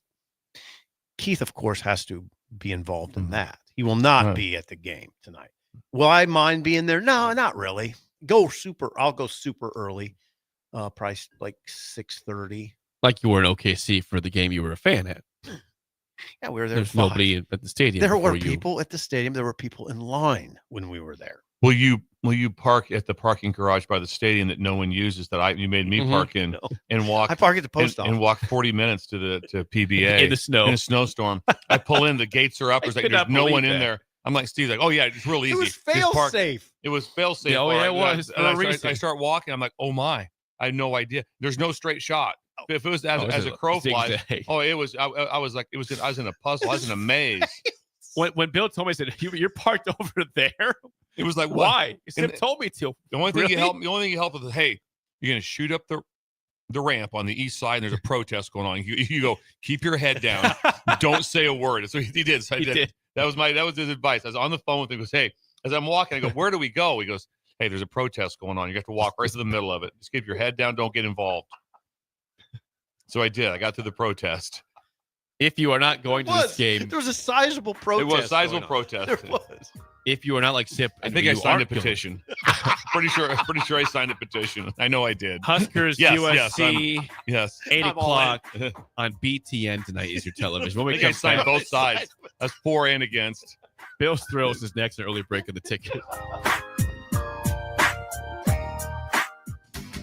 S6: Keith, of course, has to be involved in that. He will not be at the game tonight. Will I mind being there? No, not really. I'll go super early. Price like 6:30.
S3: Like you were in OKC for the game you were a fan at.
S6: Yeah, we were there.
S3: There's nobody at the stadium.
S6: There were people at the stadium. There were people in line when we were there.
S5: Will you park at the parking garage by the stadium that no one uses that you made me park in and walk?
S6: I park at the post office
S5: and walk 40 minutes to PBA
S3: in the snow,
S5: in a snowstorm. I pull in, the gates are up. There's no one in there. I'm like, Steve's like, oh yeah, it's real easy.
S6: It was fail safe.
S5: It was fail safe.
S3: Yeah, oh yeah, it was.
S5: I start walking. I'm like, oh my, I had no idea. There's no straight shot. If it was as a crow flies, it was. I was like, I was in a puzzle. I was in a maze.
S3: When Bill told me, I said, you're parked over there.
S5: It was like,
S3: why? Sip told me to.
S5: The only thing you help with is, hey, you're gonna shoot up the ramp on the east side, and there's a protest going on. You go, keep your head down, don't say a word. So he did. So I did. That was his advice. I was on the phone with him. He goes, hey, as I'm walking, I go, where do we go? He goes, hey, there's a protest going on. You have to walk right to the middle of it. Just keep your head down. Don't get involved. So I did. I got to the protest.
S3: If you are not going to this game,
S6: there was a sizable protest.
S5: It was a sizable protest.
S6: There was.
S3: If you are not like Sip,
S5: I think I signed a petition. pretty sure I signed a petition. I know I did.
S3: Huskers, USC.
S5: Yes.
S3: 8 o'clock on BTN tonight is your television. When we
S5: I signed both sides. That's for and against.
S3: Bill's Thrills is next. An early break of the ticket.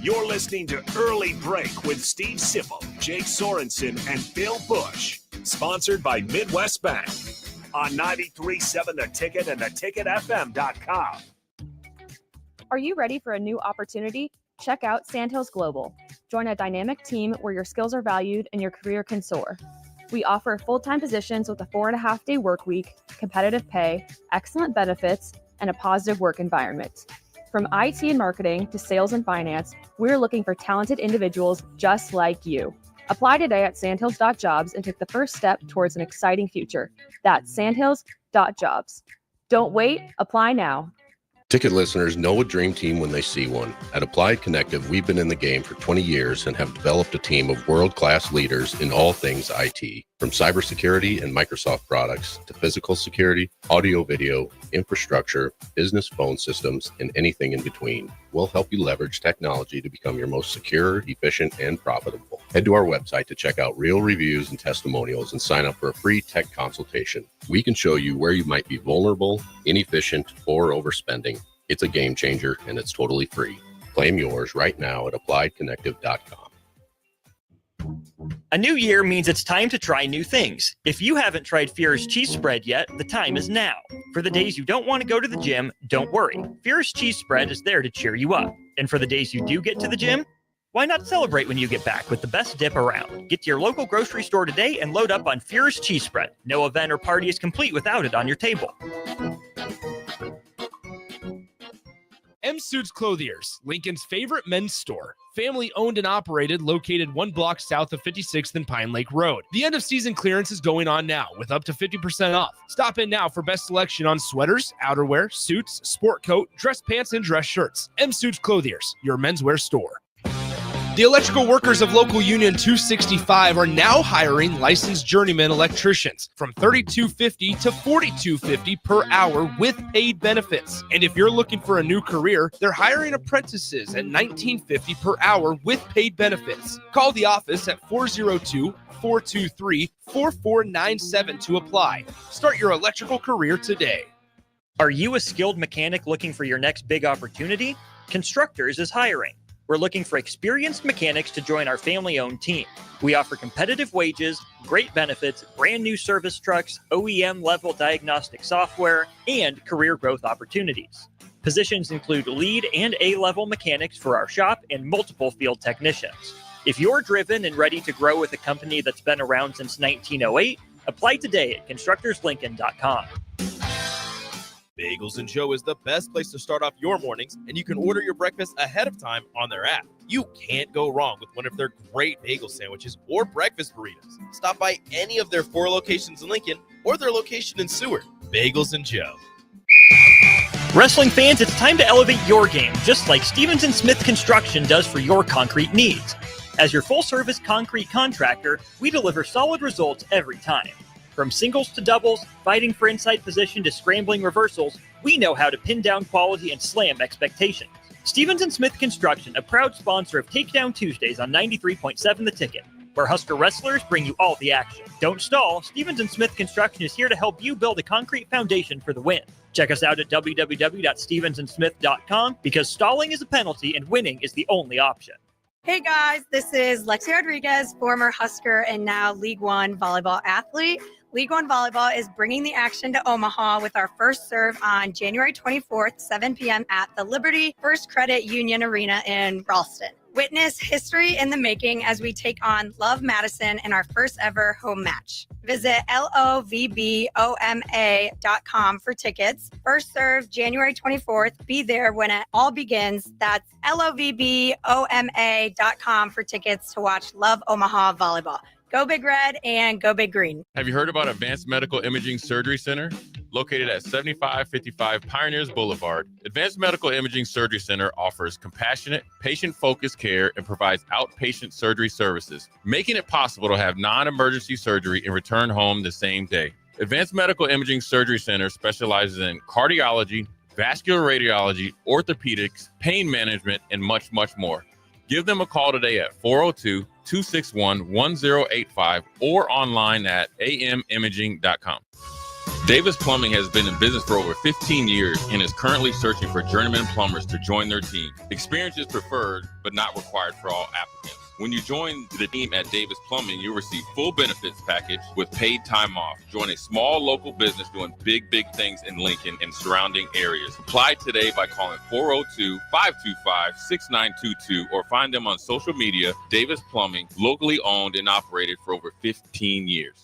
S1: You're listening to Early Break with Steve Sipple, Jake Sorensen, and Bill Busch. Sponsored by Midwest Bank. On 93.7 The Ticket and theticketfm.com.
S10: Are you ready for a new opportunity? Check out Sandhills Global. Join a dynamic team where your skills are valued and your career can soar. We offer full-time positions with a 4.5-day work week, competitive pay, excellent benefits, and a positive work environment. From IT and marketing to sales and finance, we're looking for talented individuals just like you. Apply today at sandhills.jobs and take the first step towards an exciting future. That's sandhills.jobs. Don't wait, apply now.
S11: Ticket listeners know a dream team when they see one. At Applied Connective, we've been in the game for 20 years and have developed a team of world-class leaders in all things IT. From cybersecurity and Microsoft products to physical security, audio-video, infrastructure, business phone systems, and anything in between. We'll help you leverage technology to become your most secure, efficient, and profitable. Head to our website to check out real reviews and testimonials and sign up for a free tech consultation. We can show you where you might be vulnerable, inefficient, or overspending. It's a game changer, and it's totally free. Claim yours right now at appliedconnective.com.
S12: A new year means it's time to try new things. If you haven't tried Fierce Cheese Spread yet, the time is now. For the days you don't want to go to the gym, don't worry. Fierce Cheese Spread is there to cheer you up. And for the days you do get to the gym, why not celebrate when you get back with the best dip around? Get to your local grocery store today and load up on Fierce Cheese Spread. No event or party is complete without it on your table.
S23: M Suits Clothiers, Lincoln's favorite men's store. Family owned and operated, located 1 block south of 56th and Pine Lake Road. The end of season clearance is going on now with up to 50% off. Stop in now for best selection on sweaters, outerwear, suits, sport coat, dress pants, and dress shirts. M Suits Clothiers, your menswear store. The electrical workers of local Union 265 are now hiring licensed journeyman electricians from $32.50 to $42.50 per hour with paid benefits. And if you're looking for a new career, they're hiring apprentices at $19.50 per hour with paid benefits. Call the office at 402-423-4497 to apply. Start your electrical career today.
S12: Are you a skilled mechanic looking for your next big opportunity? Constructors is hiring. We're looking for experienced mechanics to join our family-owned team. We offer competitive wages, great benefits, brand new service trucks, OEM-level diagnostic software, and career growth opportunities. Positions include lead and A-level mechanics for our shop and multiple field technicians. If you're driven and ready to grow with a company that's been around since 1908, apply today at constructorslincoln.com.
S13: Bagels & Joe is the best place to start off your mornings, and you can order your breakfast ahead of time on their app. You can't go wrong with one of their great bagel sandwiches or breakfast burritos. Stop by any of their 4 locations in Lincoln or their location in Seward. Bagels & Joe.
S12: Wrestling fans, it's time to elevate your game, just like Stevens & Smith Construction does for your concrete needs. As your full-service concrete contractor, we deliver solid results every time. From singles to doubles, fighting for inside position to scrambling reversals, we know how to pin down quality and slam expectations. Stevens & Smith Construction, a proud sponsor of Takedown Tuesdays on 93.7 The Ticket, where Husker wrestlers bring you all the action. Don't stall. Stevens & Smith Construction is here to help you build a concrete foundation for the win. Check us out at www.stevensandsmith.com because stalling is a penalty and winning is the only option.
S15: Hey guys, this is Lexi Rodriguez, former Husker and now League One volleyball athlete. League One Volleyball is bringing the action to Omaha with our first serve on January 24th, 7 p.m. at the Liberty First Credit Union Arena in Ralston. Witness history in the making as we take on Love Madison in our first ever home match. Visit lovboma.com for tickets. First serve January 24th. Be there when it all begins. That's lovboma.com for tickets to watch Love Omaha Volleyball. Go Big Red and go Big Green.
S17: Have you heard about Advanced Medical Imaging Surgery Center? Located at 7555 Pioneers Boulevard, Advanced Medical Imaging Surgery Center offers compassionate, patient-focused care and provides outpatient surgery services, making it possible to have non-emergency surgery and return home the same day. Advanced Medical Imaging Surgery Center specializes in cardiology, vascular radiology, orthopedics, pain management, and much, much more. Give them a call today at 402-261-1085 or online at amimaging.com. Davis Plumbing has been in business for over 15 years and is currently searching for journeyman plumbers to join their team. Experience is preferred, but not required for all applicants. When you join the team at Davis Plumbing, you'll receive full benefits package with paid time off. Join a small local business doing big things in Lincoln and surrounding areas. Apply today by calling 402-525-6922 or find them on social media. Davis Plumbing, locally owned and operated for over 15 years.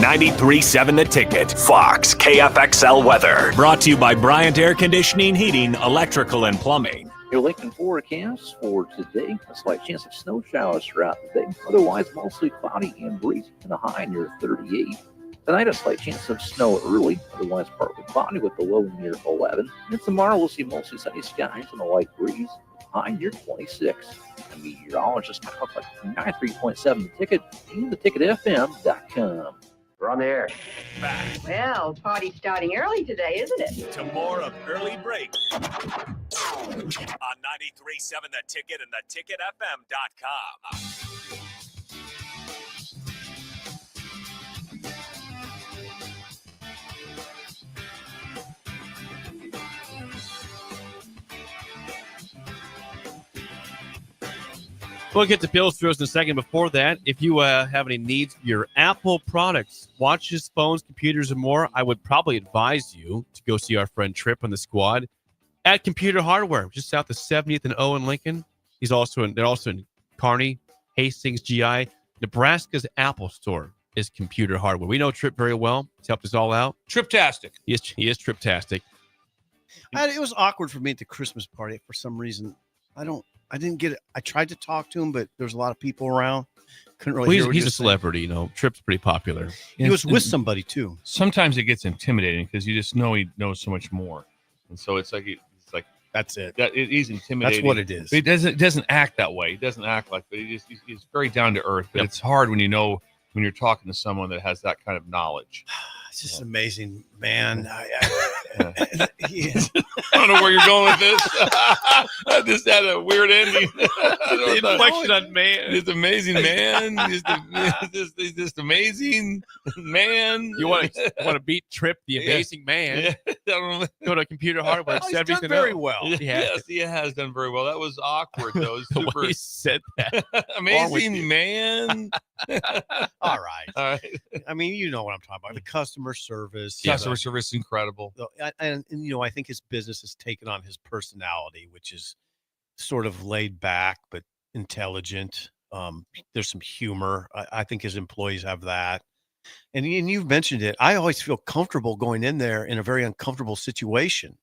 S1: 93.7 The Ticket, Fox, KFXL weather. Brought to you by Bryant Air Conditioning, Heating, Electrical, and Plumbing.
S18: Your Lincoln forecast for today, a slight chance of snow showers throughout the day. Otherwise, mostly cloudy and breezy and a high near 38. Tonight, a slight chance of snow early. Otherwise, partly cloudy with the low near 11. And tomorrow, we'll see mostly sunny skies and a light breeze. High near 26. A meteorologist talks like 93.7 The Ticket and theticketfm.com.
S20: We're on the air.
S1: Back
S20: Well, party's starting early today, isn't it?
S1: to more of Early Break on 93.7 The Ticket and theticketfm.com.
S3: We'll get to Bill's throws in a second. Before that, if you have any needs for your Apple products, watches, phones, computers, and more, I would probably advise you to go see our friend Tripp on the squad at Computer Hardware, just south of 70th and O in Lincoln. They're also in Kearney, Hastings, GI. Nebraska's Apple store is Computer Hardware. We know Tripp very well. He's helped us all out.
S5: Triptastic.
S3: He is Triptastic.
S6: It was awkward for me at the Christmas party for some reason. I didn't get it. I tried to talk to him, but there's a lot of people around. Couldn't really hear what
S3: He's
S6: he
S3: a
S6: was
S3: celebrity, Tripp's pretty popular.
S6: He was with somebody too.
S5: Sometimes it gets intimidating because you just know he knows so much more, and so it's like
S6: that's it.
S5: He's intimidating.
S6: That's what it is.
S5: He doesn't act that way. He doesn't act like that. He's very down to earth. But It's hard when you're talking to someone that has that kind of knowledge.
S6: It's just amazing, man.
S5: I don't know where you're going with this. I just had a weird ending.
S3: The inflection on man.
S5: He's amazing, man. He's just amazing, man.
S3: You want to beat Tripp, the amazing man?
S5: Yeah.
S3: Go to Computer Hardware.
S6: He's done very well.
S5: Yes, he has done very well. That was awkward, though. It was
S3: The
S5: super
S3: way he said that.
S5: amazing, man.
S6: All right.
S5: All right.
S6: I mean, you know what I'm talking about. The customer service.
S5: Customer service is incredible.
S6: And I think his business has taken on his personality, which is sort of laid back but intelligent. There's some humor. I think his employees have that. And you've mentioned it. I always feel comfortable going in there in a very uncomfortable situation.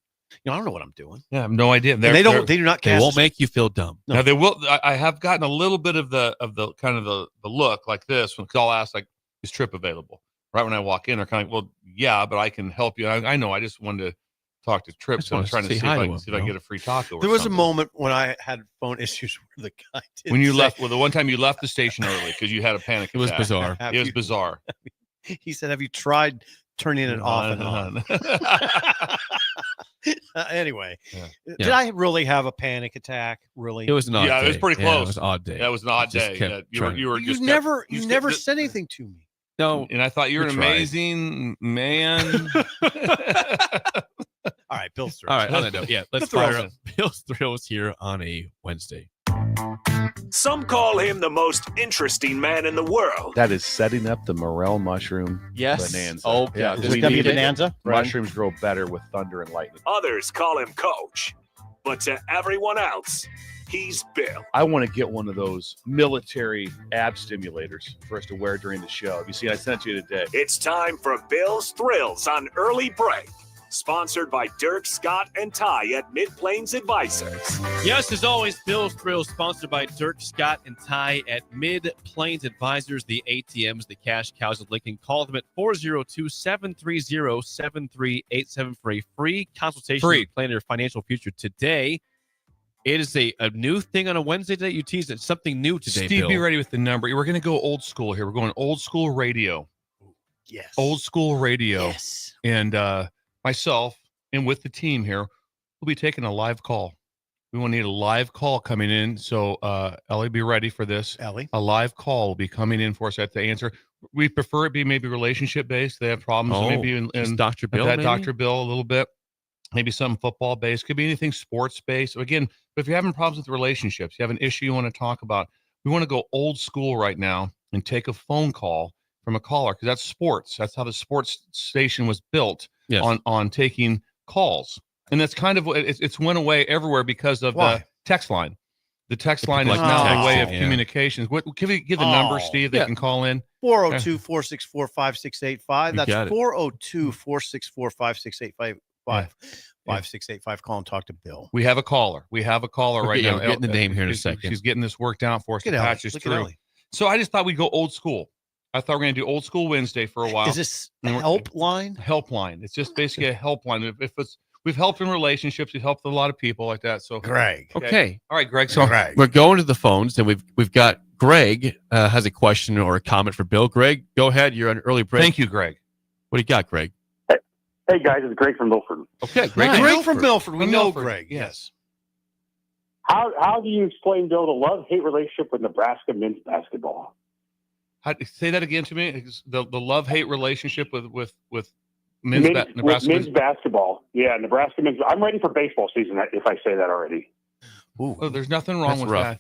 S6: I don't know what I'm doing.
S5: Yeah, I have no idea.
S6: They do not.
S3: They won't make you feel dumb.
S5: Now they will. I have gotten a little bit of the kind of the look like this when I'll ask like, "Is Tripp available?" Right when I walk in, they're kind of like, "Well, yeah, but I can help you." I know. I just wanted to talk to Tripp, so I'm trying to see if I can get a free taco.
S6: There was a moment when I had phone issues where the guy did
S5: when you left. Well, the one time you left the station early because you had a panic attack.
S3: It was bizarre.
S5: It was bizarre.
S6: He said, "Have you tried turning it off and on?" Anyway, did I really have a panic attack? Really?
S3: It was an odd day.
S5: It was pretty close.
S3: Yeah, it was an odd day.
S5: That was an odd day.
S6: You never said anything to me.
S3: No,
S5: and I thought you were an amazing man.
S6: All right, Bill's thrills.
S3: All right, on that note, let's fire up Bill's thrills here on a Wednesday.
S1: Some call him the most interesting man in the world.
S2: That is setting up the morel mushroom bonanza.
S3: Oh,
S2: yeah.
S6: Is it gonna be bonanza?
S2: Mushrooms grow better with thunder and lightning.
S1: Others call him Coach. But to everyone else, he's Bill.
S2: I want to get one of those military ab stimulators for us to wear during the show. Have you seen? I sent you today.
S1: It's time for Bill's Thrills on Early Break. Sponsored by Dirk, Scott, and Ty at Mid-Plains Advisors.
S3: Yes, as always, Bill's Thrills, sponsored by Dirk, Scott, and Ty at Mid-Plains Advisors, the ATMs, the cash cows of Lincoln. Call them at 402-730-7387 for a free consultation to plan your financial future today. It is a new thing on a Wednesday that you teased. It's something new today,
S5: Steve,
S3: Bill.
S5: be ready with the number. We're going to go old school here. We're going old school radio.
S6: Yes.
S5: Old school radio.
S6: Yes.
S5: And myself and with the team here, we'll be taking a live call. We will need a live call coming in. So, Ellie, be ready for this.
S6: Ellie?
S5: A live call will be coming in for us at the answer. We prefer it be maybe relationship-based. They have problems maybe in
S3: Dr. Bill,
S5: that
S3: maybe?
S5: Dr. Bill a little bit. Maybe something football-based. Could be anything sports-based. Again, if you're having problems with relationships, you have an issue you want to talk about, we want to go old school right now and take a phone call from a caller, because that's sports. That's how the sports station was built.
S3: Yes.
S5: on taking calls. And that's kind of it's went away everywhere because of the text line. The text line is now a way of communications. What can we give the number, Steve, they can call in?
S6: 402-464-5685. That's 402-464-5685. 5685. Call and talk to Bill.
S5: We have a caller. Right now.
S3: We're getting the name here in a second.
S5: She's getting this worked out for us to patch us through.
S6: Ellie.
S5: So I just thought we'd go old school. I thought we were going to do old school Wednesday for a while.
S6: Is this helpline?
S5: Helpline. It's just basically a helpline. We've helped in relationships. We've helped a lot of people like that. So
S6: Greg.
S3: Okay.
S5: All right, Greg. So
S3: we're going to the phones, and we've got Greg has a question or a comment for Bill. Greg, go ahead. You're on early break.
S5: Thank you, Greg.
S3: What do you got, Greg?
S16: Hey guys, it's Greg from Milford.
S3: Okay,
S6: Greg from Milford. We know Greg. Yes.
S16: How do you explain, Bill, the love-hate relationship with Nebraska men's basketball?
S5: Say that again to me. The love-hate relationship with Nebraska
S16: men's basketball. Yeah, Nebraska men's. I'm ready for baseball season if I say that already.
S5: Oh, there's nothing wrong with that.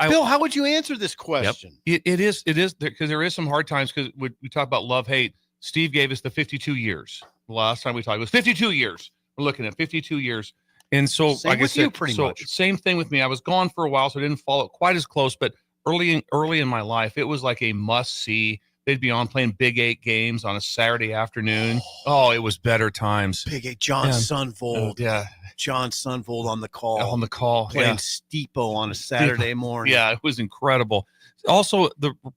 S6: Bill, how would you answer this question?
S5: It is because there is some hard times because we talk about love-hate. Steve gave us the 52 years. The last time we talked, it was 52 years. We're looking at 52 years. And so,
S6: Same
S5: like
S6: with
S5: I said,
S6: you, pretty much.
S5: Same thing with me. I was gone for a while, so I didn't follow it quite as close. But early in my life, it was like a must-see. They'd be on playing Big 8 games on a Saturday afternoon. Oh, it was better times.
S6: Big 8, John Sunvold. John Sunvold on the call. Playing Steepo on a Saturday morning.
S5: Yeah, it was incredible. Also,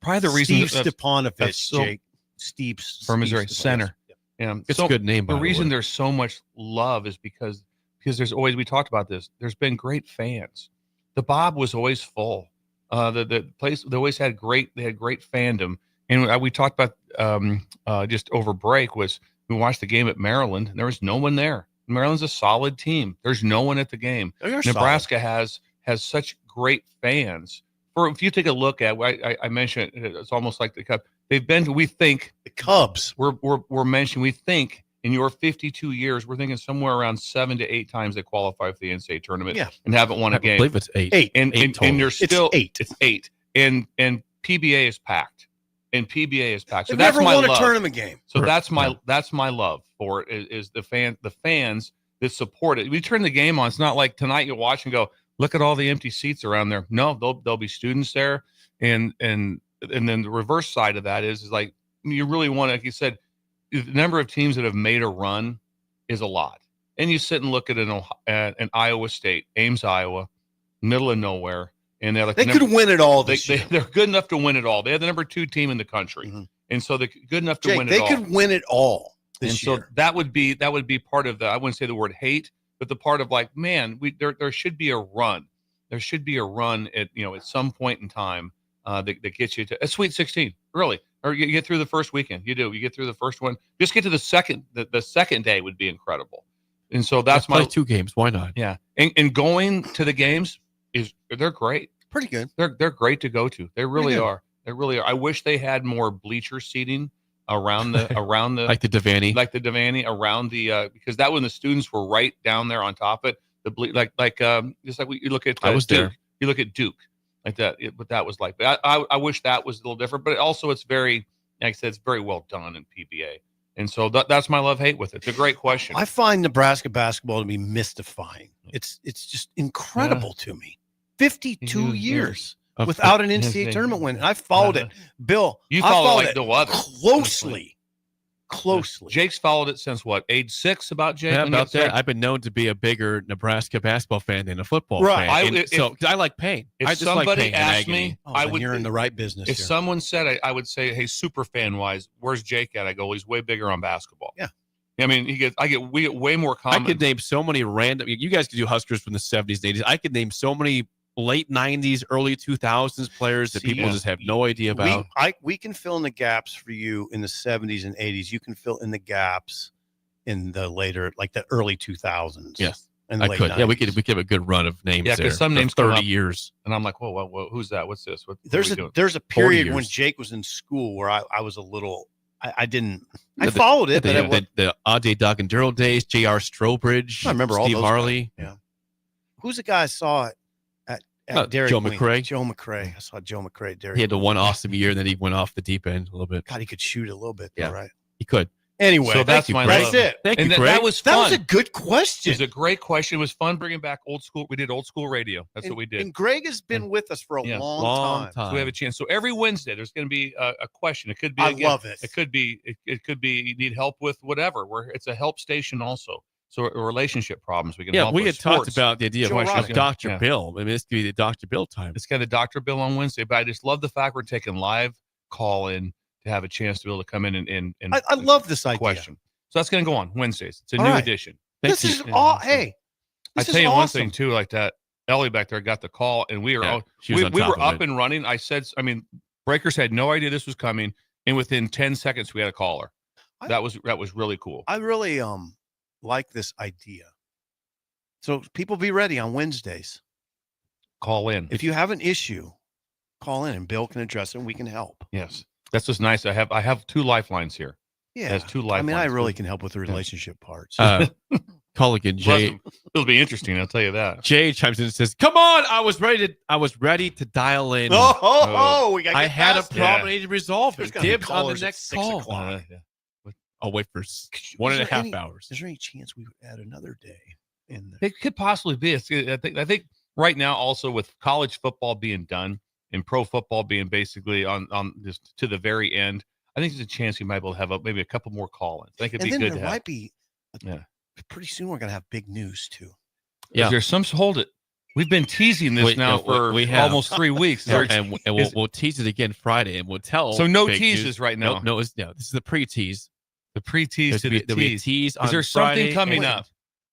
S5: probably the reason
S6: Steve Stepanovich, Jake. Steve
S5: from Missouri center. Yeah,
S3: it's a good name.
S5: The reason there's so much love is because there's always, we talked about this. There's been great fans. The Bob was always full. The place, they always had great fandom. And we talked about just over break was we watched the game at Maryland and there was no one there. Maryland's a solid team. There's no one at the game. Nebraska has such great fans. If you take a look at, I mentioned it's almost like the Cubs. They've been to, we think
S6: the Cubs.
S5: We're mentioning, we think in your 52 years, we're thinking somewhere around 7 to 8 times they qualify for the NCAA tournament and haven't won a game.
S3: I believe it's 8.
S5: And they're still
S6: it's 8.
S5: And PBA is packed. So
S6: They've
S5: that's
S6: never
S5: my
S6: won
S5: love.
S6: a tournament game.
S5: So that's my love for it is the fans that support it. We turn the game on. It's not like tonight you watch and go, look at all the empty seats around there. No, there'll be students there. And then the reverse side of that is like you really want to, like you said, the number of teams that have made a run is a lot. And you sit and look at an Iowa State, Ames, Iowa, middle of nowhere. And they're like
S6: they could win it all this year.
S5: They're good enough to win it all. They have the number 2 team in the country. And so they're good enough to win it all.
S6: They could win it all this year.
S5: So that would be part of the, I wouldn't say the word hate, but the part of like, man, there should be a run. There should be a run at some point in time that gets you to a Sweet 16. Really, or you get through the first weekend. You do. You get through the first one. Just get to the second. The second day would be incredible. And so that's
S3: play 2 games. Why not?
S5: Yeah. And going to the games they're great.
S6: Pretty good.
S5: They're great to go to. They really are. They really are. I wish they had more bleacher seating around the
S3: like the Devaney,
S5: around the because that when the students were right down there on top of it. Just like you look at
S3: I was
S5: Duke.
S3: there.
S5: You look at Duke like that. What that was like. But I wish that was a little different. But also it's very, like I said, it's very well done in PBA. And so that's my love-hate with it. It's a great question.
S6: I find Nebraska basketball to be mystifying. It's just incredible to me. 52 years without an NCAA tournament win. I followed it. Bill,
S5: you
S6: I
S5: followed
S6: it
S5: no other.
S6: closely.
S5: Jake's followed it since what, age 6? About Jake?
S3: Yeah, about that. I've been known to be a bigger Nebraska basketball fan than a football
S6: Right.
S3: fan. I like pain.
S5: If
S3: I just
S5: somebody
S3: like pain
S5: asked me,
S6: you're in the right business.
S5: If
S6: here.
S5: someone said, I would say, hey, super fan wise, where's Jake at? I go, he's way bigger on basketball.
S6: Yeah.
S5: I mean, we get way more comments.
S3: I could name so many random. You guys could do Huskers from the 70s and 80s. I could name so many late 90s, early 2000s players that people just have no idea about.
S6: We can fill in the gaps for you in the 70s and 80s. You can fill in the gaps in the later, like the early 2000s.
S3: Yes.
S6: And
S3: I
S6: late
S3: could.
S6: 90s.
S3: Yeah, we could have a good run of names.
S5: Yeah, because some names
S3: 30 years.
S5: And I'm like, whoa, who's that? What's this? What
S6: There's a period when Jake was in school where I was a little. I followed it, but
S3: the Ade Dogandero days, J.R. Strobridge,
S6: I remember all
S3: Steve
S6: those
S3: Harley.
S6: guys. Yeah. Who's the guy I saw at Dairy
S3: Joe
S6: Queen?
S3: McCray.
S6: Joe McCray. I saw Joe McCray at Dairy
S3: He had the
S6: Queen.
S3: one awesome year, and then he went off the deep end a little bit.
S6: God, he could shoot a little bit, though, right?
S3: He could.
S6: Anyway,
S5: so that's my
S6: That's
S5: love.
S6: it.
S3: Thank you,
S5: And
S3: Craig.
S5: that was fun.
S6: That was a good question.
S5: It was a great question. It was fun bringing back old school. We did old school radio. That's what we did.
S6: And Greg has been with us for a long time.
S5: So we have a chance. So every Wednesday there's going to be a question. It could be.
S6: I love it.
S5: It could be. It could be. You need help with whatever. It's a help station also. So relationship problems we can help.
S3: We
S5: with.
S3: had talked
S5: Sports.
S3: about the idea of Dr. Bill. I mean, this could be the Dr. Bill time.
S5: It's got a Dr. Bill on Wednesday, but I just love the fact we're taking live call in to have a chance to be able to come in and
S6: I love this idea.
S5: question. So that's going to go on Wednesdays. It's a
S6: All
S5: new
S6: right.
S5: edition.
S6: This is all. Hey,
S5: I
S6: this
S5: tell
S6: is
S5: you
S6: awesome.
S5: one thing too, like that Ellie back there got the call, and we were
S3: she was on
S5: we
S3: top
S5: were
S3: of
S5: up
S3: it.
S5: and running. I said, Breakers had no idea this was coming, and within 10 seconds we had a caller. That was really cool.
S6: I really like this idea. So people be ready on Wednesdays.
S5: Call in
S6: If you have an issue, call in and Bill can address it and we can help.
S5: Yes, that's just nice. I have 2 lifelines here.
S6: Yeah.
S5: It has 2
S6: I
S5: lifelines.
S6: mean, I really can help with the relationship parts.
S3: Call again, Jay.
S5: It'll be interesting. I'll tell you that.
S3: Jay chimes in and says, "Come on, I was ready to dial in.
S6: we got.
S3: I had a problem. I needed to resolve
S6: There's
S3: it.
S6: gonna be
S3: Dibs on the
S6: callers at
S3: next
S6: 6
S3: call.
S6: o'clock.
S3: I'll wait for 1.5 hours.
S6: Is there any chance we would add another day in there?
S5: It could possibly be. I think right now also with college football being done and pro football being basically on just to the very end, I think there's a chance you might be able to have maybe a couple more call-ins. I think it'd be good to have.
S6: Might be. Pretty soon we're gonna have big news too.
S5: Yeah. There's some hold it. We've been teasing this for
S3: we have.
S5: almost 3 weeks.
S3: and we'll tease it again Friday, and we'll tell.
S5: So no
S3: big
S5: teases
S3: news.
S5: right now.
S3: No, this is the pre-tease.
S5: The pre-tease to the
S3: there'll be a
S5: tease.
S3: tease on
S5: Is there
S3: Friday,
S5: something coming
S3: and
S5: up?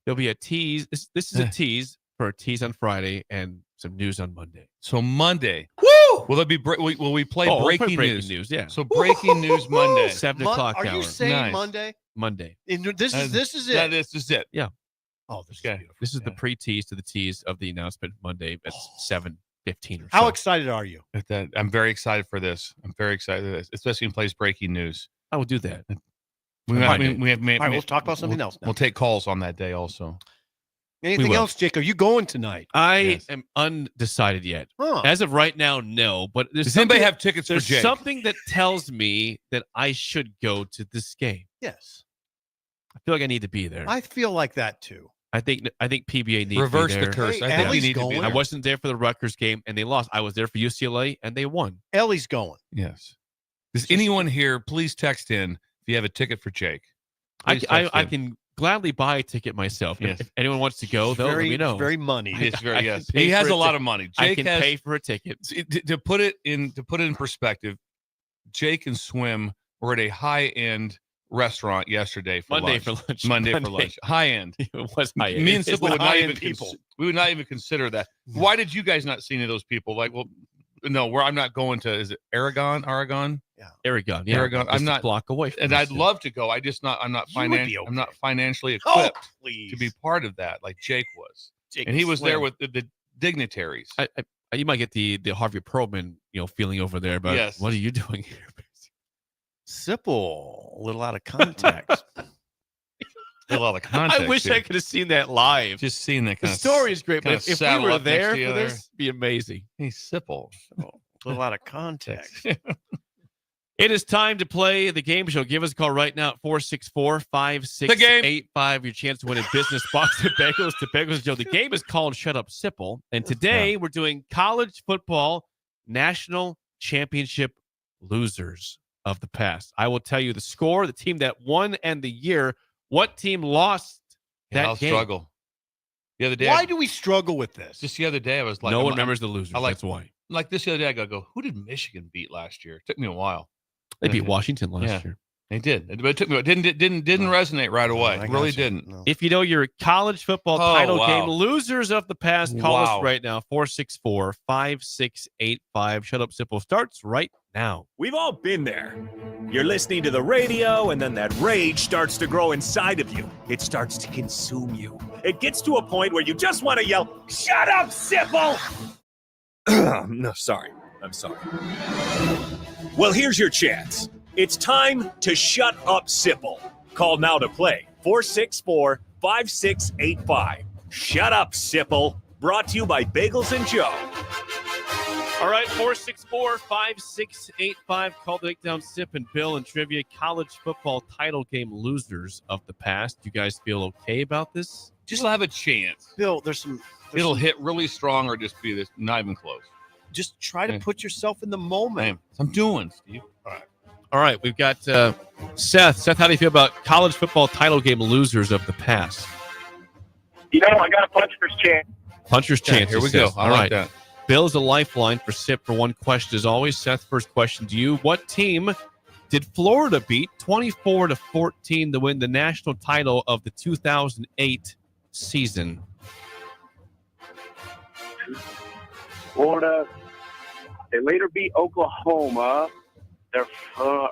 S3: There'll be a tease. This is a tease for a tease on Friday and some news on Monday.
S5: So Monday.
S6: Woo!
S5: Will it be? Will we play
S3: we'll play
S5: breaking
S3: breaking
S5: news?
S3: Yeah.
S5: So breaking news Monday.
S3: 7 o'clock
S6: Are
S3: hour.
S6: you saying
S5: Nice.
S6: Monday?
S3: Monday.
S6: And this is it.
S5: This is it.
S3: Yeah.
S6: Oh, this is
S5: Okay.
S6: beautiful.
S3: This is the pre-tease to the tease of the announcement Monday at 7:15 or so.
S6: How excited are you?
S5: I'm very excited for this. I'm very excited for this, especially in place breaking news.
S3: I will do that.
S5: We
S6: All
S5: have.
S6: right, we'll talk about something else now.
S5: We'll take calls on that day also.
S6: Anything else, Jake? Are you going tonight?
S3: I am undecided yet.
S6: Huh.
S3: As of right now, no. But
S5: Does anybody have tickets for
S3: there's
S5: Jake?
S3: something that tells me that I should go to this game.
S6: Yes.
S3: I feel like I need to be there.
S6: I feel like that too.
S3: I think PBA needs
S5: Reverse
S3: to be
S5: the
S3: there.
S5: curse.
S6: Hey,
S5: I think you
S6: Ellie's
S5: need to be
S6: going.
S5: there.
S3: I wasn't there for the Rutgers game and they lost. I was there for UCLA and they won.
S6: Ellie's going.
S5: Yes. Does anyone here please text in if you have a ticket for Jake?
S3: I
S5: Please text in.
S3: can gladly buy a ticket myself.
S5: Yes.
S3: If anyone wants to go, though, let me know.
S6: Very money.
S5: It's very
S3: I
S5: yes.
S3: can pay
S5: He has
S3: for
S5: a
S3: a
S5: lot
S3: ticket.
S5: of money.
S3: I
S5: Jake
S3: can
S5: has,
S3: pay for a ticket.
S5: to put it in perspective. Jake and Swim were at a high end restaurant yesterday for
S3: Monday
S5: lunch.
S3: for lunch.
S5: Monday for
S3: Monday.
S5: lunch. High end.
S3: It was high end.
S5: Me and
S3: It's
S5: Sipple would not
S6: high-end
S5: even
S6: people.
S5: we would not even consider that. Why did you guys not see any of those people? Like, well, no, I'm not going to. Is it Aragon?
S3: Aragon. Yeah,
S5: Aragon.
S3: just
S5: I'm
S3: a
S5: not
S3: block away. From
S5: and
S3: us,
S5: I'd
S3: yeah.
S5: love to go. I'm not financially equipped to be part of that, like Jake was.
S6: Jake
S5: and he was there
S6: Slim.
S5: with the dignitaries.
S3: You might get the Harvey Perlman, feeling over there, but
S5: Yes.
S3: what are you doing here?
S6: Sipple, a little out of context.
S3: I wish I could have seen that live.
S5: Just seeing that
S3: The
S5: kind of
S3: story is great, but
S5: kinda
S3: if we
S5: saddle
S3: were
S5: up next
S3: there
S5: to you
S3: for
S5: there.
S3: this, it'd be amazing.
S5: He's Sipple.
S6: A little out of context.
S3: It is time to play the game show. Give us a call right now at 464-5685. Your chance to win a business box of bagels to Bagels Joe. The game is called Shut Up Sipple. And today we're doing college football national championship losers of the past. I will tell you the score, the team that won, and the year. What team lost that
S5: I'll
S3: game?
S5: struggle. The other day,
S6: Why do we struggle with this?
S5: just the other day, I was like,
S3: No one
S5: I'm-
S3: remembers the losers.
S5: I like-
S3: That's why.
S5: Like this the other day, I go, who did Michigan beat last year? It took me a while.
S3: They beat Washington last
S5: Yeah.
S3: year.
S5: They did, but it took me. It didn't resonate right away.
S6: I
S5: It really
S6: gotcha.
S5: didn't.
S6: No.
S3: If you know your college football
S5: Oh,
S3: title
S5: wow.
S3: game losers of the past, call
S5: Wow.
S3: us right now. 464-5685. Shut Up Sipple starts right now.
S1: We've all been there. You're listening to the radio, and then that rage starts to grow inside of you. It starts to consume you. It gets to a point where you just want to yell, "Shut up, Sipple!" No, sorry. I'm sorry. Well, here's your chance. It's time to shut up, Sipple. Call now to play. 464-5685. Shut up, Sipple. Brought to you by Bagels and Joe.
S3: All right, 464-5685. Call to take down Sip and Bill and trivia college football title game losers of the past. You guys feel okay about this?
S5: Just have a chance.
S6: Bill,
S5: It'll hit really strong, or just be this not even close.
S6: just try to
S5: Yeah.
S6: put yourself in the moment.
S5: I'm doing, Steve.
S3: All right, we've got Seth. Seth, how do you feel about college football title game losers of the past?
S16: I got a puncher's chance.
S3: Puncher's
S5: Yeah,
S3: chance.
S5: here we go. I like that.
S3: Bill's a lifeline for Sip for one question as always. Seth, first question to you. What team did Florida beat 24-14 to win the national title of the 2008 season?
S16: Florida, they later beat Oklahoma. Their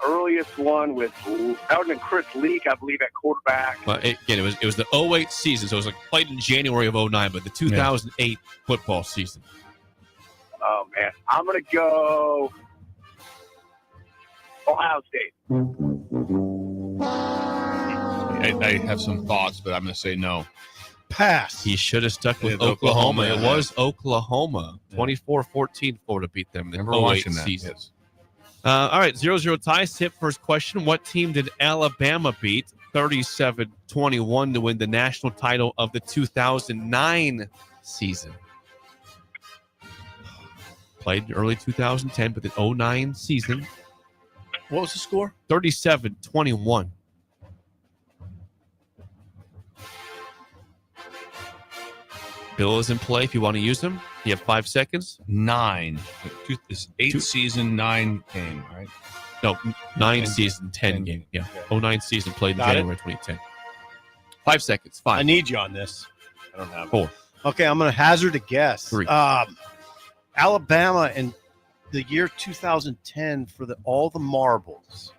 S16: earliest one was Howard and Chris Leak, I believe, at quarterback.
S3: Well, it was the 08 season, so it was like played in January of 09, but the 2008 football season.
S16: Oh, man. I'm going to go Ohio State.
S5: I have some thoughts, but I'm going to say no.
S6: Pass.
S3: He should have stuck with
S5: Yeah,
S3: Oklahoma.
S5: Oklahoma,
S3: It
S5: yeah.
S3: was Oklahoma. 24-14 Florida beat them in the
S5: Remember
S3: 08
S5: watching that.
S3: season.
S5: Yes.
S3: All right, 0-0 tie. Sip, first question. What team did Alabama beat 37-21 to win the national title of the 2009 season? Played early 2010, but the 09 season,
S6: What was the score?
S3: 37-21. Bill is in play if you want to use him. You have 5 seconds.
S5: 9. This 8 season, 9 game, right?
S3: No, 9
S5: 10
S3: season, 10 game. Yeah.
S5: Okay.
S3: 09 season played in
S6: Got it.
S3: January 2010. 5 seconds.
S6: I
S3: 5.
S6: need you on this. I don't have it.
S3: 4.
S6: Okay, I'm going to hazard a guess.
S3: 3.
S6: Alabama in the year 2010 for all the marbles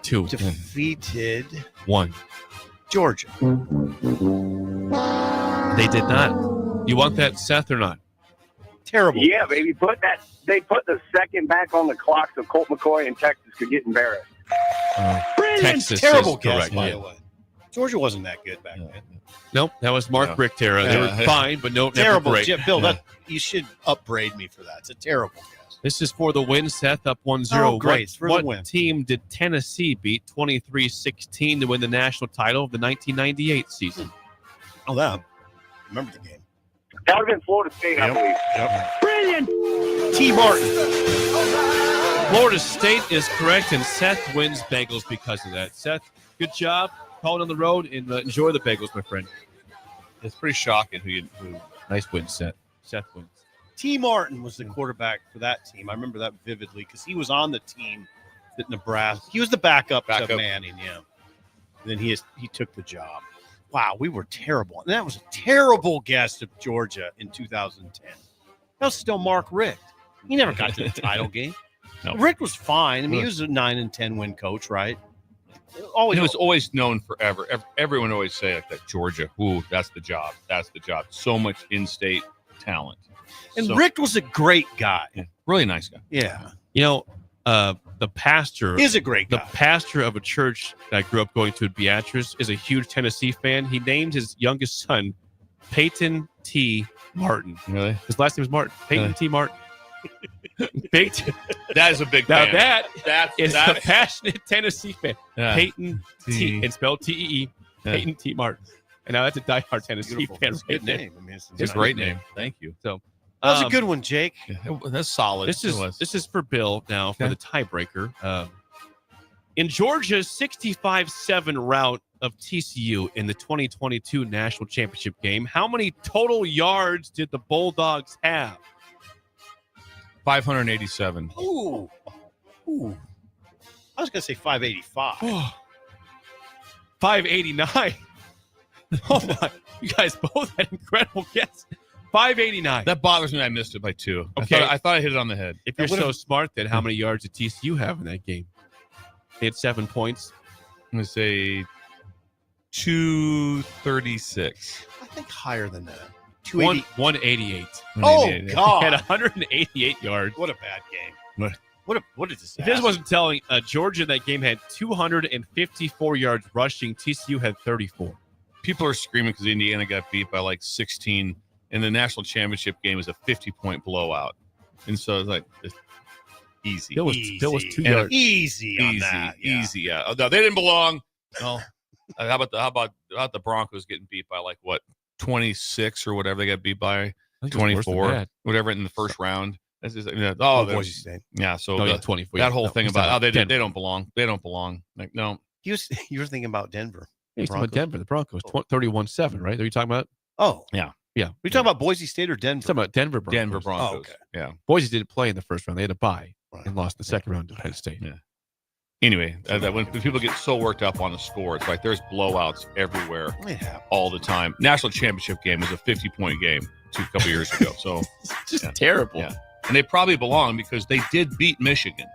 S3: 2.
S6: defeated
S3: 1.
S6: Georgia.
S3: They did not. You want that, Seth, or not?
S6: Terrible.
S16: Yeah, baby. They put the second back on the clock so Colt McCoy and Texas could get embarrassed.
S3: Texas
S6: Terrible
S3: is
S6: guess,
S3: correct.
S6: by
S3: Yeah.
S6: the way. Georgia wasn't that good back then.
S3: Nope, that was Mark
S5: Yeah.
S3: Richt era. They were
S5: Yeah.
S3: fine, but no,
S6: Terrible.
S3: never great.
S6: Yeah, Bill, you should upbraid me for that. It's a terrible guess.
S3: This is for the win, Seth, up 1-0.
S6: Oh, great. It's for the
S3: What
S6: win.
S3: team did Tennessee beat 23-16 to win the national title of the 1998 season?
S6: Oh, that. Remember the game.
S16: That would have been Florida State, I believe.
S1: Brilliant!
S6: T. Martin.
S3: Florida State is correct, and Seth wins bagels because of that. Seth, good job. Call it on the road and enjoy the bagels, my friend.
S5: It's pretty shocking who
S3: Nice win, Seth. Seth wins.
S6: T. Martin was the quarterback for that team. I remember that vividly because he was on the team that Nebraska. He was the backup. to Manning, yeah. And then he took the job. Wow, we were terrible. And that was a terrible guess of Georgia in 2010. That was still Mark Richt. He never got to the title game.
S5: No.
S6: Rick was fine. I mean, he was a 9 and 10 win coach, right? Always.
S5: He was always known forever. Everyone always say like that. Georgia, ooh, that's the job. That's the job. So much in-state talent.
S6: And Rick was a great guy.
S5: Yeah, really nice guy.
S6: Yeah.
S3: You know, the pastor
S6: is a great guy.
S3: The pastor of a church that I grew up going to in Beatrice is a huge Tennessee fan. He named his youngest son Peyton T. Martin.
S5: Really?
S3: His last name is Martin. Peyton T. Martin. Peyton.
S5: That is a big
S3: Now
S5: fan.
S3: that is a passionate Tennessee fan.
S5: Yeah.
S3: Peyton T. and spelled T-E-E.
S5: Yeah.
S3: Peyton T. Martin. And now that's a diehard Tennessee fan.
S6: It's a good name. I mean,
S5: It's a great name. Thank you.
S3: So
S6: that was a good one, Jake.
S5: Yeah, that's solid.
S3: This is for Bill now for the tiebreaker. In Georgia's 65-7 rout of TCU in the 2022 national championship game, how many total yards did the Bulldogs have?
S5: 587.
S6: Ooh. I was going to say 585.
S3: 589. Oh my! You guys both had incredible guesses. 589.
S5: That bothers me. I missed it by 2.
S3: Okay.
S5: I thought I hit it on the head.
S3: If you're so smart, then how many yards did TCU have in that game? They had 7 points.
S5: I'm going to say 236.
S6: I think higher than that.
S3: 188.
S6: Oh,
S3: God. They had 188 yards.
S6: What a bad game. What a disaster.
S3: If this wasn't telling, Georgia in that game had 254 yards rushing. TCU had 34.
S5: People are screaming because Indiana got beat by like 16, and the national championship game was a 50-point blowout. And so it's like, easy.
S3: Bill was 2 yards.
S6: Easy on that. Yeah.
S5: Easy. Yeah. No, they didn't belong. No. How about the Broncos getting beat by like what 26 or whatever? They got beat by 24, whatever in the first round. That's just,
S6: Boise State.
S5: Yeah. So
S3: 24.
S5: That whole thing about they don't belong. They don't belong. Like no.
S6: You were thinking about Denver.
S3: Yeah, he's talking about Denver, the Broncos, 31-7, right? Are you talking about?
S6: Oh,
S5: yeah.
S3: Yeah.
S6: Are you talking about Boise State or Denver?
S3: Talking about Denver Broncos.
S5: Denver Broncos.
S6: Oh, okay.
S5: Yeah.
S3: Boise didn't play in the first round. They had a bye and lost the second round to Penn State.
S5: Yeah. Anyway, when people get so worked up on the score, it's like there's blowouts everywhere all the time. National championship game was a 50-point game a couple years ago. So
S3: it's just terrible.
S5: Yeah. And they probably belong because they did beat Michigan.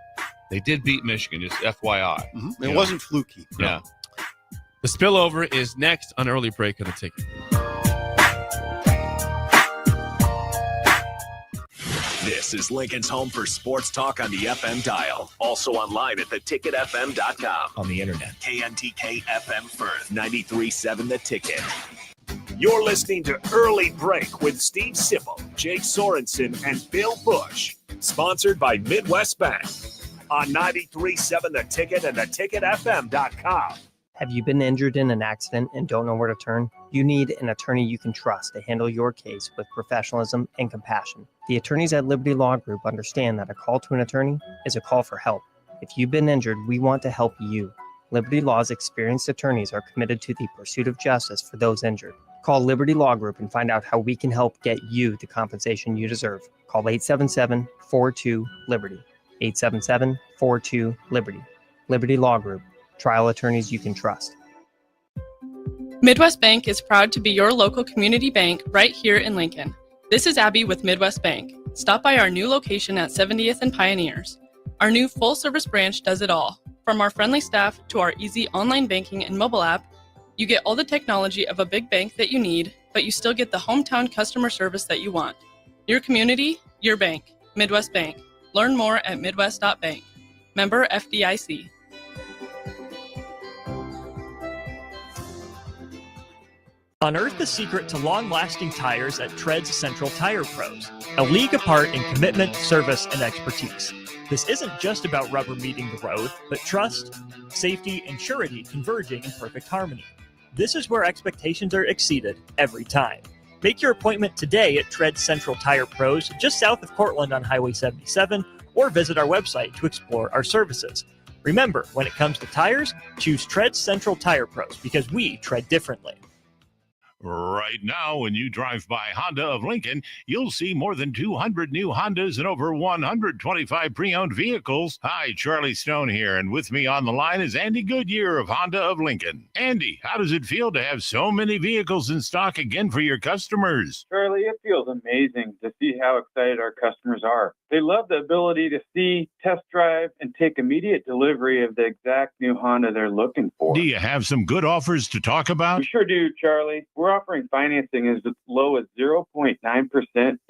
S5: Just FYI.
S6: Mm-hmm. It wasn't fluky.
S5: Yeah.
S3: The spillover is next on Early Break on the Ticket.
S1: This is Lincoln's home for sports talk on the FM dial. Also online at theticketfm.com.
S14: On the internet.
S1: KNTK FM Firth, 93.7 The Ticket. You're listening to Early Break with Steve Sipple, Jake Sorensen, and Bill Busch. Sponsored by Midwest Bank. On 93.7 The Ticket and theticketfm.com.
S19: Have you been injured in an accident and don't know where to turn? You need an attorney you can trust to handle your case with professionalism and compassion. The attorneys at Liberty Law Group understand that a call to an attorney is a call for help. If you've been injured, we want to help you. Liberty Law's experienced attorneys are committed to the pursuit of justice for those injured. Call Liberty Law Group and find out how we can help get you the compensation you deserve. Call 877-42-LIBERTY. 877-42-LIBERTY. Liberty Law Group. Trial attorneys you can trust.
S21: Midwest Bank is proud to be your local community bank right here in Lincoln. This is Abby with Midwest Bank. Stop by our new location at 70th and Pioneers. Our new full-service branch does it all. From our friendly staff to our easy online banking and mobile app, you get all the technology of a big bank that you need, but you still get the hometown customer service that you want. Your community, your bank. Midwest Bank. Learn more at midwest.bank. Member FDIC.
S12: Unearth the secret to long-lasting tires at Tread's Central Tire Pros, a league apart in commitment, service, and expertise. This isn't just about rubber meeting the road, but trust, safety, and surety converging in perfect harmony. This is where expectations are exceeded every time. Make your appointment today at Tread's Central Tire Pros, just south of Cortland on Highway 77, or visit our website to explore our services. Remember, when it comes to tires, choose Tread's Central Tire Pros because we tread differently.
S4: Right now, when you drive by Honda of Lincoln, you'll see more than 200 new Hondas and over 125 pre-owned vehicles. Hi, Charlie Stone here, and with me on the line is Andy Goodyear of Honda of Lincoln. Andy, how does it feel to have so many vehicles in stock again for your customers?
S7: Charlie, it feels amazing to see how excited our customers are. They love the ability to see, test drive, and take immediate delivery of the exact new Honda they're looking for.
S4: Do you have some good offers to talk about?
S7: We sure do, Charlie. We're offering financing as low as 0.9%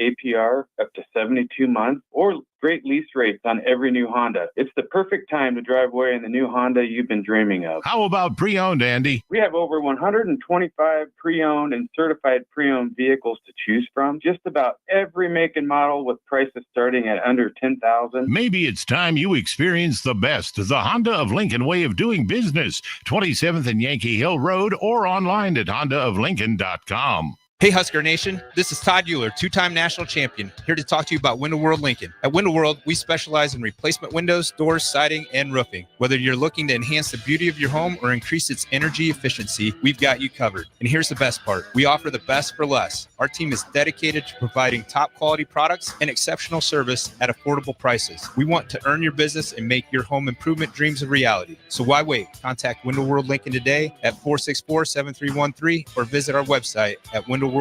S7: APR up to 72 months, or great lease rates on every new Honda. It's the perfect time to drive away in the new Honda you've been dreaming of.
S4: How about pre-owned, Andy?
S7: We have over 125 pre-owned and certified pre-owned vehicles to choose from. Just about every make and model with prices starting at under $10,000.
S4: Maybe it's time you experience the best, the Honda of Lincoln way of doing business. 27th and Yankee Hill Road, or online at hondaoflincoln.com.
S14: Hey, Husker Nation. This is Todd Euler, two-time national champion, here to talk to you about Window World Lincoln. At Window World, we specialize in replacement windows, doors, siding, and roofing. Whether you're looking to enhance the beauty of your home or increase its energy efficiency, we've got you covered. And here's the best part. We offer the best for less. Our team is dedicated to providing top-quality products and exceptional service at affordable prices. We want to earn your business and make your home improvement dreams a reality. So why wait? Contact Window World Lincoln today at 464-7313 or visit our website at windowworldlincoln.com.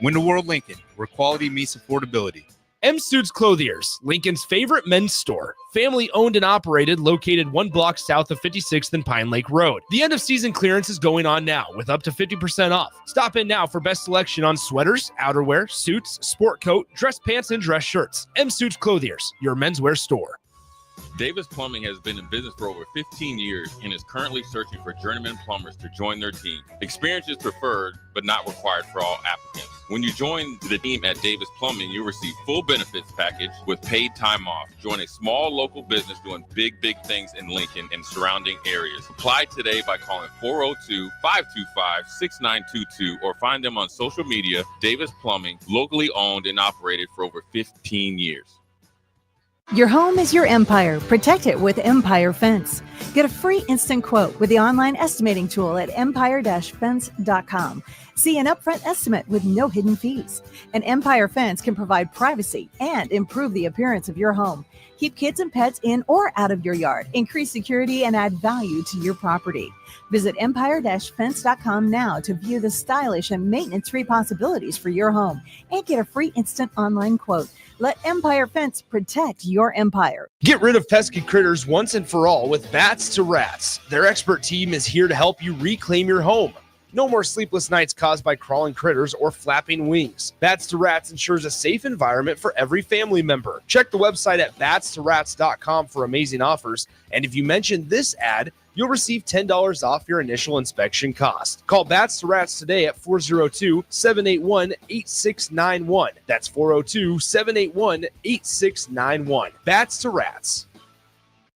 S14: Window World Lincoln, where quality meets affordability.
S23: M Suits Clothiers, Lincoln's favorite men's store. Family owned and operated, located 1 block south of 56th and Pine Lake Road. The end of season clearance is going on now with up to 50% off. Stop in now for best selection on sweaters, outerwear, suits, sport coat, dress pants, and dress shirts. M Suits Clothiers, your menswear store.
S17: Davis Plumbing has been in business for over 15 years and is currently searching for journeyman plumbers to join their team. Experience is preferred, but not required for all applicants. When you join the team at Davis Plumbing, you'll receive full benefits package with paid time off. Join a small local business doing big things in Lincoln and surrounding areas. Apply today by calling 402-525-6922 or find them on social media. Davis Plumbing, locally owned and operated for over 15 years.
S22: Your home is your empire. Protect it with Empire Fence. Get a free instant quote with the online estimating tool at empire-fence.com. See an upfront estimate with no hidden fees. An Empire Fence can provide privacy and improve the appearance of your home. Keep kids and pets in or out of your yard. Increase security and add value to your property. Visit empire-fence.com now to view the stylish and maintenance-free possibilities for your home and get a free instant online quote. Let Empire Fence protect your empire.
S23: Get rid of pesky critters once and for all with Bats to Rats. Their expert team is here to help you reclaim your home. No more sleepless nights caused by crawling critters or flapping wings. Bats to Rats ensures a safe environment for every family member. Check the website at batstoRats.com for amazing offers. And if you mention this ad, you'll receive $10 off your initial inspection cost. Call Bats to Rats today at 402-781-8691. That's 402-781-8691. Bats to Rats.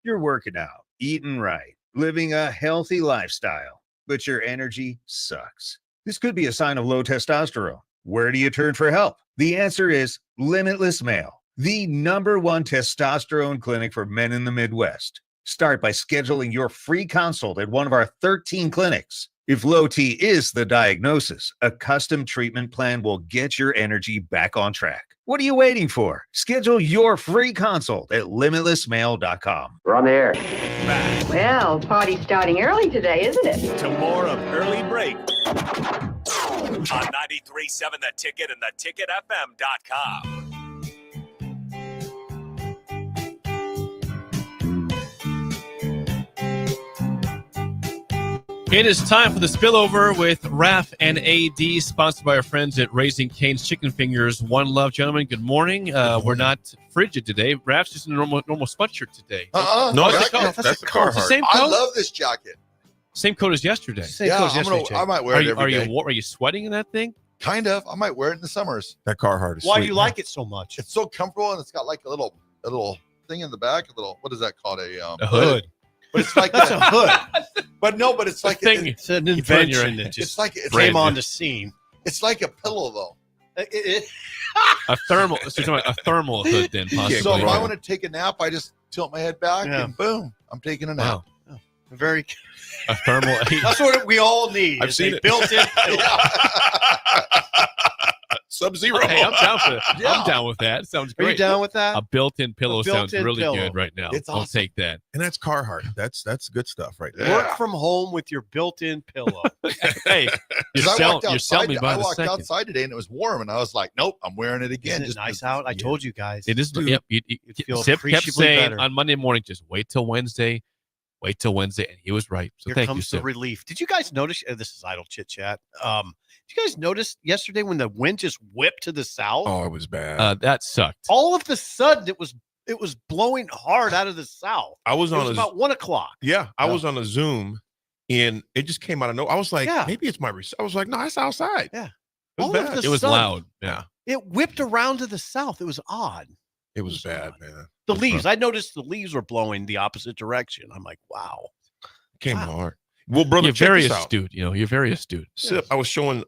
S8: You're working out, eating right, living a healthy lifestyle, but your energy sucks. This could be a sign of low testosterone. Where do you turn for help? The answer is Limitless Male, the #1 testosterone clinic for men in the Midwest. Start by scheduling your free consult at one of our 13 clinics. If low T is the diagnosis, a custom treatment plan will get your energy back on track. What are you waiting for? Schedule your free consult at limitlessmale.com.
S20: We're on the air. Well, party's starting early today, isn't it?
S1: To more of Early Break on 93.7 The Ticket and theticketfm.com.
S3: It is time for the Spillover with Raph and AD, sponsored by our friends at Raising Cane's Chicken Fingers. One love, gentlemen. Good morning. We're not frigid today. Raph's just in a normal sweatshirt today.
S25: No,
S3: that's a coat.
S25: That's a Carhartt.
S3: It's the same coat?
S25: I love this jacket.
S3: Same coat as yesterday.
S25: I might wear it every day.
S3: Are you sweating in that thing?
S25: Kind of. I might wear it in the summers.
S6: That Carhartt is Why do you like it so much?
S25: It's so comfortable, and it's got like a little thing in the back. What is that called?
S3: A hood.
S25: But it's like
S6: that's a hood.
S25: But it's like
S6: it's an invention that just came on the scene.
S25: It's like a pillow, though.
S3: A thermal. So you're talking about a thermal hood, then possibly.
S25: So if I want to take a nap, I just tilt my head back and boom, I'm taking a nap.
S3: Wow.
S6: Very.
S3: A thermal.
S6: That's what we all need.
S9: I've seen it.
S6: Built-in pillow.
S9: Sub-Zero.
S3: Hey, I'm down for that. I'm down with that. Sounds
S6: Are
S3: great.
S6: you down with that?
S3: A built-in pillow sounds
S6: built-in
S3: really
S6: pillow.
S3: good right now.
S9: It's
S3: I'll
S9: awesome.
S3: take that.
S9: And that's Carhartt. That's good stuff right there.
S6: Work from home with your built-in pillow.
S3: Hey,
S25: Because I walked
S3: you're selling
S25: outside.
S3: me by
S25: I
S3: the
S25: walked
S3: second.
S25: outside today and it was warm, and I was like, "Nope, I'm wearing it again."
S6: Isn't it nice out? I told you guys.
S3: It is.
S25: Dude,
S3: Yep.
S6: feel
S3: Sip kept
S6: appreciably
S3: saying
S6: better.
S3: on Monday morning, just wait till Wednesday. Wait till Wednesday, and he was right. So
S6: Here
S3: thank you,
S6: comes the
S3: Sip.
S6: relief. Did you guys notice? This is idle chit chat. Did you guys notice yesterday when the wind just whipped to the south?
S9: Oh, it was bad.
S3: That sucked.
S6: All of the sudden, it was blowing hard out of the south.
S9: I was
S6: It
S9: on
S6: was
S9: a
S6: about 1 o'clock.
S9: I was on a Zoom, and it just came out of nowhere. I was like,
S6: Yeah.
S9: maybe it's my. I was like, no, it's outside.
S6: Yeah.
S9: It was
S6: All
S9: bad.
S6: of the
S3: It was
S6: sudden,
S3: loud. Yeah.
S6: It whipped around to the south. It was odd.
S9: It was bad, man.
S6: The leaves. I noticed the leaves were blowing the opposite direction. I'm like, wow.
S9: Came hard. Well, brother,
S3: You're
S9: check
S3: very
S9: this out.
S3: astute. You're very astute.
S9: Sip, I was showing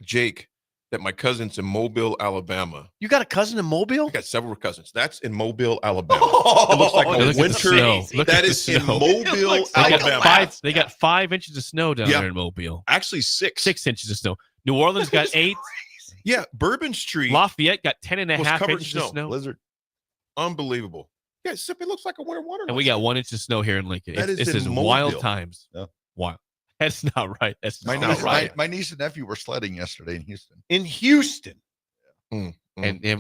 S9: Jake that my cousin's in Mobile, Alabama.
S6: You got a cousin in Mobile?
S9: I got several cousins. That's in Mobile, Alabama.
S6: Oh,
S9: it looks like
S3: look
S9: a
S3: at the
S9: winter.
S3: snow. Look at
S9: That
S3: the
S9: is in
S3: snow.
S9: Mobile, Alabama.
S3: They got 5 inches of snow down
S9: Yeah.
S3: there in Mobile.
S9: Actually, 6.
S3: 6 inches of snow. New Orleans got 8.
S9: Yeah, Bourbon Street
S3: Lafayette got 10 and a
S9: was
S3: half
S9: covered in
S3: inches of snow.
S9: Blizzard. Unbelievable. Yeah, Sip, it looks like a winter wonderland.
S3: And we got 1 inch of snow here in Lincoln.
S9: That
S3: This
S9: is
S3: is
S9: in
S3: wild
S9: Mobile.
S3: times.
S25: Yeah.
S3: Wild. That's not right. That's
S25: My
S3: not
S25: niece,
S3: right.
S25: my niece and nephew were sledding yesterday in Houston.
S6: In Houston.
S3: And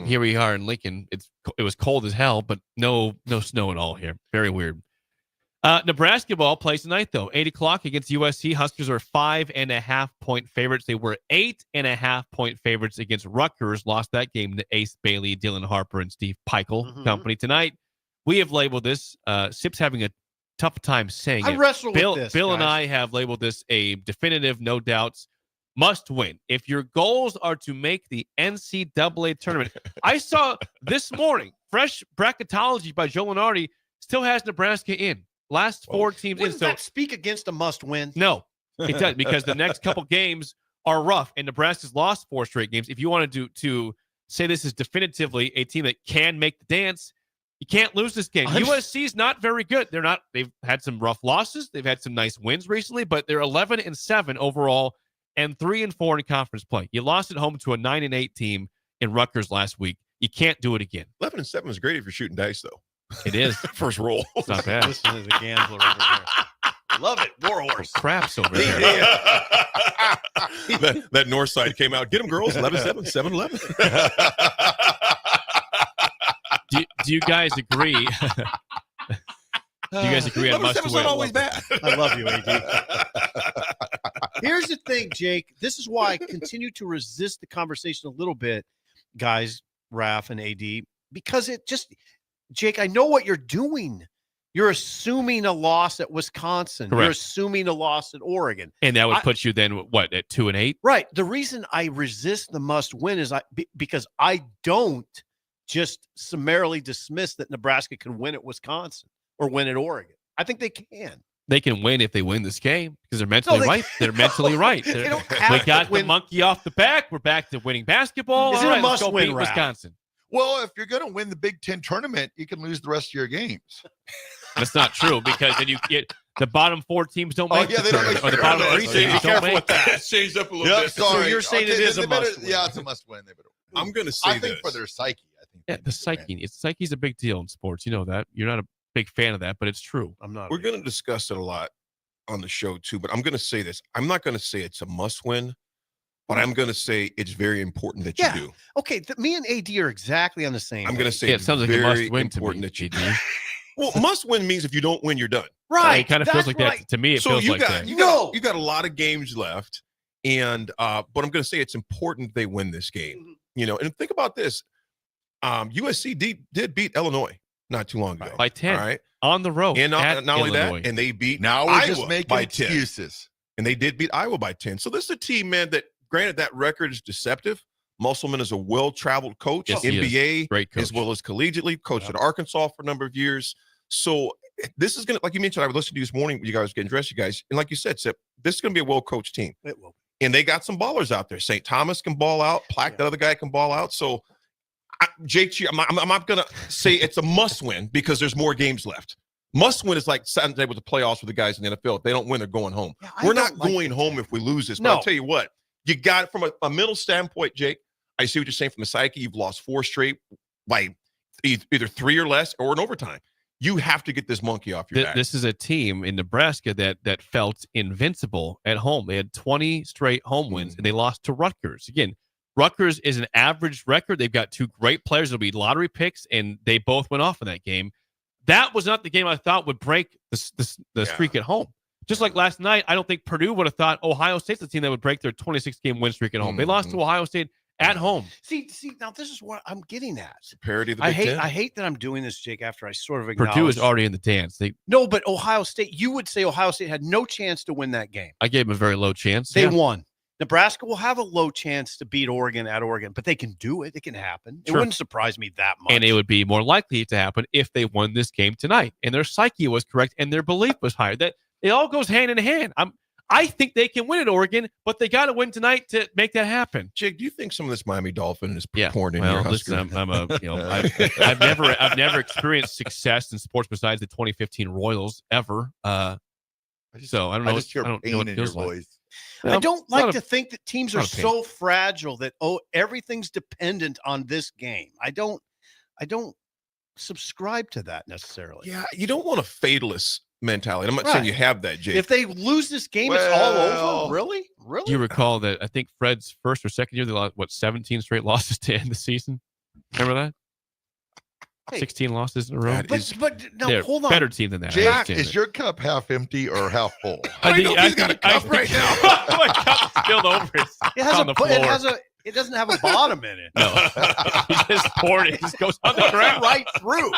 S3: here we are in Lincoln. It was cold as hell, but no snow at all here. Very weird. Nebraska ball plays tonight though. 8 o'clock against USC. Huskers are 5.5-point favorites. They were 8.5-point favorites against Rutgers. Lost that game to Ace Bailey, Dylan Harper, and Steve Peichel company tonight. We have labeled this. Sip's having a tough time saying
S6: I
S3: it.
S6: wrestle
S3: Bill,
S6: with this.
S3: Bill and
S6: guys.
S3: I have labeled this a definitive, no doubts, must win. If your goals are to make the NCAA tournament, I saw this morning, fresh bracketology by Joe Lenardi still has Nebraska in. Last 4 teams in.
S6: Wouldn't
S3: So
S6: that speak against a must win?
S3: no, it doesn't, because the next couple games are rough, and Nebraska's lost 4 straight games. If you wanted to say this is definitively a team that can make the dance, you can't lose this game. USC's not very good. They've had some rough losses. They've had some nice wins recently, but they're 11-7 overall and 3-4 in conference play. You lost at home to a 9-8 team in Rutgers last week. You can't do it again.
S9: 11-7 is great if you're shooting dice, though.
S3: It is.
S9: First roll.
S3: It's not bad.
S6: Listen to the gambler over there. Love it. Warhorse.
S3: Craps over there.
S9: that north side came out. Get them, girls. 11-7, 7-11.
S3: Do you guys agree? Do you guys agree on must
S9: 11-7's
S3: win?
S9: not always bad.
S6: I love you, AD. Here's the thing, Jake. This is why I continue to resist the conversation a little bit, guys, Raph and AD, because it just, Jake, I know what you're doing. You're assuming a loss at Wisconsin.
S3: Correct.
S6: You're assuming a loss at Oregon.
S3: And that would put you then, what, at 2-8?
S6: Right. The reason I resist the must win is because I don't just summarily dismiss that Nebraska can win at Wisconsin or win at Oregon. I think they can.
S3: They can win if they win this game because they're mentally
S6: they-
S3: right. They're mentally right.
S6: They
S3: They're-
S6: don't have
S3: we
S6: to
S3: got the
S6: win.
S3: monkey off the back. We're back to winning basketball.
S6: Is
S3: All
S6: it a
S3: right, let's go
S6: must-win,
S3: beat
S6: Ralph?
S3: Wisconsin.
S25: Well, if you're going to win the Big Ten tournament, you can lose the rest of your games.
S3: That's not true because then you get the bottom 4 teams don't make
S25: Oh, yeah,
S3: the
S25: they don't
S3: tournament,
S25: make
S3: or the bottom 3
S25: the
S3: teams
S25: tournament.
S3: don't make it.
S9: That changed up a little
S25: Yeah,
S9: bit.
S25: sorry.
S6: So you're saying it is a must-win.
S25: Yeah, it's a must-win. They better.
S9: I'm going to say
S25: I think
S9: this.
S25: for their psyche. I think.
S3: Yeah, the psyche. Psyche's a big deal in sports. You know that. You're not a big fan of that, but it's true.
S6: I'm not.
S9: We're going to discuss it a lot on the show too, but I'm going to say this. I'm not going to say it's a must-win, but I'm going to say it's very important that
S6: Yeah.
S9: you do.
S6: Okay, me and AD are exactly on the same.
S9: I'm going to
S6: page.
S9: say
S3: Yeah, it
S9: it's
S3: sounds like a
S9: very
S3: must-win to
S9: important
S3: me,
S9: that you
S3: AD.
S9: do. Well, must-win means if you don't win, you're done.
S6: Right.
S3: It kind of
S6: that's
S3: feels like
S6: right.
S3: that to me. It
S9: So
S3: feels
S9: you
S3: like
S9: got
S3: that.
S9: you
S6: No.
S9: got a lot of games left, and but I'm going to say it's important they win this game. You know, and think about this: USC did beat Illinois not too long ago
S3: By 10.
S9: All right,
S3: on the road.
S9: and
S3: at
S9: not only
S3: Illinois.
S9: that, and they beat
S25: Now we're
S9: Iowa
S25: just making
S9: by 10.
S25: excuses.
S9: And they did beat Iowa by 10. So this is a team, man, that granted that record is deceptive. Musselman is a well-traveled coach,
S3: Yes, he is.
S9: NBA,
S3: Great coach.
S9: as well as collegiately, coached at Arkansas for a number of years. So this is going to, like you mentioned, I was listening to you this morning when you guys were getting dressed, you guys. And like you said, Sip, this is going to be a well-coached team.
S6: It will.
S9: And they got some ballers out there. St. Thomas can ball out. Plack, that other guy, can ball out. So, Jake, I'm not going to say it's a must-win because there's more games left. Must win is like Saturday with the playoffs with the guys in the NFL. If they don't win, they're going home. We're not going home if we lose this. But I'll tell you what, you got it from a mental standpoint, Jake. I see what you're saying from the psyche. You've lost 4 straight by either 3 or less or in overtime. You have to get this monkey off your back.
S3: This is a team in Nebraska that felt invincible at home. They had 20 straight home wins, and they lost to Rutgers. Again, Rutgers is an average record. They've got 2 great players. It'll be lottery picks, and they both went off in that game. That was not the game I thought would break the streak at home. Just like last night, I don't think Purdue would have thought Ohio State's the team that would break their 26-game win streak at home. They lost to Ohio State at home.
S6: See, now this is what I'm getting at.
S9: Parity of the
S6: I
S9: Big
S6: hate
S9: Ten.
S6: I hate that I'm doing this, Jake, after I sort of acknowledge.
S3: Purdue is already in the dance.
S6: No, but Ohio State, you would say Ohio State had no chance to win that game.
S3: I gave them a very low chance.
S6: They won. Nebraska will have a low chance to beat Oregon at Oregon, but they can do it. It can happen. It wouldn't surprise me that much.
S3: And it would be more likely to happen if they won this game tonight. And their psyche was correct, and their belief was higher. That it all goes hand in hand. I think they can win at Oregon, but they got to win tonight to make that happen.
S9: Jake, do you think some of this Miami Dolphin is pouring in
S3: well,
S9: your Husker?
S3: Listen, I've never experienced success in sports besides the 2015 Royals ever. I don't know.
S25: I just hear pain in your voice.
S6: I don't like to think that teams are so fragile that everything's dependent on this game. I don't subscribe to that necessarily.
S9: Yeah, you don't want a fatalist mentality. I'm not saying you have that, Jake.
S6: If they lose this game, it's all over. Really?
S3: Do you recall that I think Fred's first or second year they lost 17 straight losses to end the season? Remember that? 16 losses in a row.
S6: But no,
S3: They're
S6: hold on.
S3: Better team than that.
S25: Jake, is your cup half empty or half full?
S3: I think
S25: he's got a cup right now.
S3: My cup's spilled over.
S6: It doesn't have a bottom in it.
S3: No, he just poured it. It just goes on the ground
S6: right through.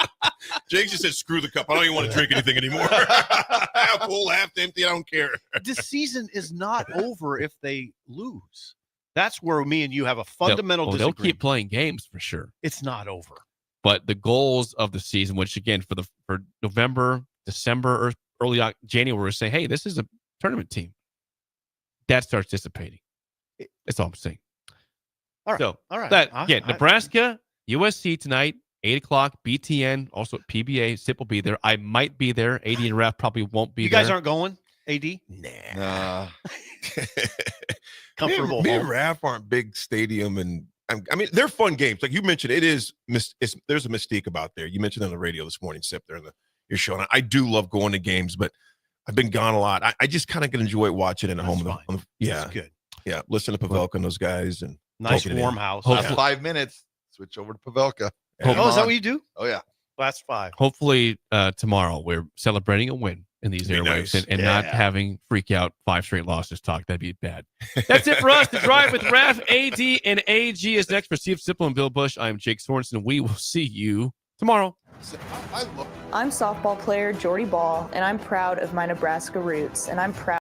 S9: Jake just said, "Screw the cup. I don't even want to drink anything anymore. Half full, half empty. I don't care."
S6: The season is not over if they lose. That's where me and you have a fundamental disagreement.
S3: They'll keep playing games for sure.
S6: It's not over.
S3: But the goals of the season, which again for November, December, or early January, we're saying, hey, this is a tournament team. That starts dissipating. That's all I'm saying.
S6: All right.
S3: So,
S6: all right.
S3: Nebraska, USC tonight, 8 o'clock, BTN, also at PBA. Sip will be there. I might be there. AD and Ref probably won't be there.
S6: You guys aren't going, AD?
S25: Nah.
S6: Comfortable.
S9: Me and Raf aren't big stadium, and I mean they're fun games. Like you mentioned, there's a mystique about there. You mentioned on the radio this morning, Sip, there in your show. And I do love going to games, but I've been gone a lot. I just kind of enjoy watching it at home.
S6: That's good.
S9: Yeah, listen to Pavelka and those guys, and
S6: nice warm house.
S25: Last 5 minutes. Switch over to Pavelka.
S6: Oh, is that what you do?
S25: Oh yeah.
S6: Last 5.
S3: Hopefully tomorrow we're celebrating a win in these airwaves
S9: nice.
S3: and not having freak out 5 straight losses talk. That'd be bad. That's it for us. The Drive with Raf, AD, and AG is next for Steve Sipple and Bill Busch. I'm Jake Sorensen. We will see you tomorrow.
S10: I'm softball player Jordy Ball, and I'm proud of my Nebraska roots, and I'm proud